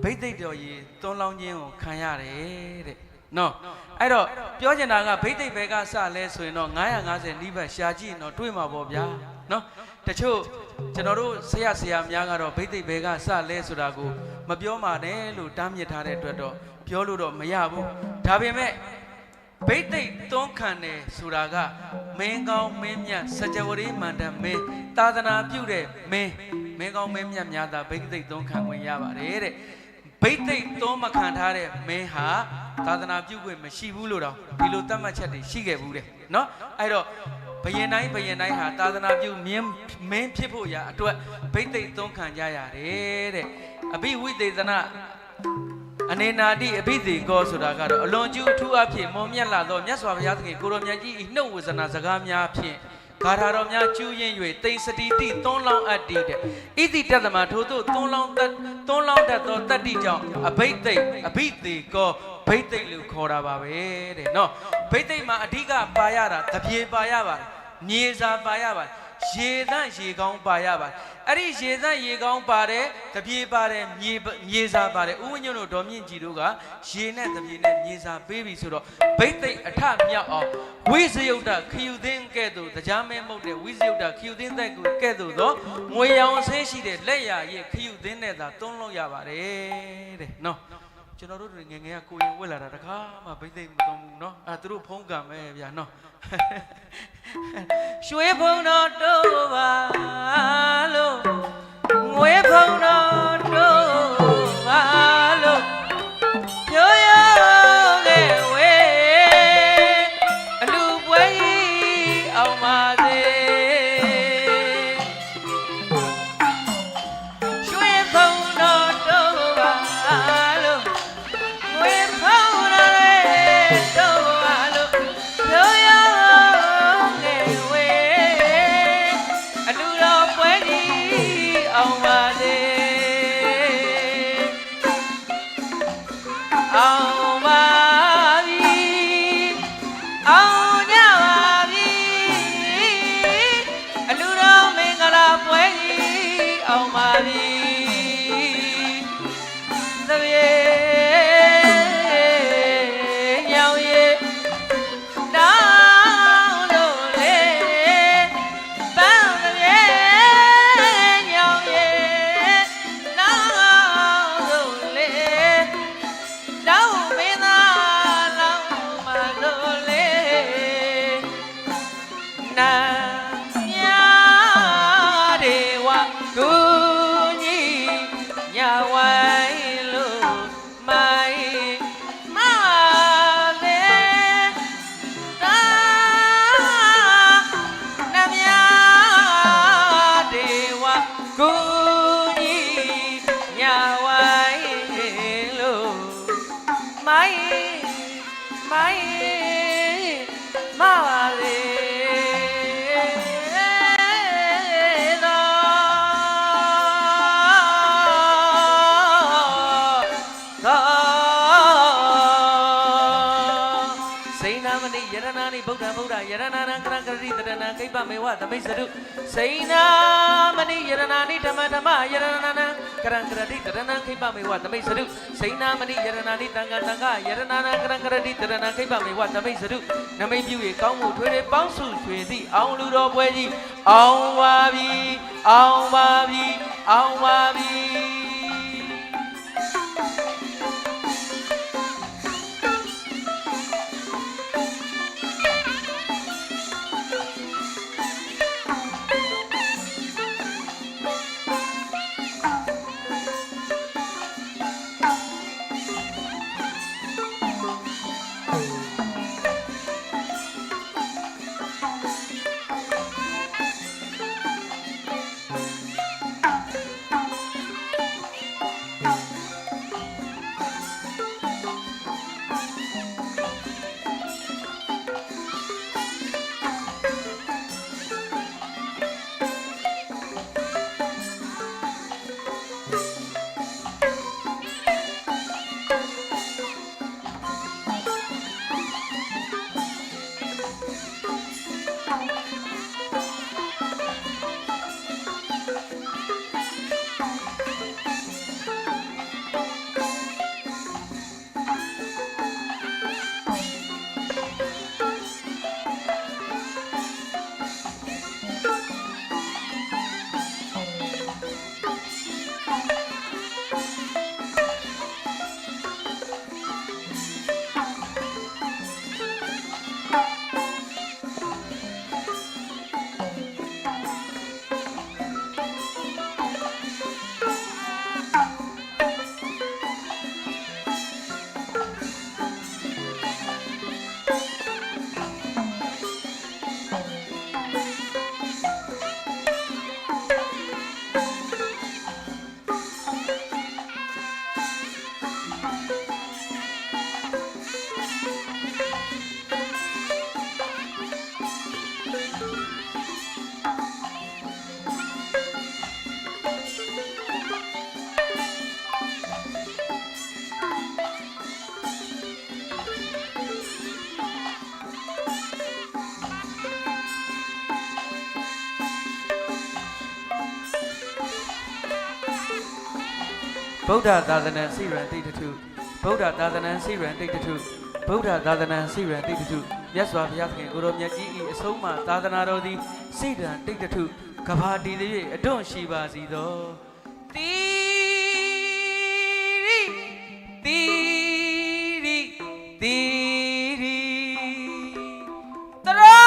ဘိသိက်တော်ကြီးသွန်းလောင်းခြင်းကိုခံရတယ်တဲ့နော်အဲ့တော့ပြောချင်တာကဘိသိက်ဘဲကစလဲဆိုရင်တော့950နိဗ္ဗာန်ရှာကြည့်ရင်တော့တွေ့မှာပေါ့ဗျာနော်တချို့ကျွန်တော်တို့ဆရာများကတော့ဘိသိက်ဘဲကစလဲဆိုတာကိုမပြောပါနဲ့လို့တားမြစ်ထားတဲ့အတွက်တော့ပြောလို့တော့မရဘူးဒါပေမဲ့ဘိသိက်သွန်းခံတယ်ဆိုတာကမင်းကောင်းမင်းမြတ်စကြဝဠာမန္တမင်းသာသနာပြုတဲ့မင်းကောင်းမင်းမြတ်များသာဘိသိက်သွန်းခံခွင့်ရပါတယ်တဲ့ဘိသိက်သွန်းမခံထားတဲ့မင်းဟာသာသနာပြုခွင့်မရှိဘူးလို့တော့ဒီလိုသတ်မှတ်ချက်တွေရှိခဲ့ဘူးတဲ့နော်အဲ့တော့ဘယင်တိုင်းဟာသာသနာပြုမင်းဖြစ်ဖို့ရာအတွက်ဘိသိက်သွန်းခံကြရတယ်တဲ့အဘိဝိသေသနာအနေနာတိအဘိသေကောဆိုတာကတော့အလွန်ကျူးအထူးအဖြစ်မွန်မြတ်လာသောမြတ်စွာဘုရားသခင်ကိုရောမြတ်ကြီးဤနှုတ်ဝေဇနာစကားများဖြင့်ဂါထာတော်များကျူးရင်၍တိမ်စတိတိသွန်းလောင်းအပ်တည်တဲ့ဣတိတသမထို့သို့သွန်းလောင်းတတ်သောတတ္တိကြောင့်အဘိသေကောဘိသိက်လို့ခေါ်တာပါပဲတဲ့နော်ဘိသိက်မှာအဓိကပါရတာတပြေပါရပါတယ်မြေစာပါရပါတယ် ရေသန့်ရေကောင်းပါရပါတယ်အဲ့ဒီရေသန့်ရေကောင်းပါတယ်တပြေပါတယ်မြေစာပါတယ်ဥဝိညုံတို့ဒေါ်မြင့်ကြည်တို့ကရေနဲ့တပြေနဲ့မြေစာပေးပြီဆိုတော့ဘိသိက်အထမြောက်အောင်ဝိဇယုတ်တခယူသင်းကဲ့သို့တရားမဲမုတ်တဲ့ဝိဇယုတ်တခယူသင်းတဲ့ကိုကဲ့သို့သောငွေရောင်ဆင်းရှိတဲ့လက်ရရဲ့ခယူသင်းနဲ့သာတွန်းလို့ရပါတယ်တဲ့နော်ကျွန်တော်တို့တွေငယ်ငယ်ကကိုရင်ဝက်လာတာတခါမှဘိသိက်မသုံးဘူးနော်သူတို့ဖုံးကံပဲဗျာနော်ရွှေဘုံတော်တို့ပါလို့ငွေဘုံတော်တို့ပါလို့ဖြိုးရောငယ်ဝေးအလူပွဲအောင်ပါစေရွှေဘုံတော်တို့ပါလို့ငွေဘုံတော်တို့ပါလို့ဖြိုးရောအောင်ပါပြီအောင်ကြပါပြီအလူတော်မင်္ဂလာပွဲကြီးအောင်ပါပြီသပြေညောင်ရဲတောင်းလို့လေပန်းသပြေညောင်ရဲတောင်းလို့လေတောင်းမင်းသားလောင်းမလို့လေနာမြဒေဝကုညီညာဝိုင်းလို့မိုင်းမလေးသာနာမြဒေဝကုညီညာဝိုင်းလို့မိုင်းမလေးစိဏမဏိယရဏာနိဗုဒ္ဓဗုဒ္ဓယရဏာနံကရံကရိတရဏံခိပမေဝသမိတ်စရုစိဏမဏိယရဏာနိဓမ္မဓမ္မယရဏာနံကရံကရိတရဏံခိပမေဝသမိတ်စရုစိဏမဏိယရဏာနိတံဃာတံဃာယရဏာနံကရံကရိတရဏံခိပမေဝသမိတ်စရုနမိတ်ပြု၍ကောင်းမှုထွေးပေါင်းစုရွှေသည့်အောင်လူတော်ပွဲကြီးအောင်ပါပြီအောင်ပါပြီအောင်ပါပြီ ဗုဒ္ဓသာသနာစိရန်တိတ္ထုဗုဒ္ဓသာသနာစိရန်တိတ္ထုဗုဒ္ဓသာသနာစိရန်တိတ္ထုမြတ်စွာဘုရားသခင်ကိုရောမြတ်ကြီးဤအဆုံးအမသာသနာတော်သည်စိရန်တိတ္ထုကဘာတီသည်အတွန့်ရှိပါစီသောတိရိတိရိတိရိတရော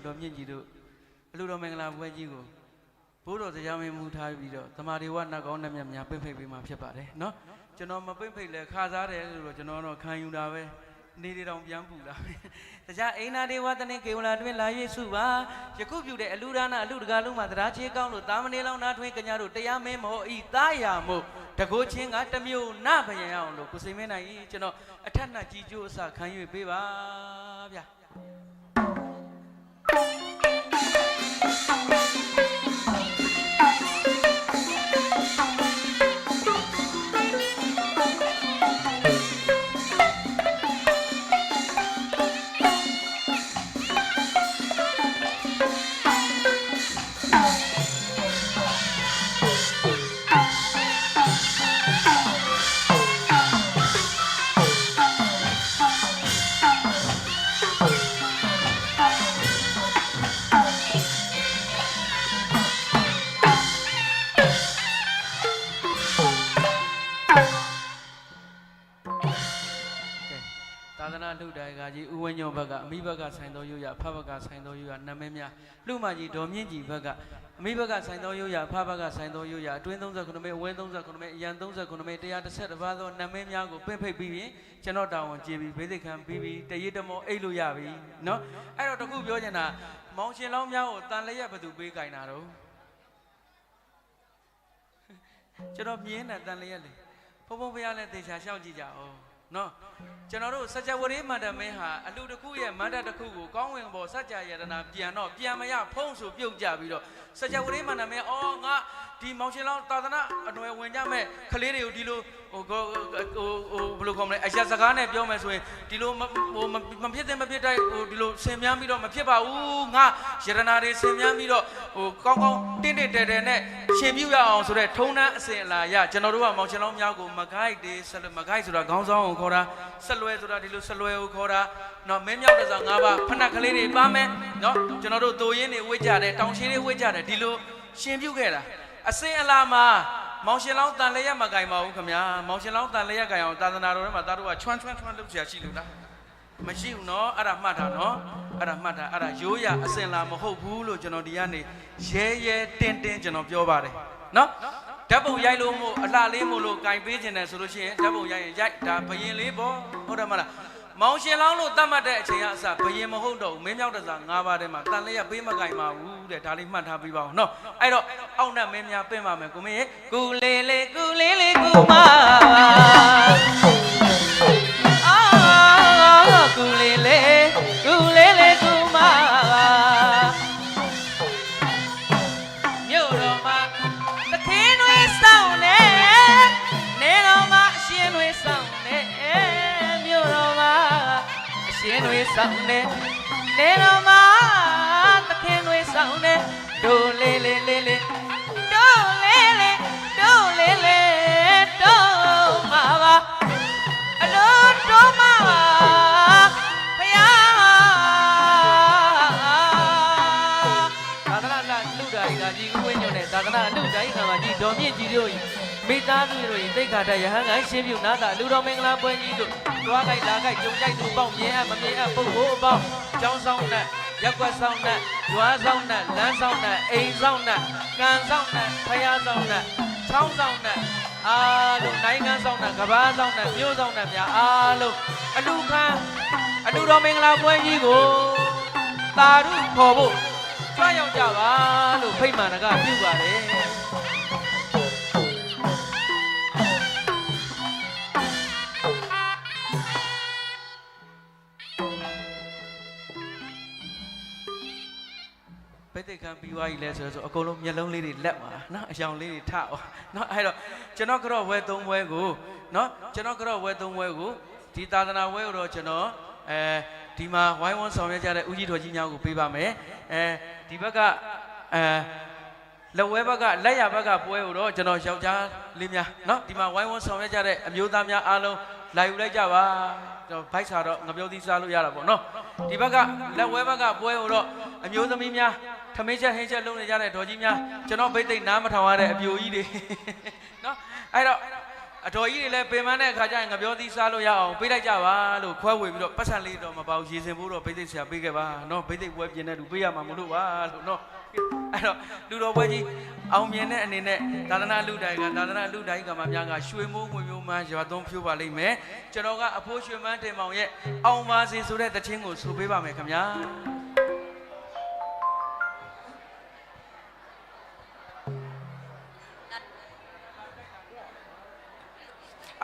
တော်မြင့်ကြီးတို့အလူတော်မင်္ဂလာပွဲကြီးကိုဘိုးတော်တရားမင်းမူထားပြီးတော့တမာဒေဝနတ်ကောင်းနှမြများပိတ်ဖိတ်ပေးမှာဖြစ်ပါတယ်နော်ကျွန်တော်မပိတ်ဖိတ်လဲခါစားတယ်လို့တော့ကျွန်တော်တော့ခံယူတာပဲနေတွေတောင်ပြန်ပူလာပဲတရားအိနာဒေဝတနေကေဝလာတွင်လာ၍စုပါယခုပြုတဲ့အလူဒါနအလူတကာလုံးမှာတရားချေကောင်းလို့တာမဏေလောင်နာထွင်ကညာတို့တရားမင်းမောဤသားရမို့တကိုးချင်းကတမျိုးနဗယံအောင်လို့ကိုစိမင်းနိုင်ကျွန်တော်အထက်နှက်ကြီးကျိုးအစခံယူပေးပါဗျာလူတိုင်းကကြီးဥဝင်းညောဘက်ကအမိဘက်ကဆိုင်တော်ရိုးရဖဘက်ကဆိုင်တော်ရိုးရနာမည်များလူမကြီးဒေါ်မြင့်ကြီးဘက်ကအမိဘက်ကဆိုင်တော်ရိုးရဖဘက်ကဆိုင်တော်ရိုးရအတွင်း39မိအဝင်း39မိအရန်39မိ130ပါးသောနာမည်များကိုပင့်ဖိတ်ပြီးရင်ကျွန်တော်တာဝန်ကျေပြီးဘေးသိခံပြီးပြီးတရစ်တမောအိတ်လို့ရပြီနော်အဲ့တော့တခုပြောချင်တာမောင်ရှင်လောင်းများကိုတန်လျက်ဘသူပေးကြိုင်တာတော့ကျွန်တော်မြင်တဲ့တန်လျက်လေဖုံဖုံဖျားနဲ့တေချာရှောက်ကြည့်ကြအောင်နော်ကျွန်တော်တို့စัจ java ရေးမန္တမင်းဟာအလူတစ်ခုရဲ့မန္တတစ်ခုကိုကောင်းဝင်ပေါ်စัจ java ယတနာပြန်မရဖုံးဆိုပြုတ်ကြပြီးတော့စัจ java ရေးမန္တမင်းအော်ငါဒီမောင်ရှင်လောင်းသာသနာအနွယ်ဝင်ကြမဲ့ကလေးတွေကိုဒီလိုဟိုဘယ်လိုခေါ်မလဲအရာစကားနဲ့ပြောမယ်ဆိုရင်ဒီလိုမဖြစ်တဲ့မဖြစ်တဲ့ဟိုဒီလိုဆင်မြန်းပြီးတော့မဖြစ်ပါဘူးငါယတနာတွေဆင်မြန်းပြီးတော့ဟိုကောင်းကောင်းတင်းတဲတဲနဲ့ရှင်ပြုရအောင်ဆိုတဲ့ထုံးတန်းအစဉ်အလာရကျွန်တော်တို့ကမောင်ရှင်လောင်းများကိုမဂိုက်တွေမဂိုက်ဆိုတာခေါင်းဆောင်ကိုခေါ်တာဆက်လွဲဆိုတာဒီလိုဆက်လွဲကိုခေါ်တာနော်မင်းမြောက်တဲ့ဆောင်၅ပါးဖဏကလေးတွေပါမယ်နော်ကျွန်တော်တို့တိုရင်းတွေဝှေ့ကြတယ်တောင်ရှည်တွေဝှေ့ကြတယ်ဒီလိုရှင်ပြုခဲ့တာအစဉ်အလာမှာမောင်ရှင်လောင်းတန်လျက်မကင်ပါဘူးခင်ဗျာမောင်ရှင်လောင်းတန်လျက်ကင်အောင်သာသနာတော်ထဲမှာသားတို့ကချွန်းလုပ်เสียရှိလို့လားမရှိဘူးနော်အဲ့ဒါမှတ်တာနော်အဲ့ဒါမှတ်တာအဲ့ဒါရိုးရအစဉ်လာမဟုတ်ဘူးလို့ကျွန်တော်ဒီကနေရဲတင်းကျွန်တော်ပြောပါတယ်နော်ဓာတ်ပုံရိုက်လို့မို့အလှလေးမို့လို့ကင်ပေးခြင်းတယ်ဆိုလို့ရှိရင်ဓာတ်ပုံရိုက်ရင်ရိုက်ဒါဘယင်လေးပေါ့ဟုတ်တယ်မလားမောင်ရှင်လောင်းလို့တတ်မှတ်တဲ့အချိန်ကအစဘယင်မဟုတ်တော့ဘူးမင်းမြောက်တဲ့စာ၅ပါးထဲမှာတန်လျက်ပေးမကင်ပါဘူးတဲ့ဒါလေးမှတ်ထားပြီးပါအောင်နော်အဲ့တော့အောက်နဲ့မင်းများပြင်ပါမယ်ကိုမင်းကူလေးလေးကူမအာကူလေးလေးကူမ ဆောင်နေနေတော်မှာသခင်တွေဆောင်နေဒိုလေးလေးလေးလေးဒိုလေးလေးဒိုလေးလေးဒိုမှာပါအလုံးဒိုမှာပါဖယားသာသနာလူဓာရီကကြီးဦးဝင်းညွန့်နဲ့သာသနာလူဓာရီကမှာကြီးဒေါ်မြင့်ကြီးတို့မိသားစုတို့သိက္ခာတရဟန်းကရှင်းပြနာတာလူတော်မင်္ဂလာပွဲကြီးတို့တွားကြိုက်လာကြိုက်ကြုံကြိုက်သူပေါ့မြင်အပ်မမြင်အပ်ပုဂ္ဂိုလ်အပေါင်းကျောင်းဆောင်နဲ့ရက်ွက်ဆောင်နဲ့ရွာဆောင်နဲ့လမ်းဆောင်နဲ့အိမ်ဆောင်နဲ့ကံဆောင်နဲ့ဖယားဆောင်နဲ့ချောင်းဆောင်နဲ့အားလုံးနိုင်ငံဆောင်နဲ့ကဘာဆောင်နဲ့မြို့ဆောင်နဲ့များအားလုံးအလူခံအလူတော်မင်္ဂလာပွဲကြီးကိုတာရုခေါ်ဖို့ကြွရောက်ကြပါလို့ဖိတ်မှန်ကပြုပါတယ်ပိတ်သိခံပြီးွားကြီးလဲဆိုတော့အကုန်လုံးမျက်လုံးလေးတွေလက်ပါနော်အယောင်လေးတွေထအောင်နော်အဲ့တော့ကျွန်တော်ကတော့ဝဲ၃ဝဲကိုနော်ကျွန်တော်ကတော့ဝဲ၃ဝဲကိုဒီသာသနာဝဲကိုတော့ကျွန်တော်ဒီမှာဝိုင်းဝန်းဆောင်ရွက်ကြတဲ့ဦးကြီးတော်ကြီးများကိုပေးပါမယ်ဒီဘက်ကလက်ဝဲဘက်ကလက်ရဘက်ကပွဲကိုတော့ကျွန်တော်ယောက်ျားလေးများနော်ဒီမှာဝိုင်းဝန်းဆောင်ရွက်ကြတဲ့အမျိုးသားများအားလုံးလာယူလိုက်ကြပါတော့ဘိုက်စာတော့ငပြောသီးစားလို့ရတာပေါ့နော်ဒီဘက်ကလက်ဝဲဘက်ကပွဲကိုတော့အမျိုးသမီးများထမင်းချက်ဟင်းချက်လုံးနေကြတဲ့ဒေါ်ကြီးများကျွန်တော်ဗိတ်သိက်နားမထောင်ရတဲ့အပြိုကြီးတွေနော်အဲ့တော့အတော်ကြီးတွေလည်းပင်ပန်းတဲ့အခါကျရင်ငပြောသီးစားလို့ရအောင်ပေးလိုက်ကြပါလို့ခွဲဝေပြီးတော့ပတ်စံလေးတော့မပေါရေစင်ဖို့တော့ဗိတ်သိက်ဆရာပေးခဲ့ပါနော်ဗိတ်သိက်ပွဲပြင်းတဲ့လူပေးရမှာမလို့ပါလို့နော်အဲ့တော့လူတော်ပွဲကြီးအောင်မြင်တဲ့အနေနဲ့သာသနာလူတိုင်းကသာသနာလူတိုင်းကမှများကရွှေမိုးငွေမျိုးမှန်းရွာသွန်းဖြိုးပါလိမ့်မယ်ကျွန်တော်ကအဖိုးရွှေမန်းတင်မောင်ရဲ့အောင်ပါစေဆိုတဲ့တခြင်းကိုဆိုပေးပါမယ်ခင်ဗျာ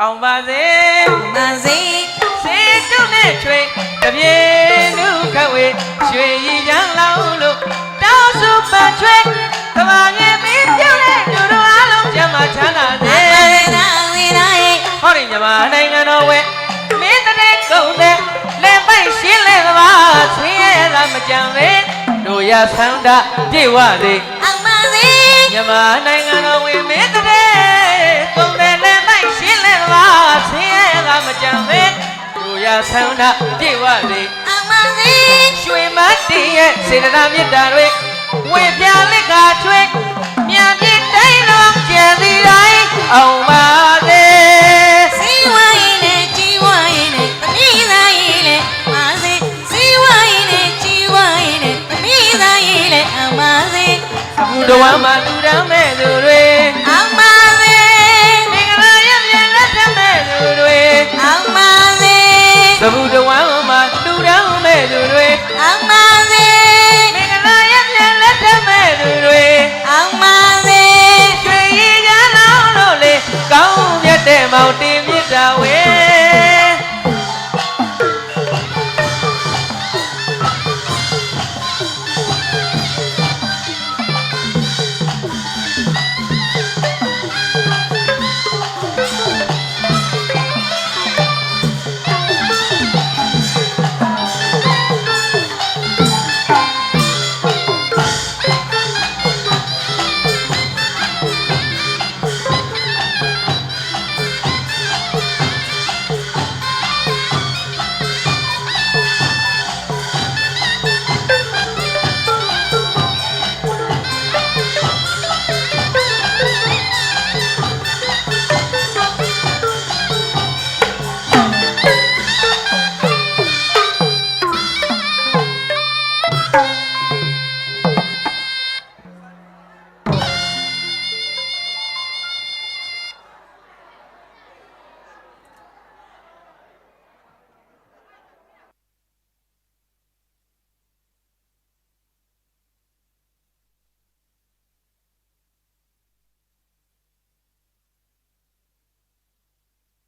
အောင်ပါစေမစေစေတုနဲ့ချွေတပြေလူခဝေရွှေရည်ချမ်းလောင်းလို့တောင်းစုပတ်ချွေသမာငယ်မင်းပြုတ်တဲ့လူတို့အားလုံးကျမ်းမာချမ်းသာစေဟောဒီမြန်မာနိုင်ငံတော်ဝဲမင်းတဲ့ကုန်တဲ့လက်ပိုက်ရှင်းလဲသမားဆင်းရဲတာမကြံပဲတို့ရဆန္ဒပြေဝသည်အောင်ပါစေမြန်မာနိုင်ငံတော်ဝဲမင်းတဲ့ကုန်တဲ့လက်ပိုက်ရှင်းလဲသမားဆင်းရဲတာမကြံပဲတို့ရဆန္ဒပြေဝသည်အောင်ပါစေရွှေမတ်တီရဲ့စေတနာမြတ်တာတွေဝေပြလက်ကချွေမြန်ပြေ